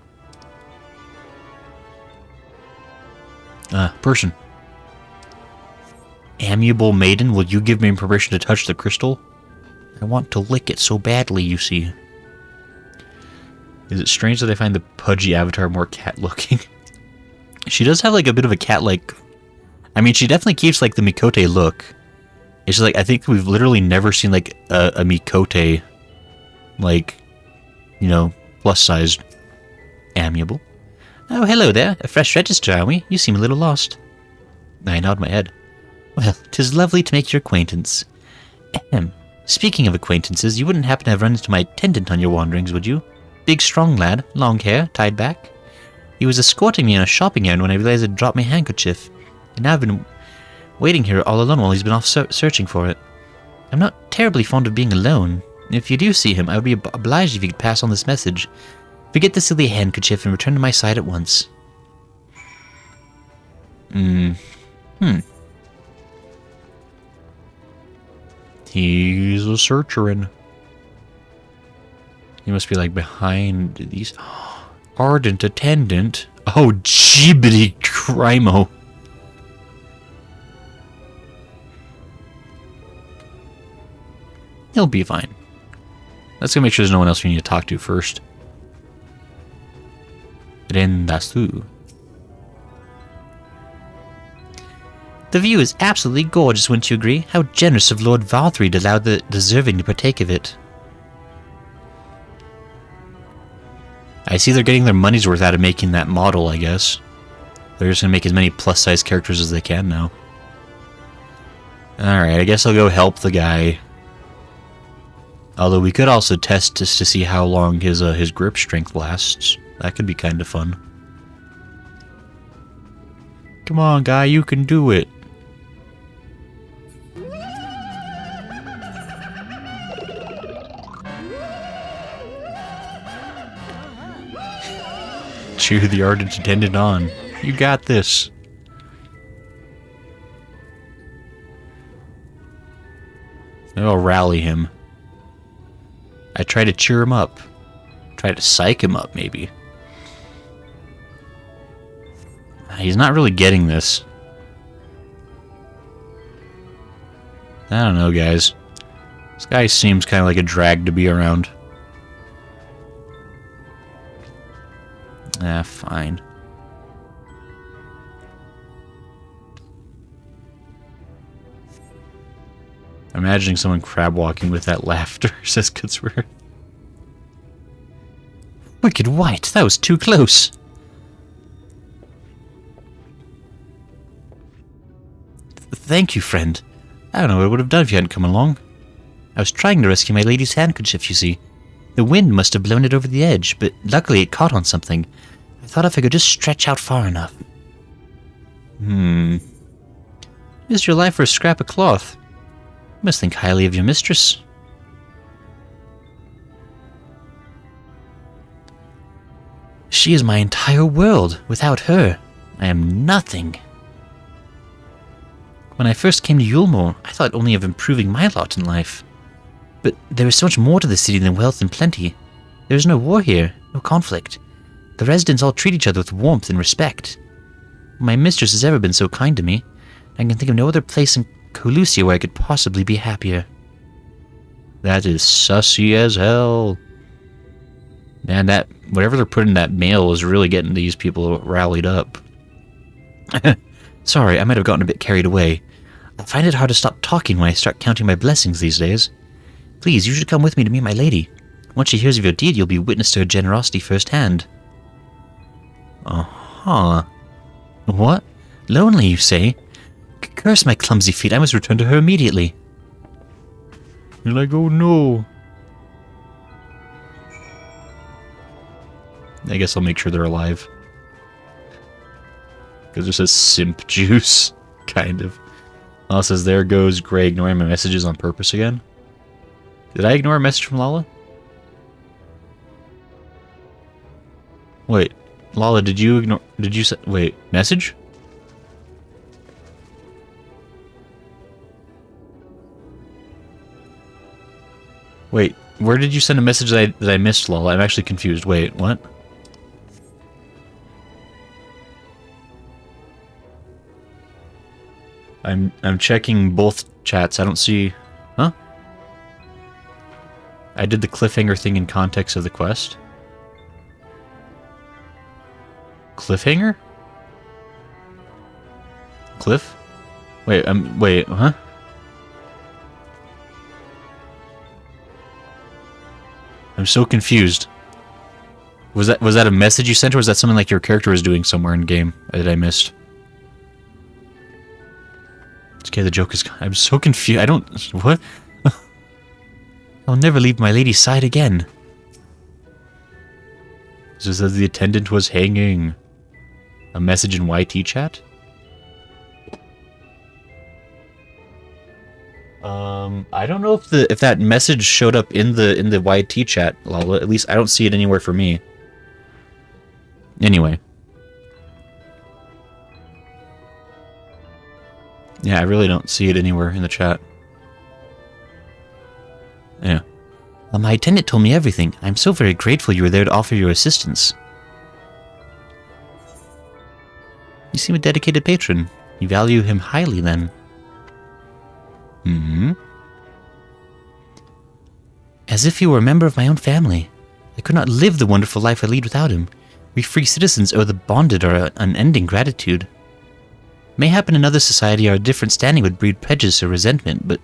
Person. Amiable maiden, will you give me permission to touch the crystal? I want to lick it so badly, you see. Is it strange that I find the pudgy avatar more cat-looking? She does have like a bit of a cat-like... I mean, she definitely keeps like the Mikote look. It's just like, I think we've literally never seen like a Mikote, like, you know, plus-sized amiable. Oh, hello there. A fresh register, are we? You seem a little lost. I nod my head. Well, 'tis lovely to make your acquaintance. Speaking of acquaintances, you wouldn't happen to have run into my attendant on your wanderings, would you? Big, strong lad, long hair, tied back. He was escorting me on a shopping errand when I realized I'd dropped my handkerchief, and now I've been waiting here all alone while he's been off searching for it. I'm not terribly fond of being alone. If you do see him, I would be obliged if you could pass on this message. Forget the silly handkerchief and return to my side at once. He's a searcherin'. He must be like behind these... Ardent attendant. Oh, jibbity crimo. He'll be fine. Let's go make sure there's no one else we need to talk to first. Rendasu. The view is absolutely gorgeous, wouldn't you agree? How generous of Lord Valthry to allow the deserving to partake of it. I see they're getting their money's worth out of making that model, I guess. They're just gonna make as many plus-size characters as they can now. Alright, I guess I'll go help the guy. Although we could also test just to see how long his grip strength lasts. That could be kind of fun. Come on, guy, you can do it. Cheer the ardent attendant on. You got this. I'll rally him. I try to cheer him up. Try to psych him up, maybe. He's not really getting this. I don't know, guys. This guy seems kind of like a drag to be around. Ah, fine. Imagining someone crab walking with that laughter, says Kutzwer. Wicked white, that was too close. thank you, friend. I don't know what I would have done if you hadn't come along. I was trying to rescue my lady's handkerchief, you see. The wind must have blown it over the edge, but luckily it caught on something. I thought if I could just stretch out far enough. Risked your life for a scrap of cloth. You must think highly of your mistress. She is my entire world. Without her, I am nothing. When I first came to Eulmore, I thought only of improving my lot in life. But there is so much more to the city than wealth and plenty. There is no war here, no conflict. The residents all treat each other with warmth and respect. My mistress has ever been so kind to me. I can think of no other place in Colusia where I could possibly be happier. That is sussy as hell. Man, that whatever they're putting in that mail is really getting these people rallied up. Sorry, I might have gotten a bit carried away. I find it hard to stop talking when I start counting my blessings these days. Please, you should come with me to meet my lady. Once she hears of your deed, you'll be witness to her generosity firsthand. Uh-huh. What? Lonely, you say? Curse my clumsy feet, I must return to her immediately. You're like, oh no. I guess I'll make sure they're alive. Because it says simp juice, kind of. Oh, it says, there goes Gray ignoring my messages on purpose again. Did I ignore a message from Lala? Wait, Lala, did you ignore... Did you say... Wait, message? Wait, where did you send a message that I missed, Lala? I'm actually confused. Wait, what? I'm checking both chats. I don't see... Huh? I did the cliffhanger thing in context of the quest. Cliffhanger? Cliff? Wait, wait, huh? I'm so confused. Was that a message you sent, or was that something like your character was doing somewhere in game that I missed? Okay, the joke is... I'm so confused. I don't... What? I'll never leave my lady's side again. So it says the attendant was hanging. A message in YT chat? I don't know if that message showed up in the YT chat, Lala. At least I don't see it anywhere for me. Anyway. Yeah, I really don't see it anywhere in the chat. Yeah. Well, my attendant told me everything. I'm so very grateful you were there to offer your assistance. You seem a dedicated patron. You value him highly, then. Mm-hmm. As if he were a member of my own family. I could not live the wonderful life I lead without him. We free citizens owe the bonded our unending gratitude. Mayhap in another society our different standing would breed prejudice or resentment, but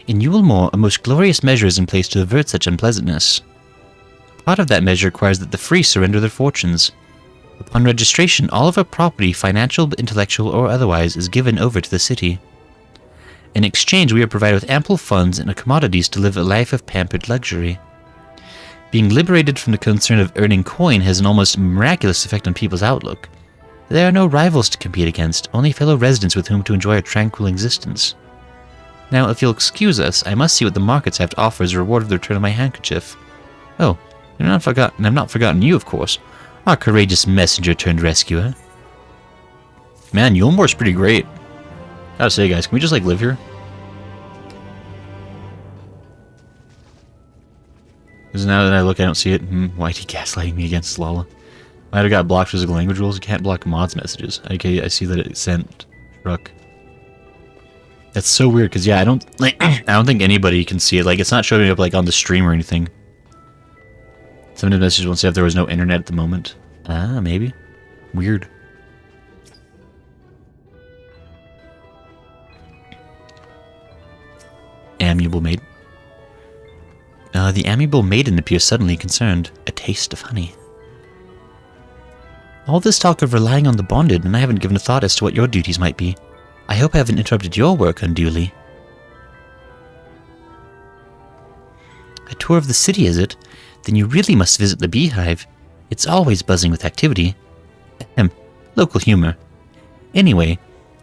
in Eulmore a most glorious measure is in place to avert such unpleasantness. Part of that measure requires that the free surrender their fortunes. Upon registration, all of our property, financial, intellectual, or otherwise, is given over to the city. In exchange, we are provided with ample funds and commodities to live a life of pampered luxury. Being liberated from the concern of earning coin has an almost miraculous effect on people's outlook. There are no rivals to compete against, only fellow residents with whom to enjoy a tranquil existence. Now, if you'll excuse us, I must see what the markets have to offer as a reward of the return of my handkerchief. Oh, I've not forgotten you, of course. Our courageous messenger turned rescuer. Man, Eulmore's pretty great. Gotta say, guys, can we just, like, live here? Because now that I look, I don't see it. Why'd he gaslighting me against Lala? Might have got blocked physical language rules. You can't block mods messages. Okay, I see that it sent Truck. That's so weird, because, yeah, I don't think anybody can see it. Like, it's not showing up, like, on the stream or anything. Some of the messages won't say if there was no internet at the moment. Ah, maybe. Weird. Amiable maiden. The amiable maiden appears suddenly concerned. A taste of honey. All this talk of relying on the bonded, and I haven't given a thought as to what your duties might be. I hope I haven't interrupted your work unduly. A tour of the city, is it? Then you really must visit the beehive. It's always buzzing with activity. Ahem, local humor. Anyway,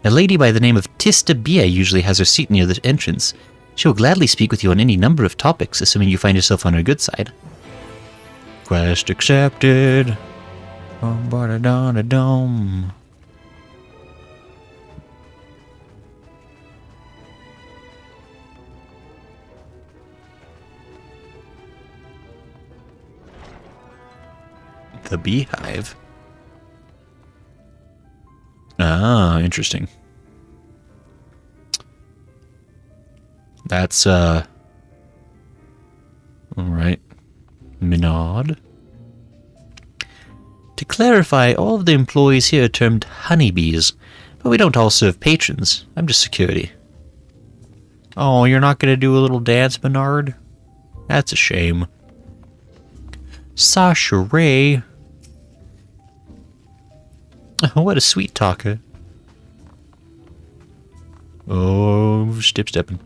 a lady by the name of Tista Bia usually has her seat near the entrance. She will gladly speak with you on any number of topics, assuming you find yourself on her good side. Quest accepted. Dom. The beehive. Ah, interesting. That's, all right. Minard. To clarify, all of the employees here are termed honeybees, but we don't all serve patrons. I'm just security. Oh, you're not gonna do a little dance, Minard? That's a shame. Sasha Ray. Oh, what a sweet talker. Oh, stepping.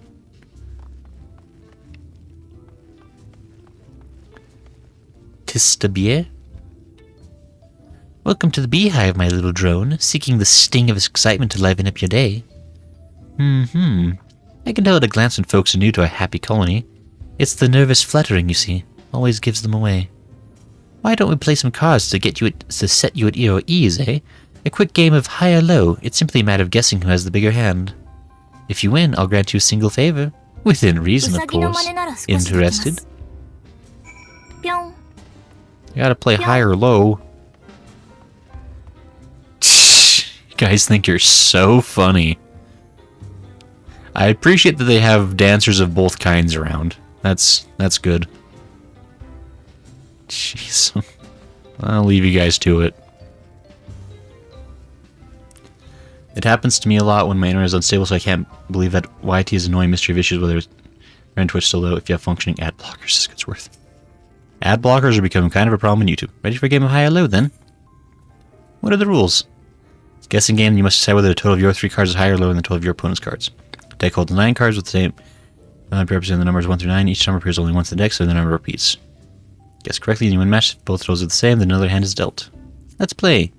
Tista Bia? Welcome to the beehive, my little drone, seeking the sting of excitement to liven up your day. I can tell at a glance when folks are new to our happy colony. It's the nervous fluttering, you see. Always gives them away. Why don't we play some cards to set you at your ease, eh? A quick game of high or low. It's simply a matter of guessing who has the bigger hand. If you win, I'll grant you a single favor. Within reason, of course. Interested? You gotta play high or low. You guys think you're so funny. I appreciate that they have dancers of both kinds around. That's good. Jeez. I'll leave you guys to it. It happens to me a lot when my internet is unstable, so I can't believe that YT is annoying mystery of issues, whether it's on Twitch still low if you have functioning ad blockers, it's worth. Ad blockers are becoming kind of a problem on YouTube. Ready for a game of high or low, then? What are the rules? It's a guessing game, and you must decide whether the total of your 3 cards is higher or lower than the total of your opponent's cards. The deck holds 9 cards with the same representing the numbers 1 through 9. Each number appears only once in the deck, so the number repeats. Guess correctly and you win match. If both rolls are the same, then another hand is dealt. Let's play.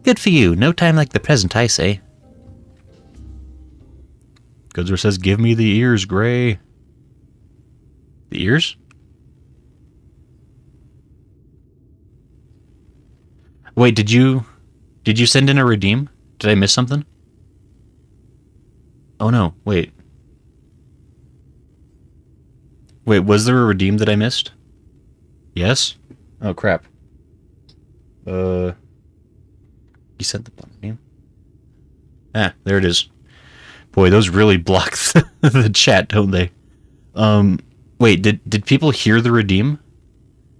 Good for you. No time like the present, I say. Goodsworth says, give me the ears, Gray. The ears? Wait, did you send in a redeem? Did I miss something? Oh no, wait. Wait, was there a redeem that I missed? Yes? Oh crap. You sent the redeem? Ah, there it is. Boy, those really block the chat, don't they? Wait, did people hear the redeem?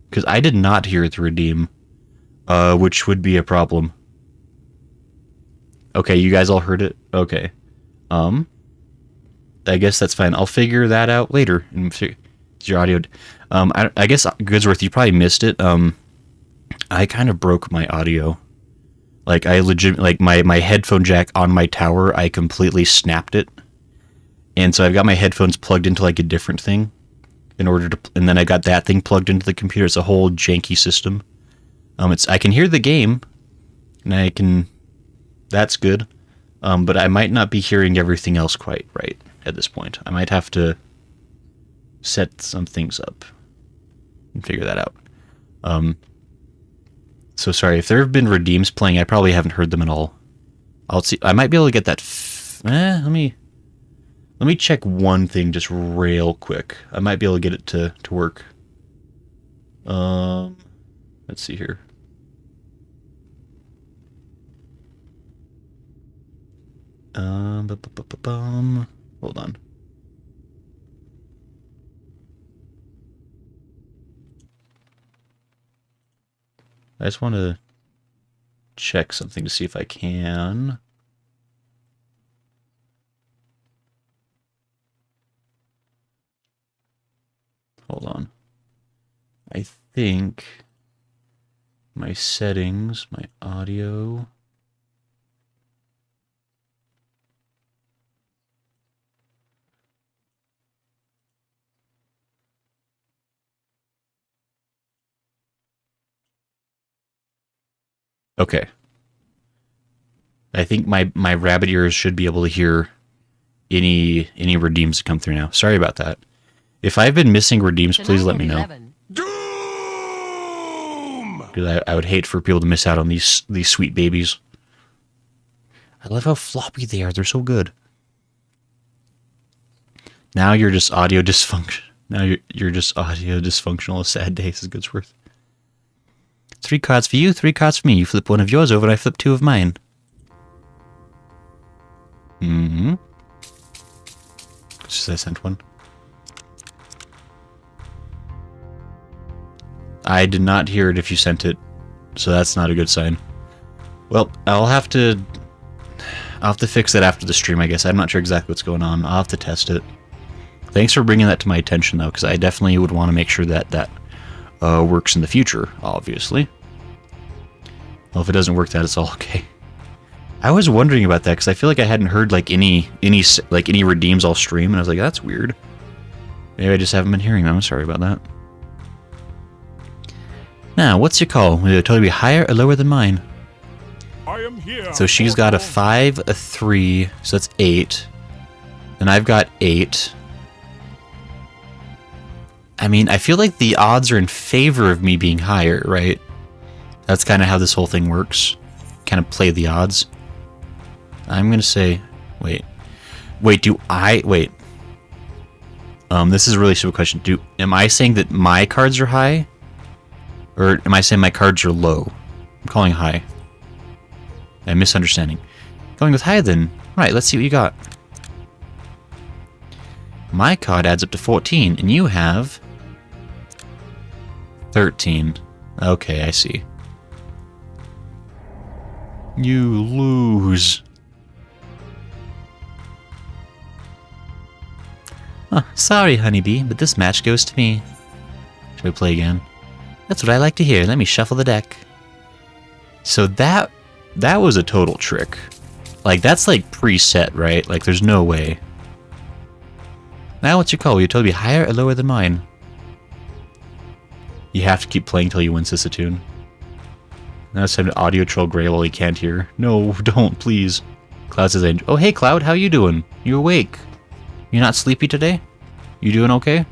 Because I did not hear the redeem. Which would be a problem. Okay, you guys all heard it? Okay. I guess that's fine. I'll figure that out later. Your audio. I guess, Goodsworth, you probably missed it. I kind of broke my audio. Like, my headphone jack on my tower, I completely snapped it. And so I've got my headphones plugged into, like, a different thing. And then I got that thing plugged into the computer. It's a whole janky system. I can hear the game, and that's good, but I might not be hearing everything else quite right at this point. I might have to set some things up and figure that out. So sorry, if there have been redeems playing, I probably haven't heard them at all. I'll see. I might be able to get that. Let me check one thing just real quick. I might be able to get it to work. Let's see here. Hold on. I just want to check something to see if I can. Hold on. I think my settings, my audio. Okay. I think my rabbit ears should be able to hear any redeems that come through now. Sorry about that. If I've been missing redeems, please let me know. Because I would hate for people to miss out on these sweet babies. I love how floppy they are. They're so good. Now you're just audio dysfunction. Now you're just audio dysfunctional. A sad day is good worth. 3 cards for you, 3 cards for me. You flip one of yours over, and I flip 2 of mine. Mm-hmm. Just I sent one. I did not hear it if you sent it, so that's not a good sign. Well, I'll have to fix that after the stream, I guess. I'm not sure exactly what's going on. I'll have to test it. Thanks for bringing that to my attention, though, because I definitely would want to make sure that works in the future, obviously. Well, if it doesn't work, that it's all okay. I was wondering about that because I feel like I hadn't heard like any redeems all stream, and I was like, that's weird. Maybe I just haven't been hearing them. I'm sorry about that. Now, what's your call? Will it totally be higher or lower than mine? I am here. So she's got a 5, a 3, so that's 8. And I've got 8. I mean, I feel like the odds are in favor of me being higher, right? That's kind of how this whole thing works. Kind of play the odds. I'm going to say... Wait, do I... Wait. This is a really simple question. Am I saying that my cards are high? Or am I saying my cards are low? I'm calling high. I'm misunderstanding. Going with high then. Right, let's see what you got. My card adds up to 14, and you have... 13. Okay, I see. You lose. Oh, sorry, honeybee, but this match goes to me. Should we play again? That's what I like to hear. Let me shuffle the deck. So that was a total trick. Like, that's like preset, right? Like, there's no way. Now what's your call? Will you totally be higher or lower than mine? You have to keep playing till you win Sissatoon. Now it's time to audio troll Gray while he can't hear. No, don't, please. Cloud says, oh, hey, Cloud, how you doing? You awake? You not sleepy today? You doing okay?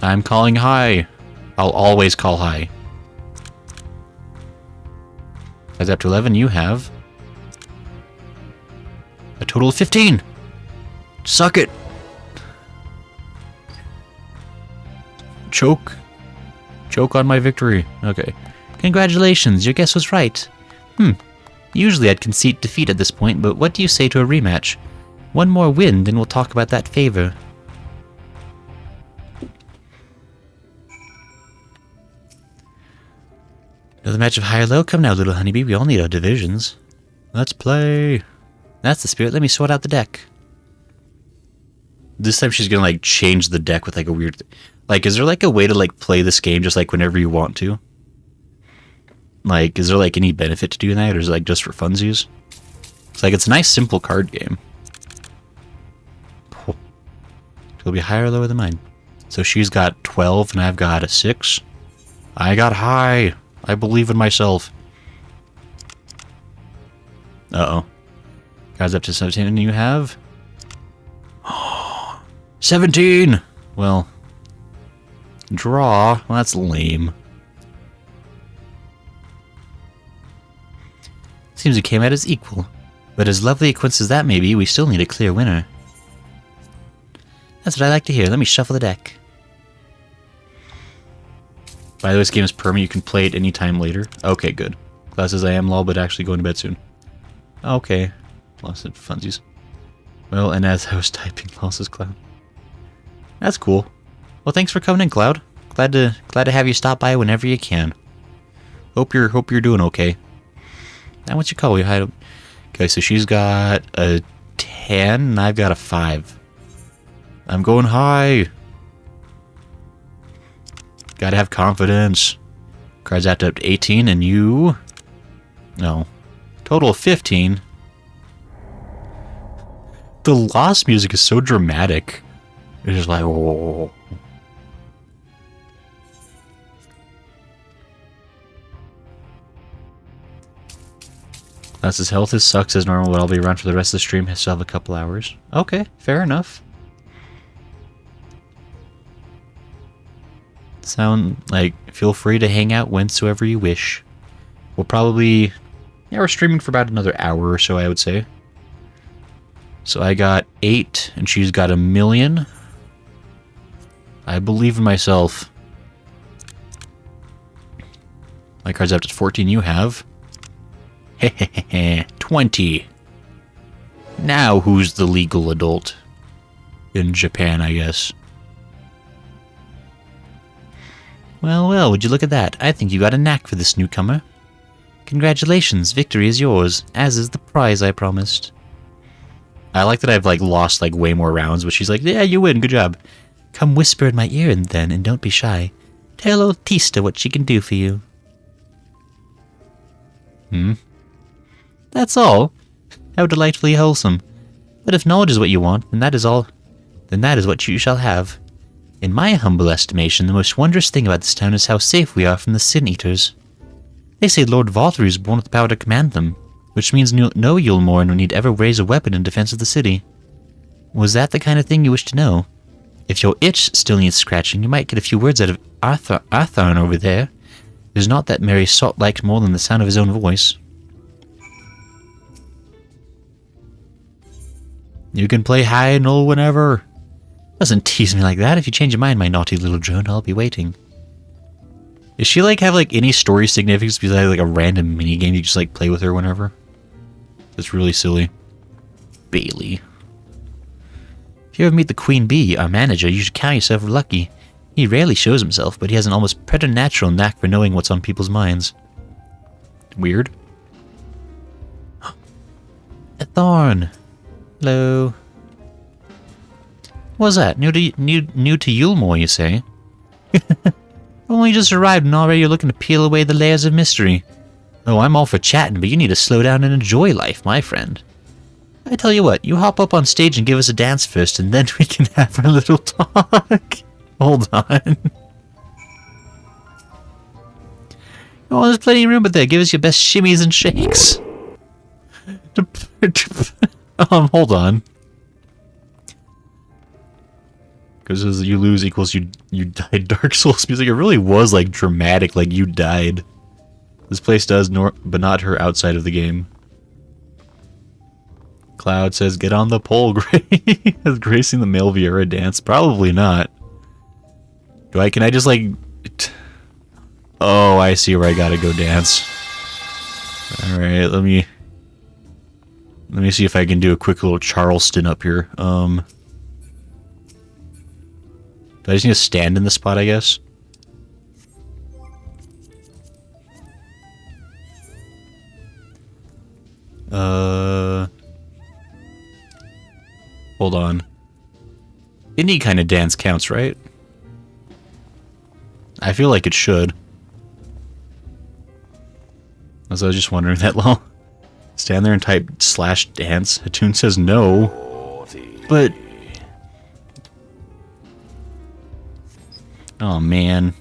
I'm calling high. I'll always call high. That's up to 11. You have a total of 15. Suck it. Choke. Choke on my victory. Okay. Congratulations, your guess was right. Usually I'd concede defeat at this point, but what do you say to a rematch? One more win, then we'll talk about that favor. Another match of high or low? Come now, little honeybee, we all need our divisions. Let's play. That's the spirit, let me sort out the deck. This time she's gonna, like, change the deck with, like, a weird... Like, is there, like, a way to, like, play this game just, like, whenever you want to? Like, is there, like, any benefit to doing that, or is it, like, just for funsies? It's like, it's a nice, simple card game. Oh. It'll be higher or lower than mine. So she's got 12, and I've got a 6. I got high. I believe in myself. Uh-oh. Guys up to 17, and you have... 17! Well... Draw? Well, that's lame. Seems we came out as equal. But as lovely a coincidence as that may be, we still need a clear winner. That's what I like to hear. Let me shuffle the deck. By the way, this game is permanent. You can play it anytime later. Okay, good. Class says I am lol, but actually going to bed soon. Okay. Lost it, funsies. Well, and as I was typing, losses Cloud. That's cool. Well, thanks for coming in, Cloud. Glad to have you stop by whenever you can. Hope you're doing okay. Now, what's your call? We hide. Okay, so she's got a 10, and I've got a 5. I'm going high. Gotta have confidence. Cards add up to 18, and you... No. Total of 15. The lost music is so dramatic. It's just like, whoa. That's his health. His sucks as normal, but I'll be around for the rest of the stream. Still have a couple hours. Okay, fair enough. Sound like feel free to hang out whensoever you wish. We'll probably... Yeah, we're streaming for about another hour or so, I would say. So I got 8, and she's got 1,000,000. I believe in myself. My card's up to 14, you have. Hehehe, 20. Now who's the legal adult? In Japan, I guess. Well, well, would you look at that? I think you got a knack for this newcomer. Congratulations, victory is yours, as is the prize I promised. I like that I've, like, lost, like, way more rounds, but she's like, yeah, you win, good job. Come whisper in my ear then, and don't be shy. Tell old Tista what she can do for you. That's all? How delightfully wholesome. But if knowledge is what you want, then that is all. Then that is what you shall have. In my humble estimation, the most wondrous thing about this town is how safe we are from the Sin Eaters. They say Lord Valtteri is born with the power to command them, which means no Eulmore need ever raise a weapon in defense of the city. Was that the kind of thing you wish to know? If your itch still needs scratching, you might get a few words out of Artharn over there. There's not that merry sot liked more than the sound of his own voice. You can play high and low whenever. Doesn't tease me like that. If you change your mind, my naughty little drone, I'll be waiting. Does she, like, have, like, any story significance besides, like, a random minigame you just, like, play with her whenever? That's really silly. Bailey. If you ever meet the Queen Bee, our manager, you should count yourself lucky. He rarely shows himself, but he has an almost preternatural knack for knowing what's on people's minds. Weird. A thorn. Hello. What's that? New to Eulmore, you say? Only just arrived and already you're looking to peel away the layers of mystery. Oh, I'm all for chatting, but you need to slow down and enjoy life, my friend. I tell you what, you hop up on stage and give us a dance first, and then we can have our little talk. Hold on. Oh, there's plenty of room up there. Give us your best shimmies and shakes. Hold on. Because you lose equals you died. Dark Souls music, it really was, like, dramatic, like you died. This place does, but not her outside of the game. Cloud says, get on the pole, Gray. Is gracing the male Viera dance? Probably not. Can I just, like... Oh, I see where I gotta go dance. Alright, let me see if I can do a quick little Charleston up here. Do I just need to stand in this spot, I guess? Hold on. Any kind of dance counts, right? I feel like it should. As I was just wondering that long. Stand there and type /dance. Hatun says no. But... Oh, man.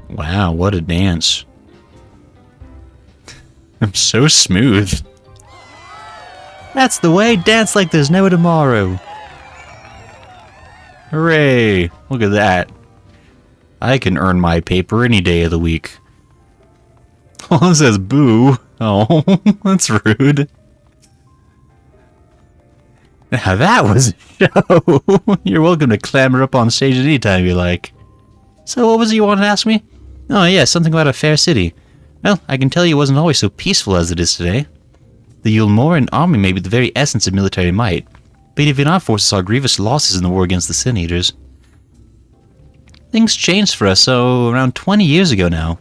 Wow, what a dance. I'm so smooth. That's the way, dance like there's no tomorrow. Hooray, look at that. I can earn my paper any day of the week. Oh, it says boo. Oh, that's rude. Now that was a show. You're welcome to clamber up on stage anytime you like. So what was it you wanted to ask me? Oh yeah, something about a fair city. Well, I can tell you it wasn't always so peaceful as it is today. The Eulmorean army may be the very essence of military might, but even our forces saw grievous losses in the war against the Sin Eaters. Things changed for us, so around 20 years ago now,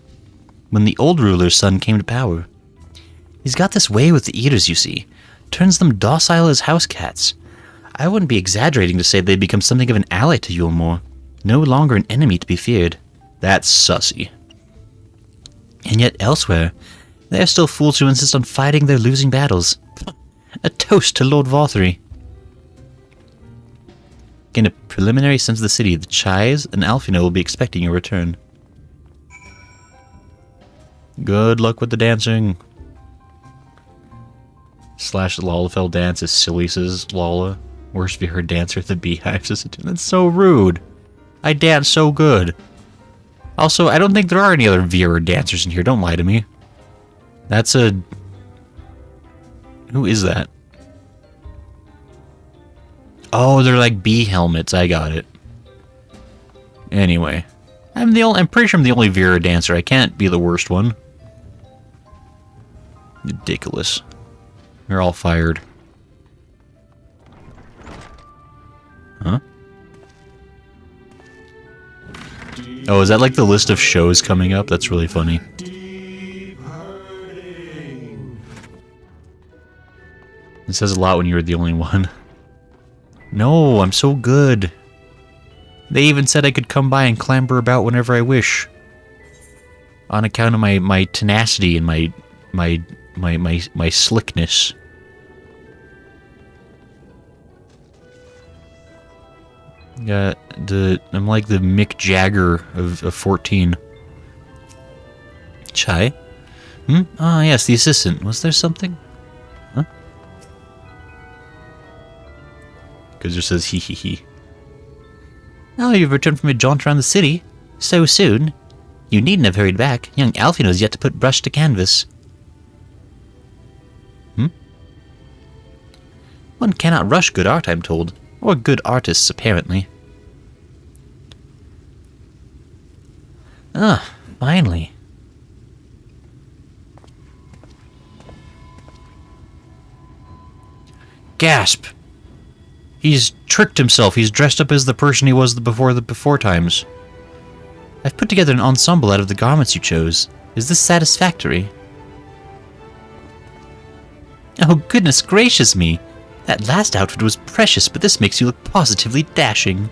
when the old ruler's son came to power. He's got this way with the Eaters, you see. Turns them docile as house cats. I wouldn't be exaggerating to say they'd become something of an ally to Eulmore. No longer an enemy to be feared. That's sussy. And yet elsewhere, they're still fools who insist on fighting their losing battles. A toast to Lord Valtteri. Gain a preliminary sense of the city. The Chais and Alphinaud will be expecting your return. Good luck with the dancing. Slash Lalafell dance is silly, says Lala. Worst be her dancer at the beehive, says it. That's so rude. I dance so good. Also, I don't think there are any other Vera dancers in here. Don't lie to me. That's a... Who is that? Oh, they're like bee helmets. I got it. Anyway. I'm pretty sure I'm the only Vera dancer. I can't be the worst one. Ridiculous. They're all fired. Huh? Oh, is that like the list of shows coming up? That's really funny. It says a lot when you're the only one. No, I'm so good. They even said I could come by and clamber about whenever I wish. On account of my tenacity and my slickness. I'm like the Mick Jagger of 14. Chai? Ah, yes, the assistant. Was there something? Huh? Because it says hee hee hee. Oh, you've returned from a jaunt around the city? So soon? You needn't have hurried back. Young Alphinaud has yet to put brush to canvas. One cannot rush good art, I'm told. Or good artists, apparently. Ah, finally. Gasp! He's tricked himself. He's dressed up as the person he was before times. I've put together an ensemble out of the garments you chose. Is this satisfactory? Oh, goodness gracious me! That last outfit was precious, but this makes you look positively dashing.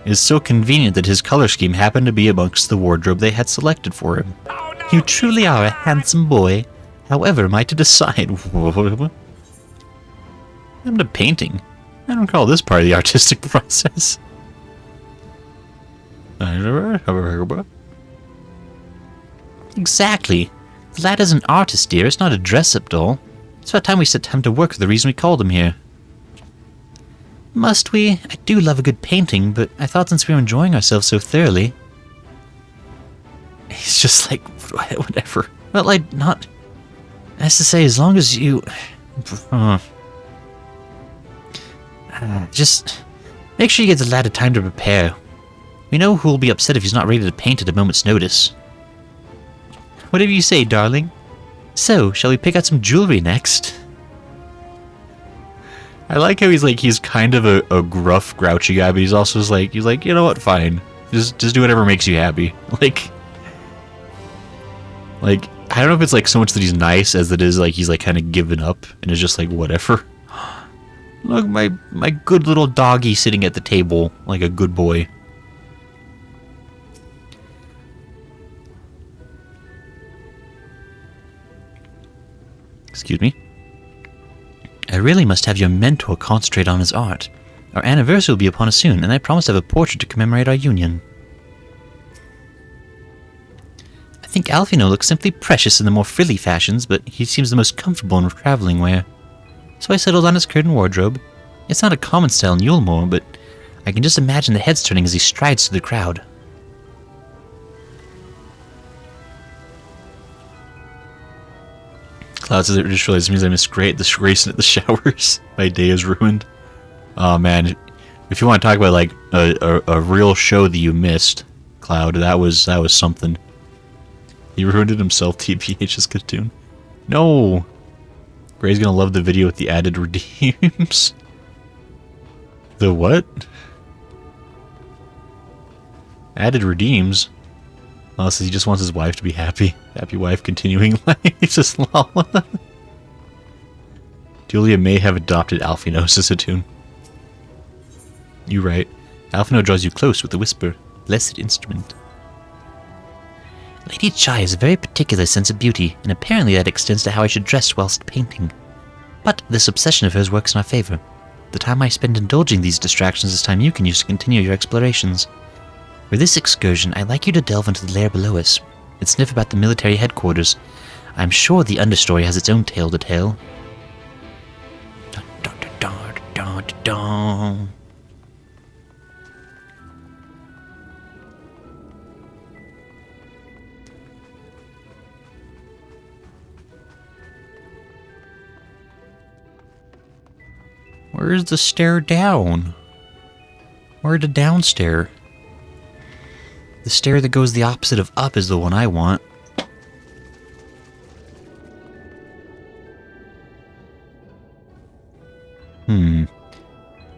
It is so convenient that his color scheme happened to be amongst the wardrobe they had selected for him. Oh, no, you truly are a handsome boy. However, am I to decide? I'm to painting. I don't call this part of the artistic process. Exactly. The lad is an artist, dear. It's not a dress-up doll. It's about time we set him to work for the reason we called him here. Must we? I do love a good painting, but I thought since we were enjoying ourselves so thoroughly... He's just like, whatever. Well, I'd not... As to say, as long as you... just... Make sure you give the lad a time to prepare. We know who'll be upset if he's not ready to paint at a moment's notice. Whatever you say, darling. So, shall we pick out some jewelry next? I like how he's kind of a gruff, grouchy guy, but he's also like, you know what, fine. Just do whatever makes you happy. Like, I don't know if it's like so much that he's nice as it is like he's like kind of given up and is just like, whatever. Look, my good little doggy sitting at the table like a good boy. Excuse me. I really must have your mentor concentrate on his art. Our anniversary will be upon us soon, and I promise to have a portrait to commemorate our union. I think Alphinaud looks simply precious in the more frilly fashions, but he seems the most comfortable in traveling wear. So I settled on his curtain wardrobe. It's not a common style in Eulmore, but I can just imagine the heads turning as he strides through the crowd. Cloud says it just realized it means I missed disgracing at the showers. My day is ruined. Oh man, if you want to talk about like a real show that you missed, Cloud, that was something. He ruined it himself. TBH's cartoon. No, Gray's gonna love the video with the added redeems. The what? Added redeems. Oh, says he just wants his wife to be happy. Happy wife continuing life. Just lol. Julia may have adopted Alphinaud, says Hatun. You right. Alphinaud draws you close with a whisper. Blessed instrument. Lady Chai has a very particular sense of beauty, and apparently that extends to how I should dress whilst painting. But this obsession of hers works in our favor. The time I spend indulging these distractions is time you can use to continue your explorations. For this excursion, I'd like you to delve into the lair below us and sniff about the military headquarters. I'm sure the understory has its own tale to tell. Dun, dun, dun, dun, dun, dun. Where's the stair down? Where the down stair? The stair that goes the opposite of up is the one I want. Do you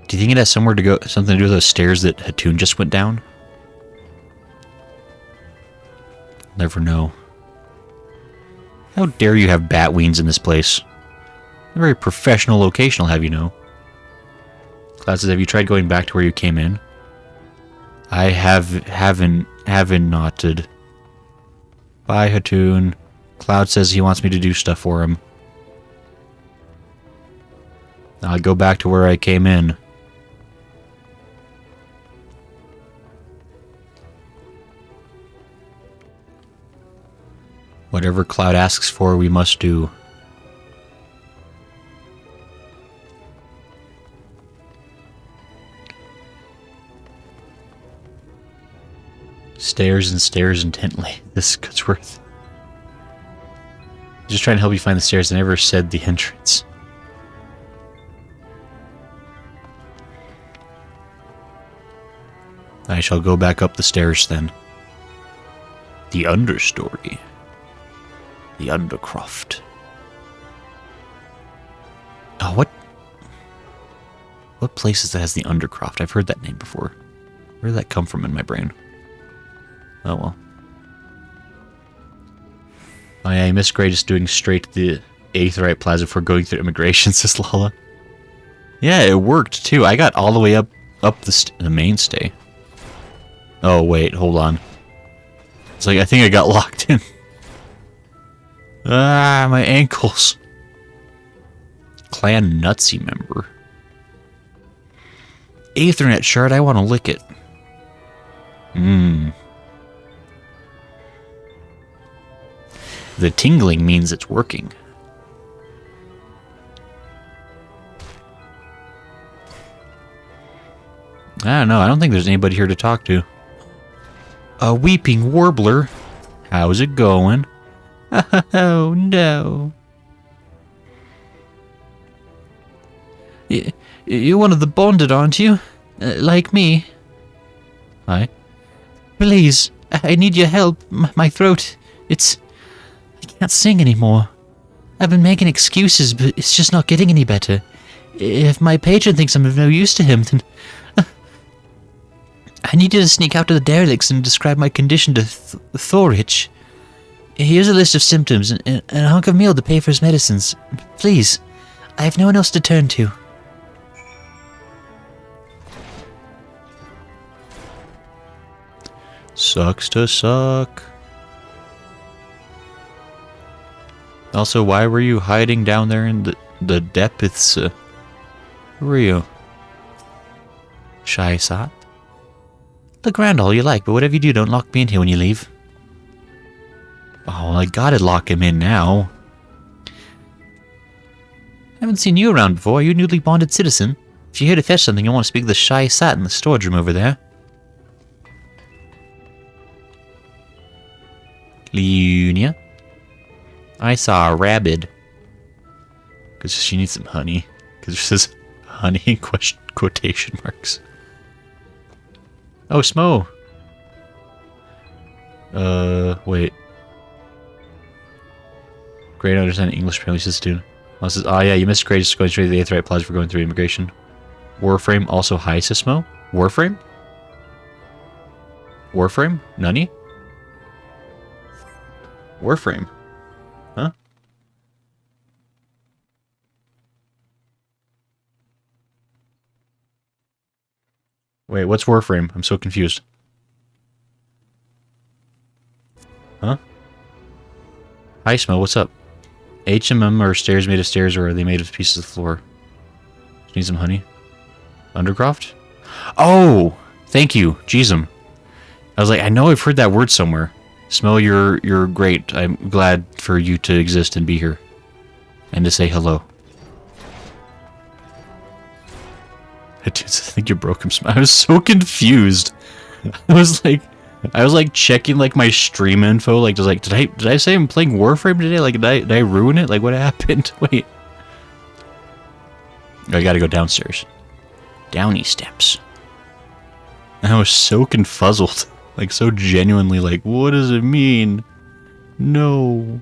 think it has somewhere to go, something to do with those stairs that Hatun just went down? Never know. How dare you have bat wings in this place? A very professional location, I'll have you know. Cloud says, have you tried going back to where you came in? I haven't noted. Bye, Hatun. Cloud says he wants me to do stuff for him. I'll go back to where I came in. Whatever Cloud asks for, we must do. Stares and stares intently. This is Cutsworth. Just trying to help you find the stairs. I never said the entrance. I shall go back up the stairs then. The understory. The Undercroft. Oh, what place is that has the Undercroft? I've heard that name before. Where did that come from in my brain? Oh well. Oh yeah, Miss Gray just doing straight to the Aetheryte Plaza before going through immigration, says Lala. Yeah, it worked too. I got all the way up the mainstay. Oh wait, hold on. It's like I think I got locked in. Ah, my ankles. Clan Nutsy member. Aethernet shard, I want to lick it. The tingling means it's working. I don't know. I don't think there's anybody here to talk to. A weeping warbler. How's it going? Oh, no. You're one of the bonded, aren't you? Like me? Hi. Please, I need your help. My throat, I can't sing anymore. I've been making excuses, but it's just not getting any better. If my patron thinks I'm of no use to him, then I need you to sneak out to the derelicts and describe my condition to Thorich. Here's a list of symptoms and a hunk of meal to pay for his medicines. Please, I have no one else to turn to. Sucks to suck. Also, why were you hiding down there in the depths? Who were you? Shy Sat? Look around all you like, but whatever you do, don't lock me in here when you leave. Oh, I gotta lock him in now. Haven't seen you around before. Are you a newly bonded citizen? If you're here to fetch something, you'll want to speak to the Shy Sat in the storage room over there. Lunia? I saw a rabbit. Because she needs some honey. Because it says honey in quotation marks. Oh, Smo. Wait. Great, I understand English apparently, says dude. Oh, says, oh yeah, you missed Great just going straight to the Aetheryte Plaza for going through immigration. Warframe also hi, says Smo. Warframe? Warframe? Nani? Warframe? Huh? Wait, what's Warframe? I'm so confused. Huh? Hi, Smo, what's up? HMM are stairs made of stairs, or are they made of pieces of floor? Just need some honey. Undercroft? Oh! Thank you, Jeezum. I was like, I know I've heard that word somewhere. Smell, you're great. I'm glad for you to exist and be here. And to say hello. I think you broke him. I was so confused. I was like checking like my stream info. Like, did I say I'm playing Warframe today? Like, did I ruin it? Like, what happened? Wait. I gotta go downstairs. Downy steps. I was so confuzzled. Like, so genuinely like, what does it mean? No.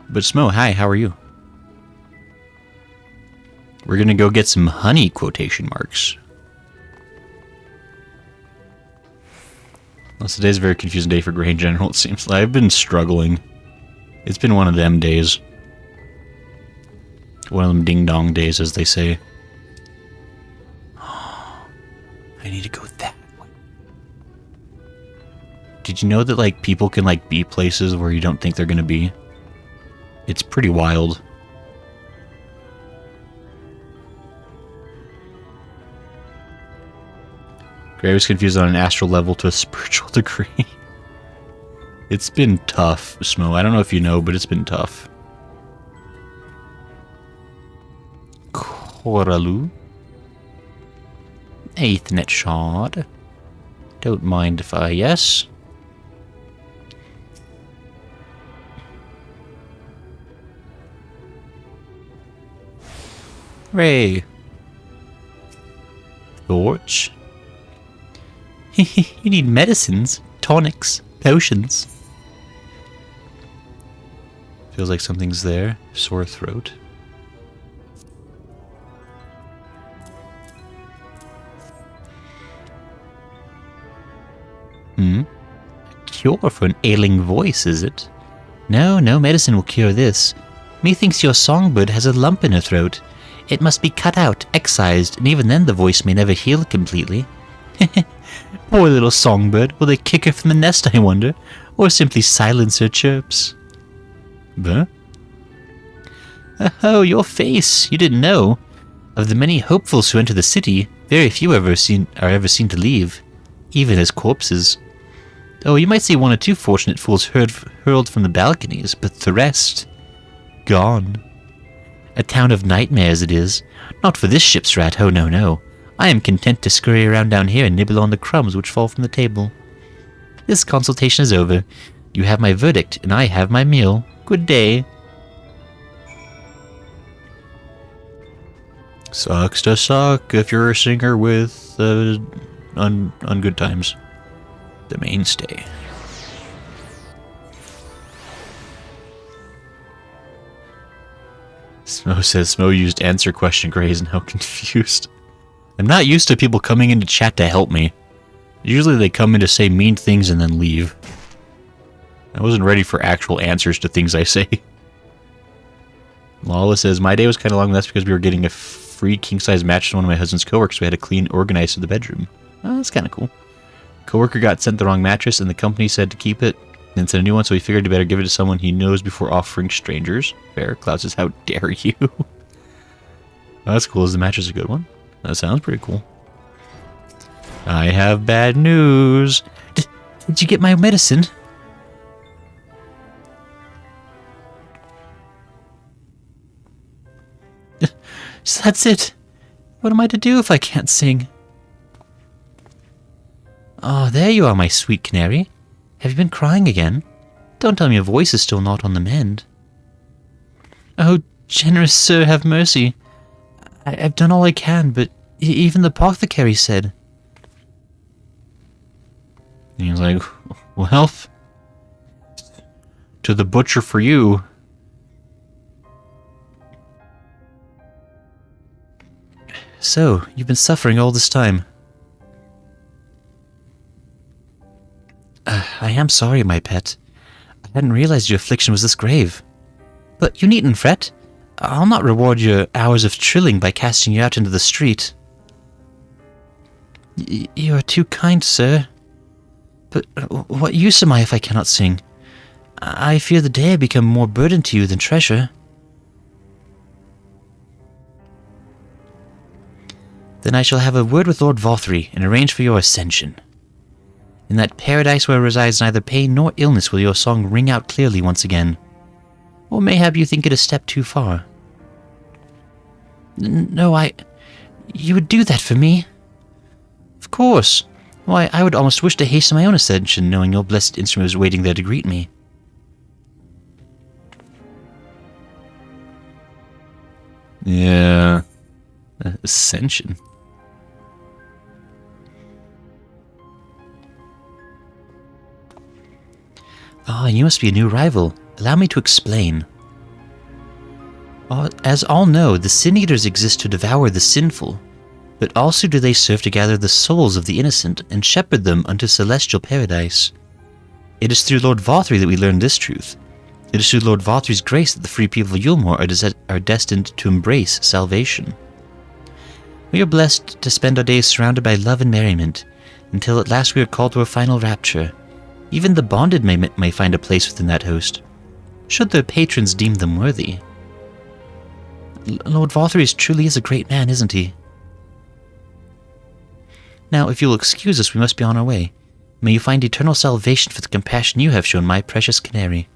But Smo, hi, how are you? We're gonna go get some honey quotation marks. Well, today's a very confusing day for Grey in general, it seems like. I've been struggling. It's been one of them days. One of them ding-dong days, as they say. I need to go that way. Did you know that, like, people can, like, be places where you don't think they're gonna be? It's pretty wild. Gray was confused on an astral level to a spiritual degree. It's been tough, Smo. I don't know if you know, but it's been tough. Coralu. Aethnet shard. Don't mind if I yes. Ray. Torch. You need medicines, tonics, potions. Feels like something's there. Sore throat. A cure for an ailing voice, is it? No, no medicine will cure this. Methinks your songbird has a lump in her throat. It must be cut out, excised, and even then the voice may never heal completely. Poor little songbird. Will they kick her from the nest, I wonder? Or simply silence her chirps? Huh? Oh, your face. You didn't know. Of the many hopefuls who enter the city, very few are ever seen to leave, even as corpses. Oh, you might see one or two fortunate fools hurled from the balconies, but the rest... gone. A town of nightmares it is. Not for this ship's rat, oh no, no. I am content to scurry around down here and nibble on the crumbs which fall from the table. This consultation is over. You have my verdict, and I have my meal. Good day. Sucks to suck if you're a singer with on good times. The mainstay. Smo says Smo used answer question Gray is now confused. I'm not used to people coming into chat to help me. Usually they come in to say mean things and then leave. I wasn't ready for actual answers to things I say. Lawless says, my day was kind of long, that's because we were getting a free king-size mattress to one of my husband's coworkers, so we had to clean organize to the bedroom. Oh, that's kind of cool. Coworker got sent the wrong mattress and the company said to keep it, then sent a new one, so he figured he better give it to someone he knows before offering strangers. Fair. Cloud says, how dare you? Oh, that's cool. Is the mattress a good one? That sounds pretty cool. I have bad news. Did you get my medicine? So that's it. What am I to do if I can't sing? Oh, there you are, my sweet canary. Have you been crying again? Don't tell me your voice is still not on the mend. Oh, generous sir, have mercy. I've done all I can, but even the apothecary said... And he's like, well, to the butcher for you. So, you've been suffering all this time. I am sorry, my pet. I hadn't realized your affliction was this grave. But you needn't fret. I'll not reward your hours of trilling by casting you out into the street. You are too kind, sir. But what use am I if I cannot sing? I fear the day become more burden to you than treasure. Then I shall have a word with Lord Vothry and arrange for your ascension. In that paradise where resides neither pain nor illness will your song ring out clearly once again. Or mayhap you think it a step too far. No, you would do that for me? Of course. Why, I would almost wish to hasten my own ascension, knowing your blessed instrument was waiting there to greet me. Yeah. Ascension. Ah, you must be a new rival. Allow me to explain. As all know, the Sin Eaters exist to devour the sinful, but also do they serve to gather the souls of the innocent and shepherd them unto celestial paradise. It is through Lord Vothry that we learn this truth. It is through Lord Vothry's grace that the free people of Eulmore are destined to embrace salvation. We are blessed to spend our days surrounded by love and merriment, until at last we are called to a final rapture. Even the bonded may find a place within that host, should their patrons deem them worthy. Lord Vothry truly is a great man, isn't he? Now, if you'll excuse us, we must be on our way. May you find eternal salvation for the compassion you have shown my precious canary.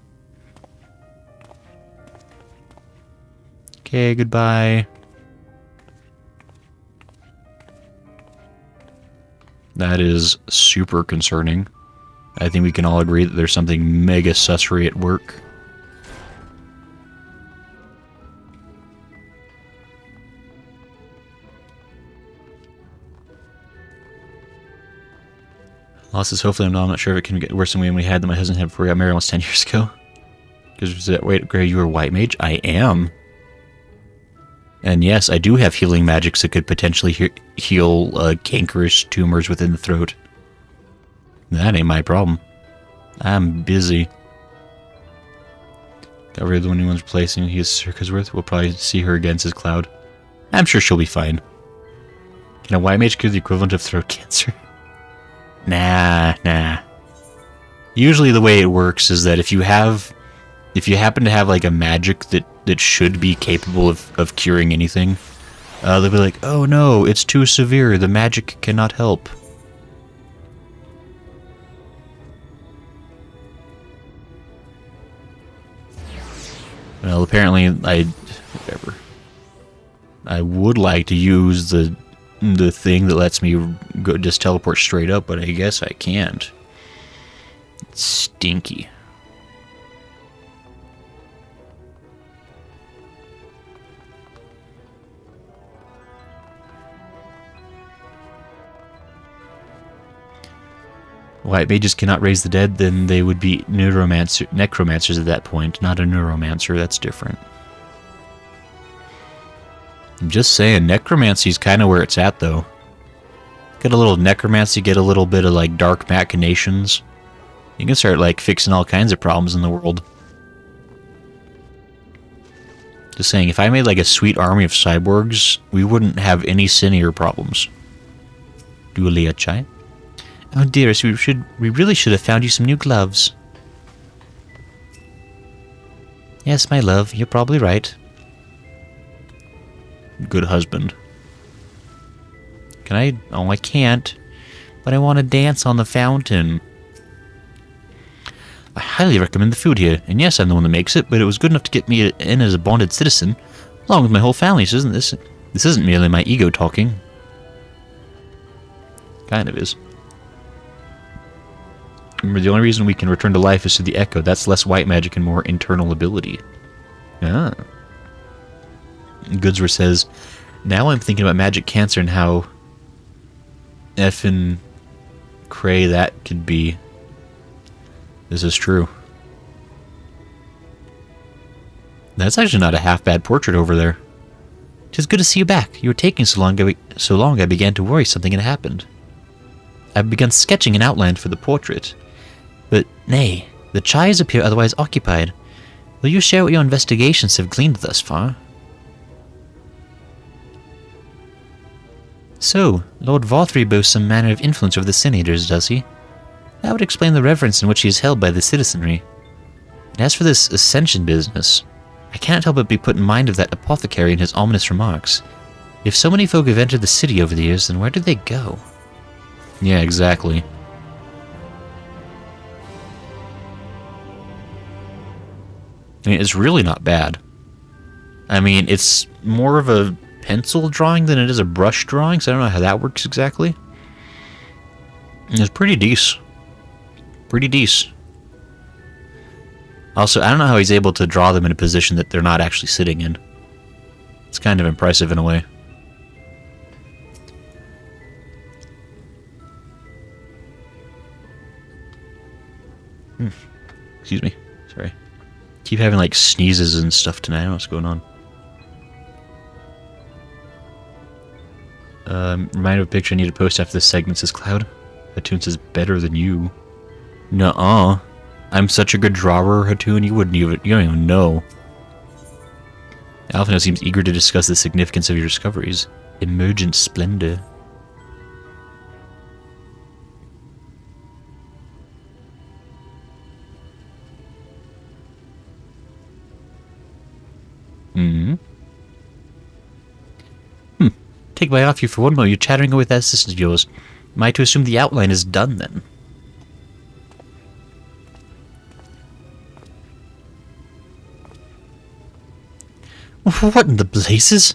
Okay, goodbye. That is super concerning. I think we can all agree that there's something mega sussery at work. Losses, hopefully I'm not sure if it can get worse than we had that my husband had before we got married almost 10 years ago. Because, wait, Gray, you were a white mage? I am. And yes, I do have healing magics that could potentially heal cankerous tumors within the throat. That ain't my problem. I'm busy. Got rid of the one anyone's replacing. He is Circa's worth. We'll probably see her against his cloud. I'm sure she'll be fine. Can a white mage cure the equivalent of throat cancer? Nah. Usually the way it works is that if you happen to have like a magic that should be capable of curing anything, they'll be like, oh no, it's too severe, the magic cannot help. Well, apparently I would like to use the thing that lets me go just teleport straight up, but I guess I can't. It's stinky. White mages cannot raise the dead, then they would be necromancers at that point, not a neuromancer. That's different. I'm just saying, necromancy's kind of where it's at, though. Get a little necromancy, get a little bit of, like, dark machinations. You can start, like, fixing all kinds of problems in the world. Just saying, if I made, like, a sweet army of cyborgs, we wouldn't have any sinier problems. Dulia chai. Oh, dearest, we really should have found you some new gloves. Yes, my love, you're probably right. Good husband. Can I? Oh, I can't. But I want to dance on the fountain. I highly recommend the food here. And yes, I'm the one that makes it, but it was good enough to get me in as a bonded citizen, along with my whole family, so isn't this? This isn't merely my ego talking. Kind of is. Remember, the only reason we can return to life is through the echo. That's less white magic and more internal ability. Ah. Goodsworth says, now I'm thinking about magic cancer and how effing cray that could be. This is true. That's actually not a half bad portrait over there. 'Tis good to see you back. You were taking so long I began to worry something had happened. I've begun sketching an outline for the portrait. But nay, the chives appear otherwise occupied. Will you share what your investigations have gleaned thus far? So, Lord Vothry boasts some manner of influence over the Sin Eaters, does he? That would explain the reverence in which he is held by the citizenry. And as for this ascension business, I cannot help but be put in mind of that apothecary and his ominous remarks. If so many folk have entered the city over the years, then where did they go? Yeah, exactly. I mean, it's really not bad. I mean, it's more of a pencil drawing than it is a brush drawing, so I don't know how that works exactly. It's pretty decent. Pretty decent. Also, I don't know how he's able to draw them in a position that they're not actually sitting in. It's kind of impressive in a way. Excuse me. Sorry. Keep having like sneezes and stuff tonight. I don't know what's going on. Remind of a picture I need to post after this segment, says Cloud. Hattoon says better than you. Nuh-uh. I'm such a good drawer, Hattoon, you don't even know. Alphinaud seems eager to discuss the significance of your discoveries. Emergent splendor. Take my off you for one moment. You're chattering with that assistant of yours. Am I to assume the outline is done then? What in the blazes?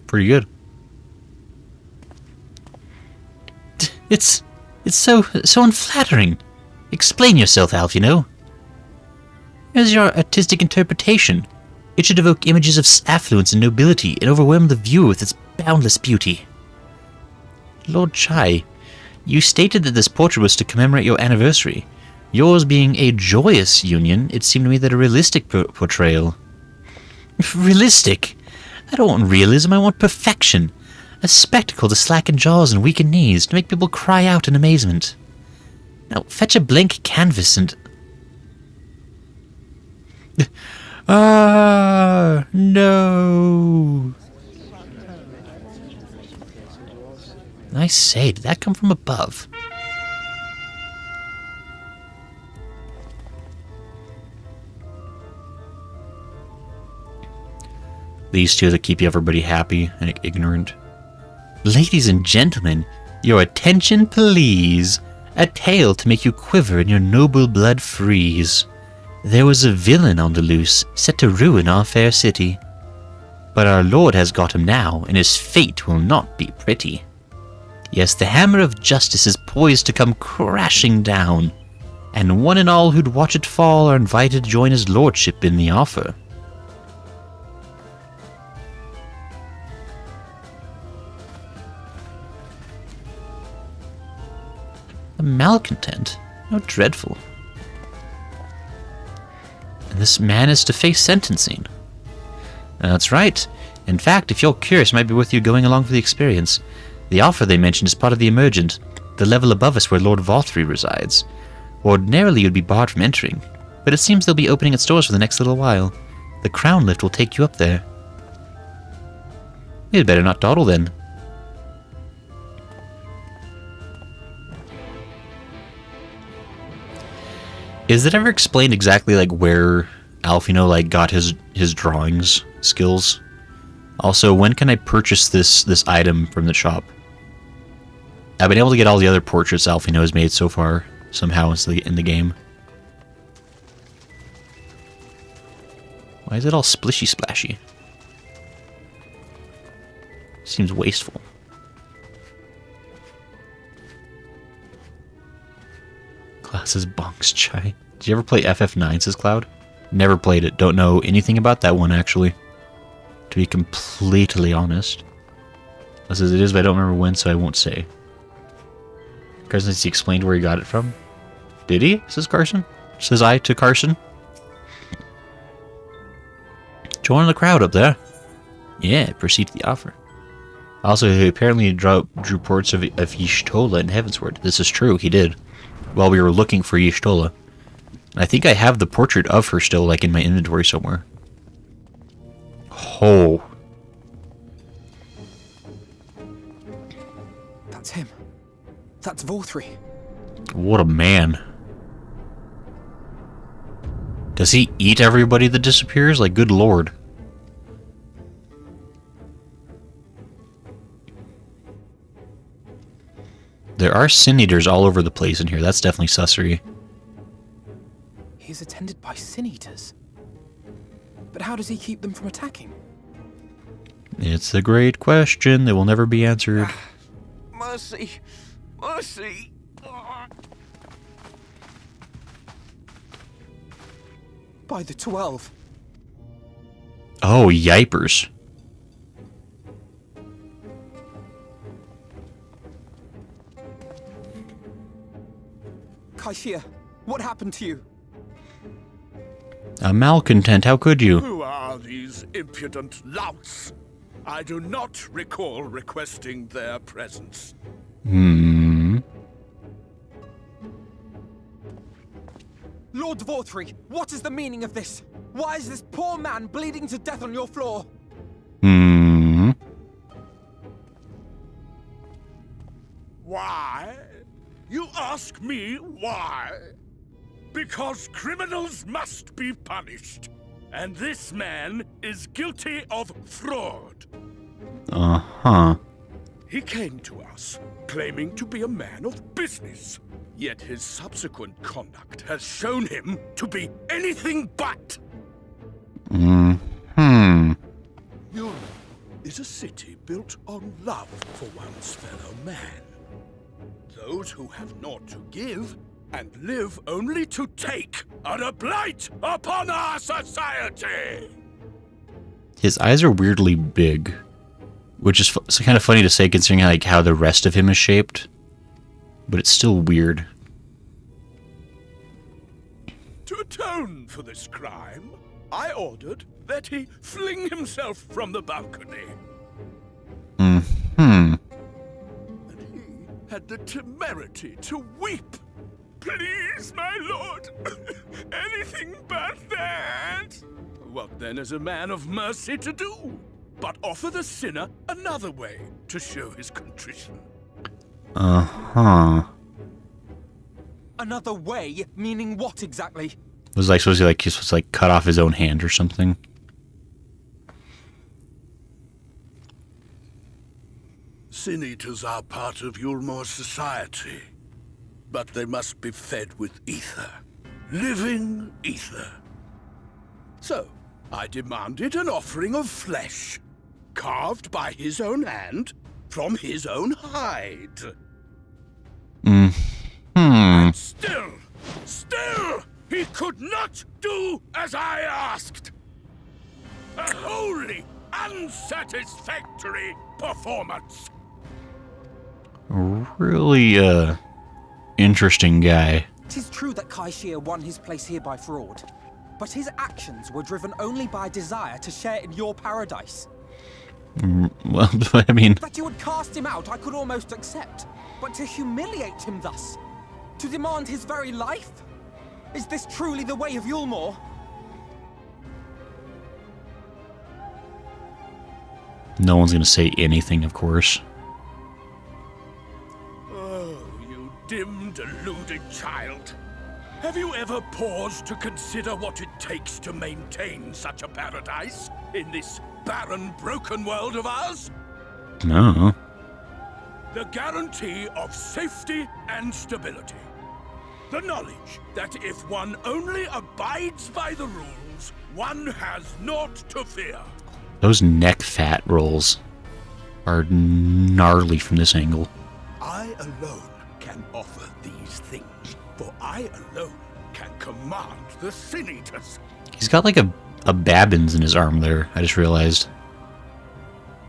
Pretty good. It's so unflattering. Explain yourself, Alphinaud. Here's your artistic interpretation. It should evoke images of affluence and nobility and overwhelm the viewer with its boundless beauty. Lord Chai, you stated that this portrait was to commemorate your anniversary. Yours being a joyous union, it seemed to me that a realistic portrayal... Realistic? I don't want realism, I want perfection. A spectacle to slacken jaws and weaken knees, to make people cry out in amazement. Now, fetch a blank canvas and... Ah, no. I say, did that come from above? These two that keep everybody happy and ignorant. Ladies and gentlemen, your attention please. A tale to make you quiver and your noble blood freeze. There was a villain on the loose, set to ruin our fair city. But our Lord has got him now, and his fate will not be pretty. Yes, the hammer of justice is poised to come crashing down, and one and all who'd watch it fall are invited to join his lordship in the offer. A malcontent? How dreadful. And this man is to face sentencing. That's right. In fact, if you're curious, it might be worth you going along for the experience. The offer they mentioned is part of the Emergent, the level above us where Lord Vothry resides. Ordinarily, you'd be barred from entering, but it seems they'll be opening its doors for the next little while. The crown lift will take you up there. You'd better not dawdle then. Is it ever explained exactly like where Alphinaud like got his drawings skills? Also, when can I purchase this item from the shop? I've been able to get all the other portraits Alphinaud has made so far somehow in the game. Why is it all splishy splashy? Seems wasteful. Classes bonks chai. Did you ever play FF9, says Cloud? Never played it. Don't know anything about that one, actually. To be completely honest. It says it is, but I don't remember when, so I won't say. Carson says he explained where he got it from. Did he? Says Carson. Says I to Carson. Join the crowd up there. Yeah, proceed to the offer. Also, he apparently drew portraits of Y'shtola in Heavensward. This is true, he did. While we were looking for Y'shtola. I think I have the portrait of her still, like, in my inventory somewhere. Oh. That's him. That's Vothry. What a man. Does he eat everybody that disappears? Like, good lord. There are sin eaters all over the place in here. That's definitely sussery. He's attended by sin eaters. But how does he keep them from attacking? It's a great question that will never be answered. Mercy! Mercy! By the 12. Oh, yipers. Kaishia, what happened to you? A malcontent, how could you? Who are these impudent louts? I do not recall requesting their presence. Lord Dvortri, what is the meaning of this? Why is this poor man bleeding to death on your floor? Why? You ask me why? Because criminals must be punished. And this man is guilty of fraud. Uh-huh. He came to us, claiming to be a man of business. Yet his subsequent conduct has shown him to be anything but. Eulmore is a city built on love for one's fellow man. Those who have naught to give and live only to take are a blight upon our society. His eyes are weirdly big, which is kind of funny to say considering like how the rest of him is shaped, but it's still weird. To atone for this crime, I ordered that he fling himself from the balcony. And he had the temerity to weep. Please, my lord, anything but that. What then is a man of mercy to do? But offer the sinner another way to show his contrition. Uh-huh. Another way? Meaning what exactly? Was like supposed to like he's supposed to like cut off his own hand or something. Sin eaters are part of Eulmore's society, but they must be fed with ether. Living ether. So, I demanded an offering of flesh, carved by his own hand, from his own hide. And still, he could not do as I asked. A wholly unsatisfactory performance. Really, interesting guy. It is true that Kaishia won his place here by fraud, but his actions were driven only by a desire to share in your paradise. Well, I mean... That you would cast him out I could almost accept, but to humiliate him thus? To demand his very life? Is this truly the way of Eulmore? No one's gonna say anything, of course. Oh, you dim, deluded child. Have you ever paused to consider what it takes to maintain such a paradise in this barren, broken world of ours? No. The guarantee of safety and stability. The knowledge that if one only abides by the rules, one has naught to fear. Those neck fat rolls are gnarly from this angle. I alone can offer these things, for I alone can command the Sin Eaters. He's got like a Babbins in his arm there, I just realized.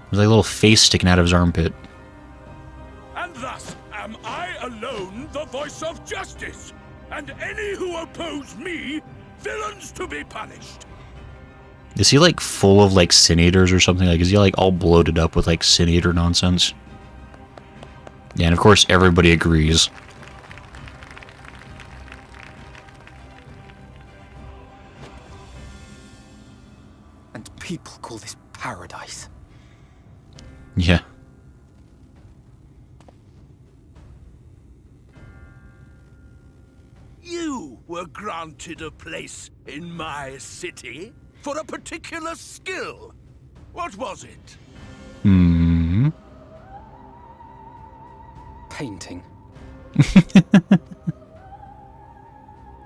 There's like a little face sticking out of his armpit. And thus am I alone the voice of justice, and any who oppose me, villains to be punished. Is he like full of like Sin Eaters or something? Like, is he like all bloated up with like Sin Eater nonsense? Yeah, and of course everybody agrees. And people call this paradise. Yeah. You were granted a place in my city for a particular skill. What was it? Painting.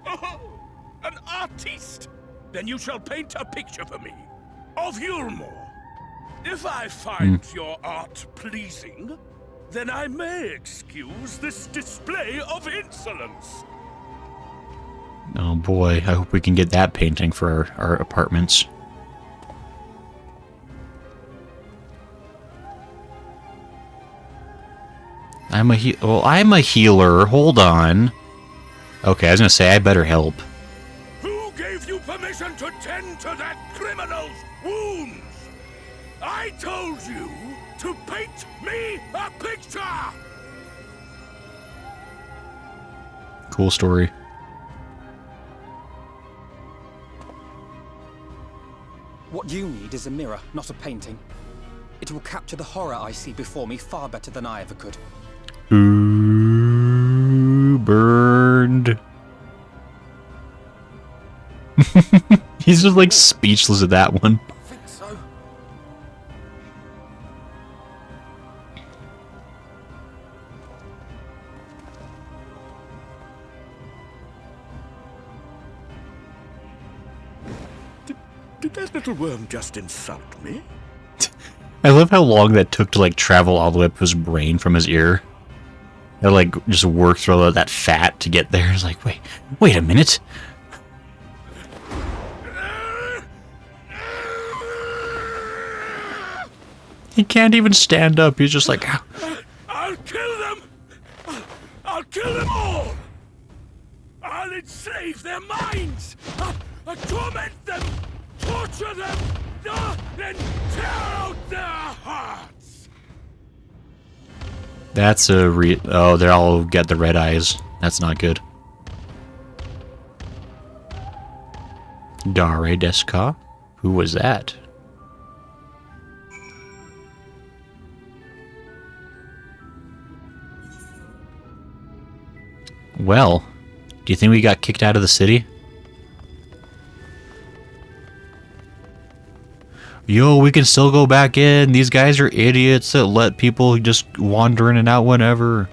Oh, an artiste! Then you shall paint a picture for me of Eulmore. If I find your art pleasing, then I may excuse this display of insolence. Oh boy, I hope we can get that painting for our apartments. I'm a healer. Hold on. Okay, I was gonna say I better help. Who gave you permission to tend to that criminal's wounds? I told you to paint me a picture! Cool story. What you need is a mirror, not a painting. It will capture the horror I see before me far better than I ever could. Ooh, burned. He's just like speechless at that one. I think so. Did that little worm just insult me? I love how long that took to like travel all the way up his brain from his ear. It like just work through all that fat to get there. It's like, wait a minute. He can't even stand up. He's just like, I'll kill them! I'll kill them all! I'll enslave their minds! I'll torment them! Torture them! Then tear out their hearts! that's a oh, they all get the red eyes. That's not good. Dare Deska? Who was that? Well, do you think we got kicked out of the city? Yo, we can still go back in. These guys are idiots that let people just wander in and out whenever.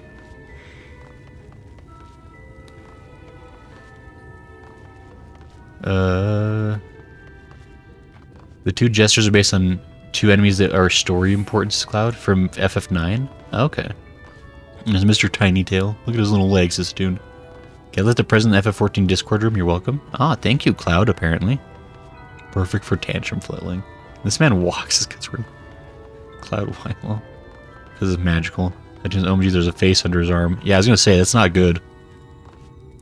The two gestures are based on two enemies that are story importance cloud from FF9. Okay. There's Mr. Tiny Tail. Look at his little legs, this dude. Okay, let the present FF14 Discord room. You're welcome. Ah, thank you, Cloud, apparently. Perfect for tantrum flailing. This man walks his kids room. Cloud Wylo. Because it's magical. I just OMG, there's a face under his arm. Yeah, I was gonna say, that's not good.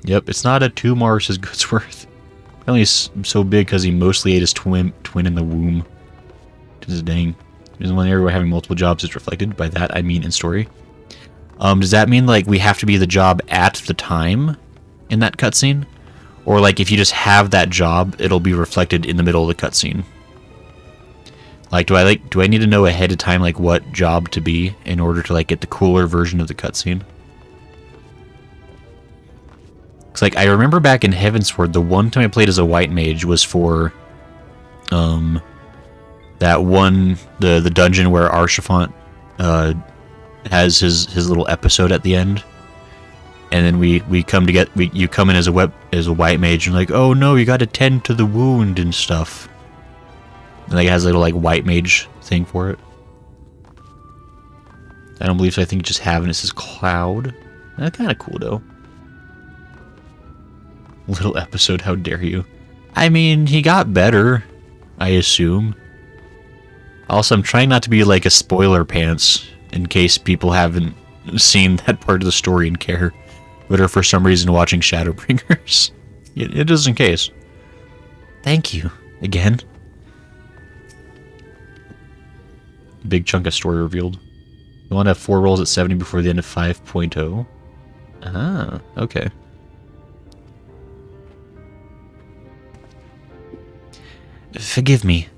Yep, it's not a 2 Mars as Goodsworth. Apparently he's so big because he mostly ate his twin in the womb. Just dang. There's one area where having multiple jobs is reflected. By that, I mean in story. Does that mean, like, we have to be the job at the time in that cutscene? Or, like, if you just have that job, it'll be reflected in the middle of the cutscene? Like, do I need to know ahead of time, like, what job to be in order to, like, get the cooler version of the cutscene? Because, like, I remember back in Heavensward, the one time I played as a white mage was for, that one, the dungeon where Archifant, has his little episode at the end. And then we come to get, you come in as a white mage and like, oh no, you gotta tend to the wound and stuff. And like it has a little like white mage thing for it. I don't believe so. I think you just have it. It says Cloud. That's kind of cool though. Little episode. How dare you? I mean, he got better, I assume. Also, I'm trying not to be like a spoiler pants in case people haven't seen that part of the story and care, but are for some reason watching Shadowbringers. It is in case. Thank you again. Big chunk of story revealed. You want to have 4 rolls at 70 before the end of 5.0. Ah, okay. Forgive me.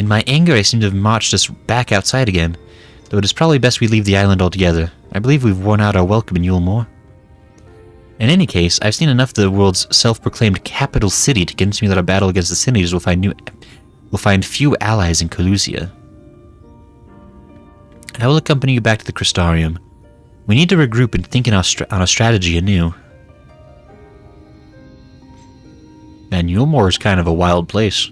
In my anger, I seem to have marched us back outside again, though it is probably best we leave the island altogether. I believe we've worn out our welcome in Eulmore. In any case, I've seen enough of the world's self-proclaimed capital city to convince me that a battle against the Cities will find few allies in Calusia. I will accompany you back to the Crystarium. We need to regroup and think on a strategy anew. Man, Eulmore is kind of a wild place.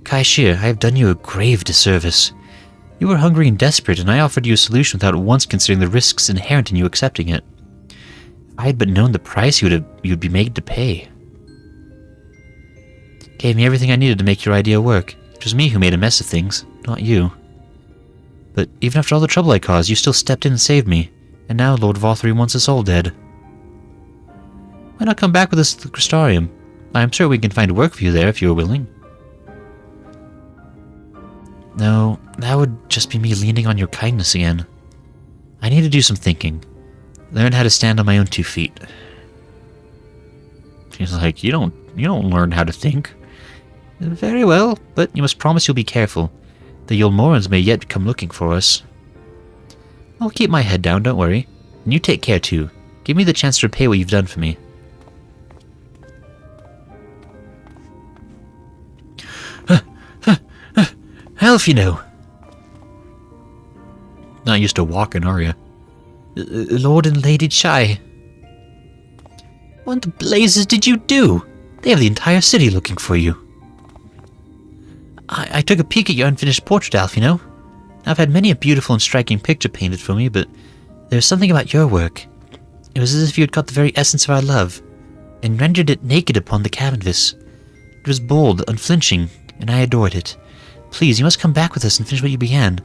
Kaishir, I have done you a grave disservice. You were hungry and desperate, and I offered you a solution without once considering the risks inherent in you accepting it. If I had but known the price you'd be made to pay. Gave me everything I needed to make your idea work. It was me who made a mess of things, not you. But even after all the trouble I caused, you still stepped in and saved me, and now Lord Vothry wants us all dead. Why not come back with us to the Crystarium? I am sure we can find work for you there if you are willing. No, that would just be me leaning on your kindness again. I need to do some thinking. Learn how to stand on my own 2 feet. She's like, you don't learn how to think. Very well, but you must promise you'll be careful. The Eulmorans may yet come looking for us. I'll keep my head down, don't worry. And you take care too. Give me the chance to repay what you've done for me. Alphinaud! Not used to walking, are you? Lord and Lady Chai. What the blazes did you do? They have the entire city looking for you. I took a peek at your unfinished portrait, Alphinaud. I've had many a beautiful and striking picture painted for me, but there's something about your work. It was as if you had caught the very essence of our love, and rendered it naked upon the canvas. It was bold, unflinching, and I adored it. Please, you must come back with us and finish what you began.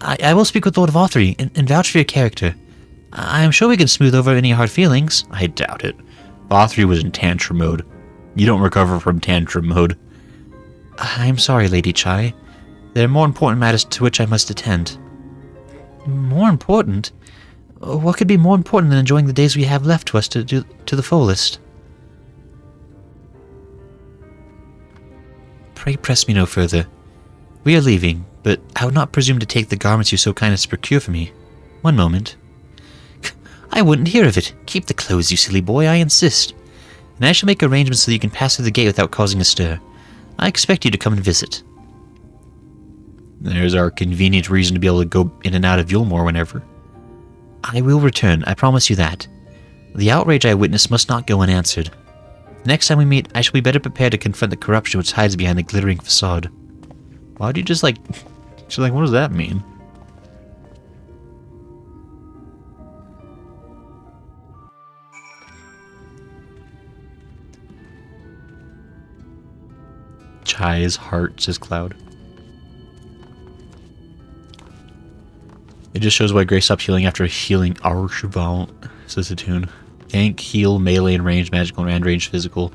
I will speak with Lord Vothry and vouch for your character. I am sure we can smooth over any hard feelings. I doubt it. Vothry was in tantrum mode. You don't recover from tantrum mode. I'm sorry, Lady Chai. There are more important matters to which I must attend. More important? What could be more important than enjoying the days we have left to us to the fullest? Pray press me no further. We are leaving, but I would not presume to take the garments you so kind as to procure for me. One moment. I wouldn't hear of it. Keep the clothes, you silly boy, I insist. And I shall make arrangements so that you can pass through the gate without causing a stir. I expect you to come and visit. There's our convenient reason to be able to go in and out of Eulmore whenever. I will return, I promise you that. The outrage I witnessed must not go unanswered. The next time we meet, I shall be better prepared to confront the corruption which hides behind the glittering facade. Why'd you just she's like, what does that mean? Chai's heart, says Cloud. It just shows why Grace stopped healing after healing Archivant, says the tune. Tank, heal, melee, and range, magical, and range, physical.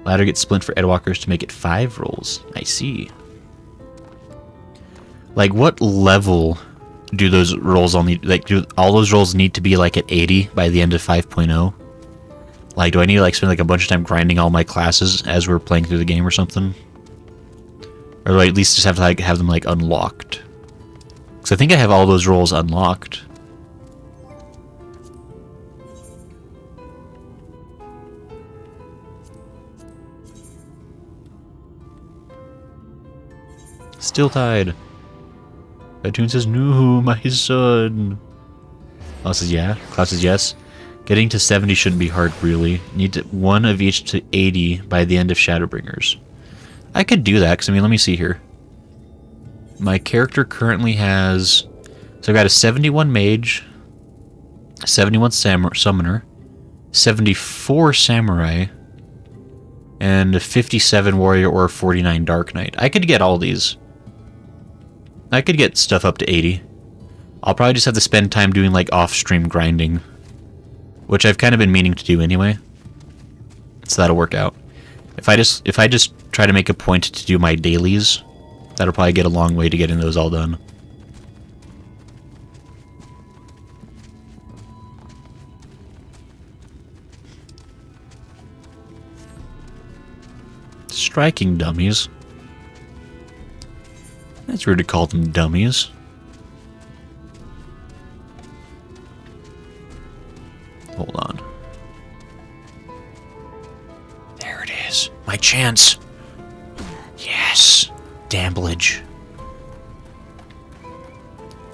Ladder gets splint for Edwalkers to make it 5 rolls. I see. Like, what level do those rolls all need? Like, do all those rolls need to be, like, at 80 by the end of 5.0? Like, do I need to, like, spend, like, a bunch of time grinding all my classes as we're playing through the game or something? Or do I at least just have to, like, have them, like, unlocked? Because I think I have all those rolls unlocked. Still tied. That tune says, no, my son. Oh, it says yeah. Cloud says yes. Getting to 70 shouldn't be hard, really. Need one of each to 80 by the end of Shadowbringers. I could do that, because, I mean, let me see here. My character currently has... So I've got a 71 mage, 71 summoner, 74 samurai, and a 57 warrior or a 49 dark knight. I could get all these. I could get stuff up to 80. I'll probably just have to spend time doing, like, off-stream grinding, which I've kind of been meaning to do anyway. So that'll work out. If I just try to make a point to do my dailies, that'll probably get a long way to getting those all done. Striking dummies. That's rude to call them dummies. Hold on. My chance. Yes. Damblage.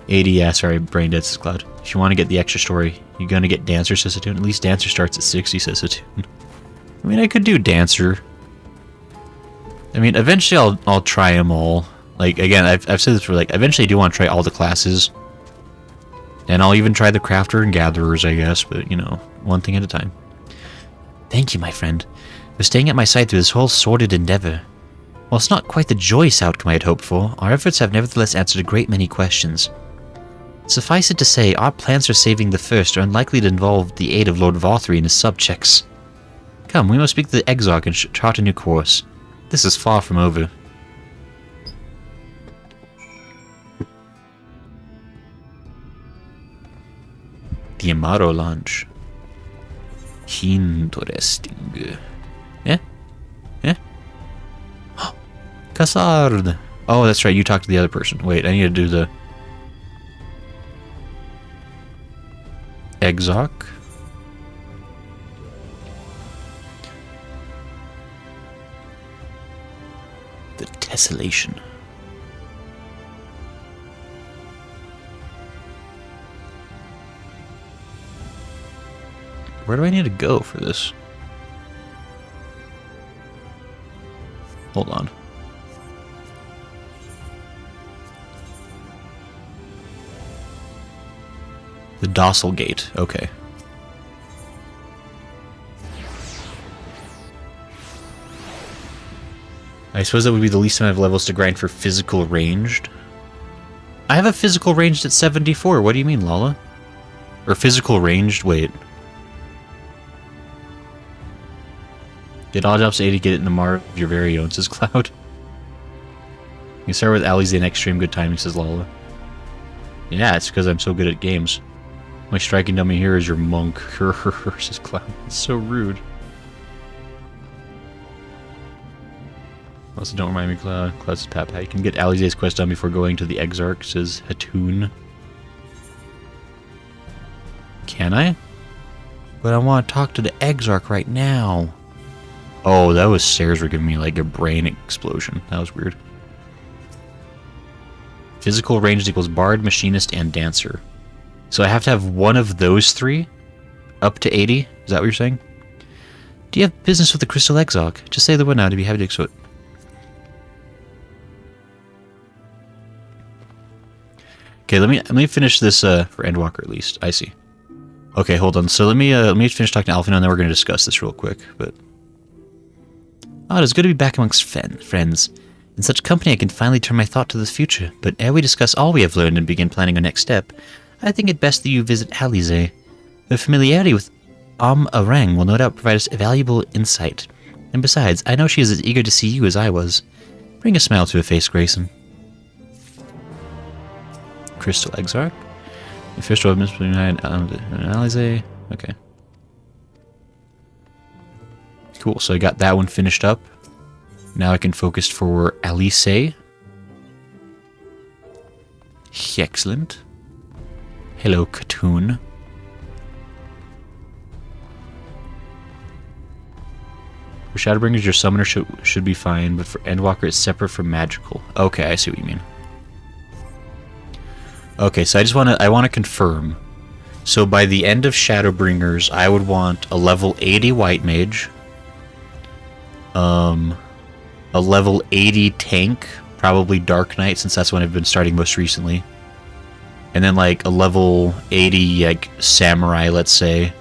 80, yeah, sorry, brain dead, says Cloud. If you want to get the extra story, you're gonna get Dancer, says Atune. At least Dancer starts at 60, says Atune. I mean, I could do Dancer. I mean, eventually I'll try them all. Like, again, I've said this for, like, eventually I do want to try all the classes. And I'll even try the Crafter and Gatherers, I guess, but, you know, one thing at a time. Thank you, my friend, for staying at my side through this whole sordid endeavor. While it's not quite the joyous outcome I had hoped for, our efforts have nevertheless answered a great many questions. Suffice it to say, our plans for saving the First are unlikely to involve the aid of Lord Vothry and his subjects. Come, we must speak to the Exarch and chart a new course. This is far from over. The Amaro launch. Interesting. Yeah? Yeah? Cassard! Oh, that's right, you talked to the other person. Wait, I need to do the... Exarch? The Tessellation. Where do I need to go for this? Hold on. The Docile Gate, okay. I suppose that would be the least amount of levels to grind for physical ranged. I have a physical ranged at 74, what do you mean, Lala? Or physical ranged, wait. Get all jobs to 80, get it in the mar of your very own, says Cloud. You can start with Ali's the next stream, good timing, says Lala. Yeah, it's because I'm so good at games. My striking dummy here is your monk, says Cloud. It's so rude. Also, don't remind me, Cloud. Cloud says Papa. You can get Ali's quest done before going to the Exarch, says Hatun. Can I? But I want to talk to the Exarch right now. Oh, that was stairs were giving me like a brain explosion. That was weird. Physical ranged equals Bard, Machinist, and Dancer. So I have to have one of those three up to 80? Is that what you're saying? Do you have business with the Crystal Exarch? Just say the word now to be happy to do it. Okay, let me finish this for Endwalker at least. I see. Okay, hold on. So let me finish talking to Alphinaud and then we're going to discuss this real quick. But oh, it is good to be back amongst friends. In such company I can finally turn my thought to the future, but ere we discuss all we have learned and begin planning our next step, I think it best that you visit Alize. Her familiarity with Arang will no doubt provide us valuable insight. And besides, I know she is as eager to see you as I was. Bring a smile to her face, Grayson. Crystal Exarch? The first of Miss Alize. Okay. Cool, so I got that one finished up. Now I can focus for Alice. Excellent. Hello, Katoon. For Shadowbringers, your summoner should be fine, but for Endwalker, it's separate from magical. Okay, I see what you mean. Okay, so I want to confirm. So by the end of Shadowbringers, I would want a level 80 White Mage. A level 80 tank, probably Dark Knight, since that's when I've been starting most recently. And then like a level 80 like Samurai, let's say.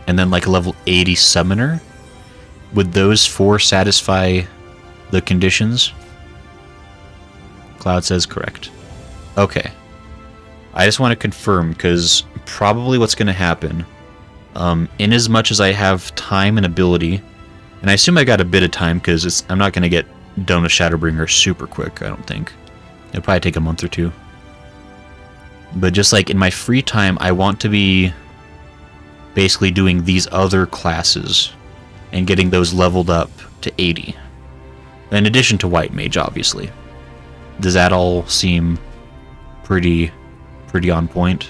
And then like a level 80 Summoner. Would those four satisfy the conditions? Cloud says correct. Okay. I just want to confirm, because probably what's going to happen, in as much as I have time and ability, and I assume I got a bit of time, because I'm not going to get done with Shadowbringer super quick, I don't think. It'll probably take a month or two. But just like in my free time, I want to be basically doing these other classes and getting those leveled up to 80. In addition to White Mage, obviously. Does that all seem pretty on point?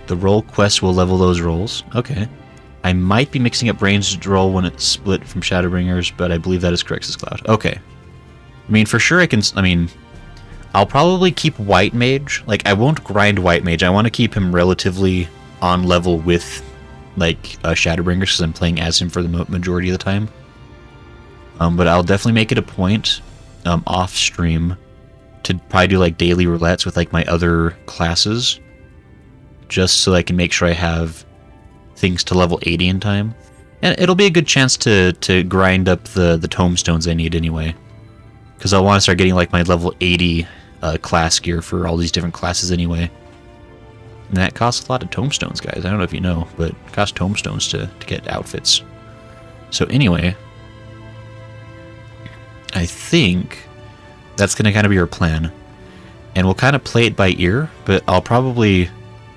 The role quest will level those roles. Okay. I might be mixing up ranged roll when it's split from Shadowbringers, but I believe that is correct as Cloud. Okay. I mean, for sure I can... I mean, I'll probably keep White Mage. Like, I won't grind White Mage. I want to keep him relatively on level with, like, Shadowbringers, because I'm playing as him for the majority of the time. But I'll definitely make it a point, off-stream, to probably do, like, daily roulettes with, like, my other classes, just so I can make sure I have things to level 80 in time. And it'll be a good chance to grind up the tomestones I need anyway. Because I'll want to start getting like my level 80 class gear for all these different classes anyway. And that costs a lot of tomestones, guys. I don't know if you know, but it costs tomestones to get outfits. So anyway, I think that's going to kind of be our plan. And we'll kind of play it by ear, but I'll probably...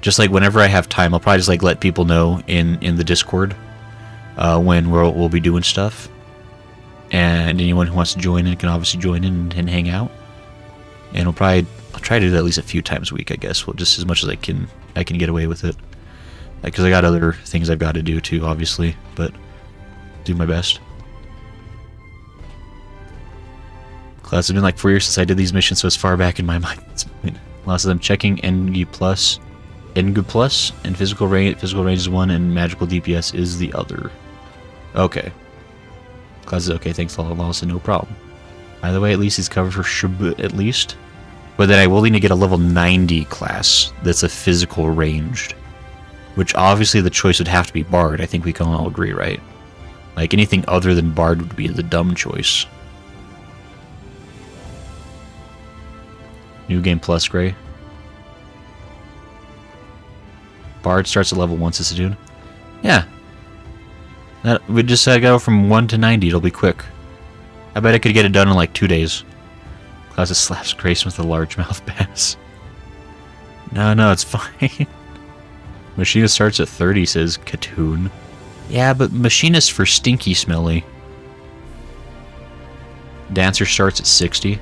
Just like whenever I have time, I'll probably just like let people know in the Discord when we'll be doing stuff, and anyone who wants to join in can obviously join in and hang out. And I'll try to do that at least a few times a week, I guess. Well, just as much as I can get away with it, because I got other things I've got to do too, obviously. But do my best. Class, it's been like 4 years since I did these missions, so it's far back in my mind. Lots of them checking NG plus. NG plus, and physical range is one, and magical DPS is the other. Okay. Class is okay, thanks Lawson, no problem. By the way, at least he's covered for Shub at least. But then I will need to get a level 90 class that's a physical ranged. Which obviously the choice would have to be Bard, I think we can all agree, right? Like anything other than Bard would be the dumb choice. New game plus Gray. Bard starts at level 1, Sissadoon. Yeah. We just go from 1 to 90. It'll be quick. I bet I could get it done in like 2 days. Clauses slaps Grayson with a largemouth bass. No, it's fine. Machinist starts at 30, says Katoon. Yeah, but Machinist for stinky smelly. Dancer starts at 60.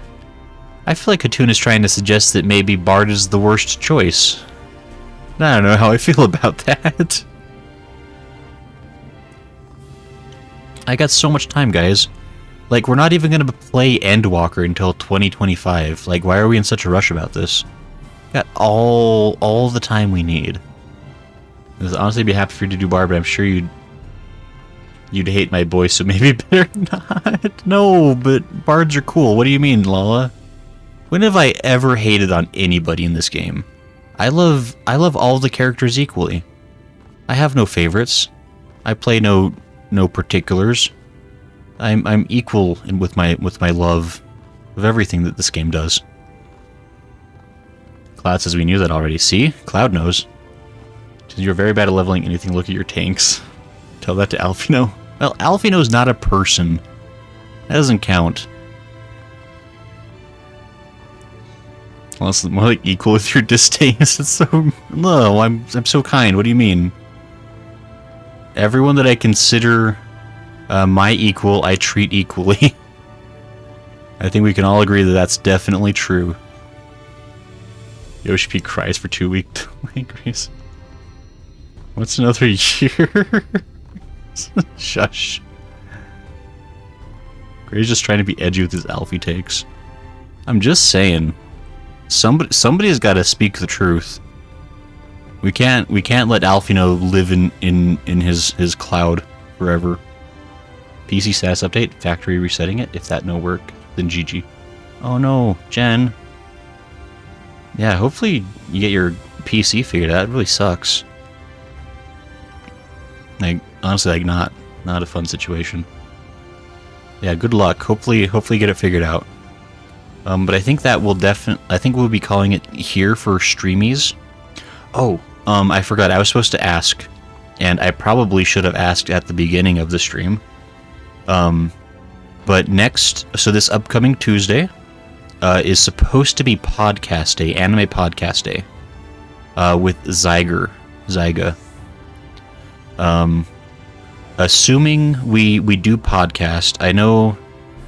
I feel like Katoon is trying to suggest that maybe Bard is the worst choice. I don't know how I feel about that. I got so much time, guys. Like, we're not even going to play Endwalker until 2025. Like, why are we in such a rush about this? Got all the time we need. I'd honestly be happy for you to do Bard, but I'm sure you'd hate my voice, so maybe better not. No, but Bards are cool. What do you mean, Lala? When have I ever hated on anybody in this game? I love all the characters equally. I have no favorites. I play no particulars. I'm equal with my love of everything that this game does. Cloud says we knew that already. See? Cloud knows. You're very bad at leveling anything. Look at your tanks. Tell that to Alphinaud. Well, Alphinaud's not a person. That doesn't count. Unless more like equal with your distaste. It's so... No, I'm so kind. What do you mean? Everyone that I consider my equal, I treat equally. I think we can all agree that that's definitely true. Yoshi P cries for 2 weeks. Grace. What's another year? Shush. Gray's just trying to be edgy with his Alfie takes. I'm just saying. Somebody's got to speak the truth. We can't let Alphinaud live in his cloud forever. PC status update, factory resetting it. If that no work, then GG. Oh no, Jen. Yeah, hopefully you get your PC figured out. It really sucks. Like honestly, like not a fun situation. Yeah, good luck. Hopefully you get it figured out. But I think that will I think we'll be calling it here for Streamies. Oh, I forgot. I was supposed to ask, and I probably should have asked at the beginning of the stream. But so this upcoming Tuesday is supposed to be podcast day, anime podcast day, with Zyga. Assuming we do podcast, I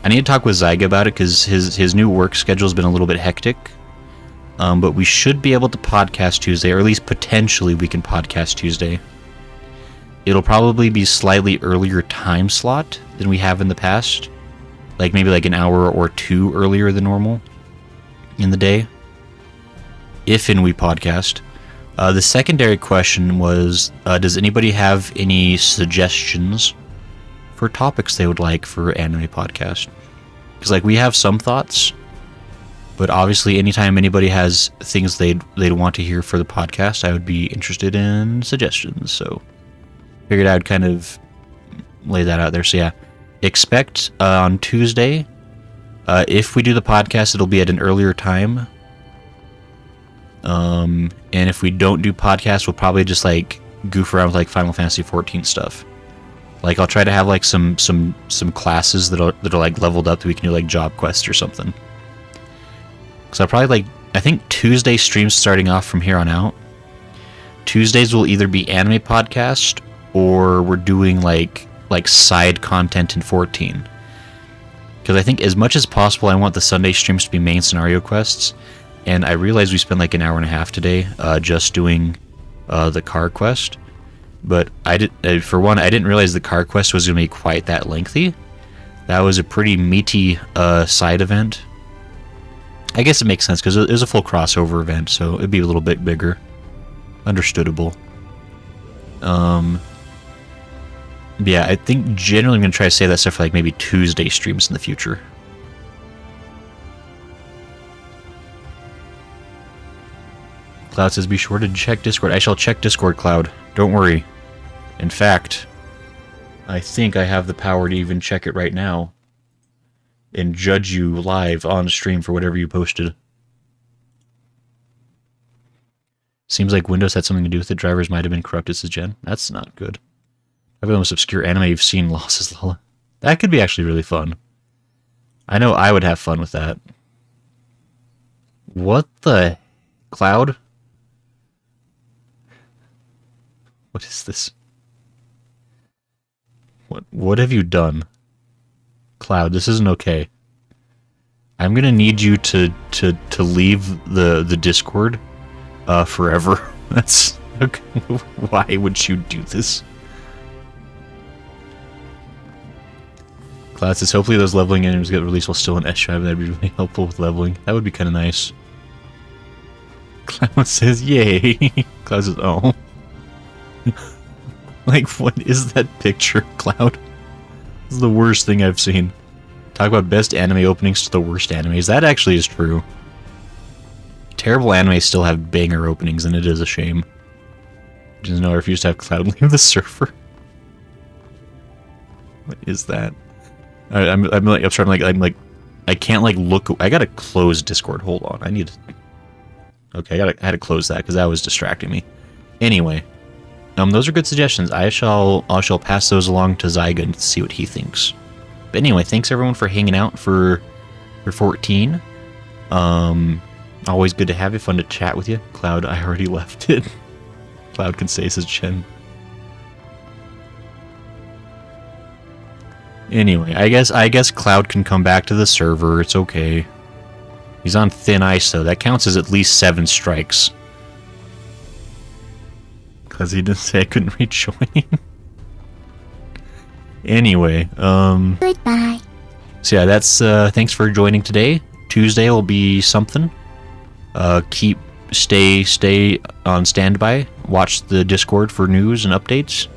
need to talk with Zyga about it because his new work schedule has been a little bit hectic. But we should be able to podcast Tuesday, or at least potentially we can podcast Tuesday. it'll probably be slightly earlier time slot than we have in the past. Like maybe like an hour or two earlier than normal in the day. If and we podcast. The secondary question was, does anybody have any suggestions for topics they would like for anime podcast? Because like we have some thoughts, but obviously anytime anybody has things they'd want to hear for the podcast, I would be interested in suggestions. So figured I'd kind of lay that out there. So yeah, expect on Tuesday, if we do the podcast, it'll be at an earlier time. And if we don't do podcasts, we'll probably just like goof around with like Final Fantasy XIV stuff. Like I'll try to have like some classes that are like leveled up that we can do like job quests or something. So I'll probably I think Tuesday streams starting off from here on out. Tuesdays will either be anime podcast or we're doing like side content in 14. Because I think as much as possible I want the Sunday streams to be main scenario quests. And I realized we spent like an hour and a half today just doing the car quest. But for one, I didn't realize the car quest was going to be quite that lengthy. That was a pretty meaty side event. I guess it makes sense because it was a full crossover event, so it'd be a little bit bigger. Understandable. Yeah, I think generally I'm going to try to save that stuff for like maybe Tuesday streams in the future. Cloud says, be sure to check Discord. I shall check Discord, Cloud. Don't worry. In fact, I think I have the power to even check it right now and judge you live on stream for whatever you posted. Seems like Windows had something to do with it. Drivers might have been corrupted, says Jen. That's not good. I've the most obscure anime you've seen, losses, Lala. That could be actually really fun. I know I would have fun with that. What the... Cloud? What is this? What have you done? Cloud, this isn't okay. I'm gonna need you to leave the Discord forever. That's okay. Why would you do this? Cloud says, hopefully those leveling items get released while still in S drive. That'd be really helpful with leveling. That would be kind of nice. Cloud says, yay. Cloud says, oh. Like, what is that picture, Cloud? This is the worst thing I've seen. Talk about best anime openings to the worst animes. That actually is true. Terrible animes still have banger openings, and it is a shame. Just know, I refuse to have Cloud leave the server. What is that? I'm like, I can't like look. I gotta close Discord. Hold on, I need. Okay, I had to close that because that was distracting me. Anyway, those are good suggestions. I shall pass those along to Zygon to see what he thinks. But anyway, thanks everyone for hanging out for 14. Always good to have you. Fun to chat with you. Cloud, I already left it. Cloud can say, says Chen. Anyway, I guess Cloud can come back to the server. It's okay. He's on thin ice though. That counts as at least 7 strikes. Because he didn't say I couldn't rejoin. Anyway, Goodbye. So yeah, that's thanks for joining today. Tuesday will be something. Stay on standby. Watch the Discord for news and updates.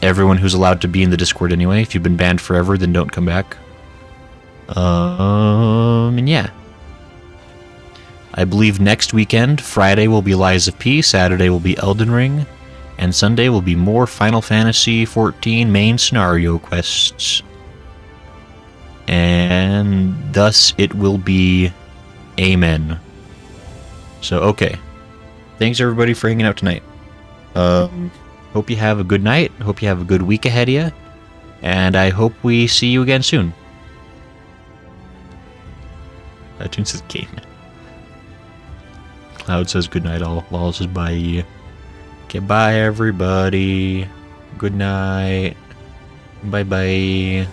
Everyone who's allowed to be in the Discord anyway. If you've been banned forever, then don't come back. And yeah. I believe next weekend, Friday will be Lies of P, Saturday will be Elden Ring, and Sunday will be more Final Fantasy XIV main scenario quests. And thus it will be Amen. So, okay. Thanks everybody for hanging out tonight. Hope you have a good night. Hope you have a good week ahead of you. And I hope we see you again soon. iTunes says game. Cloud says good night. Lol says bye. Okay, bye everybody. Good night. Bye bye.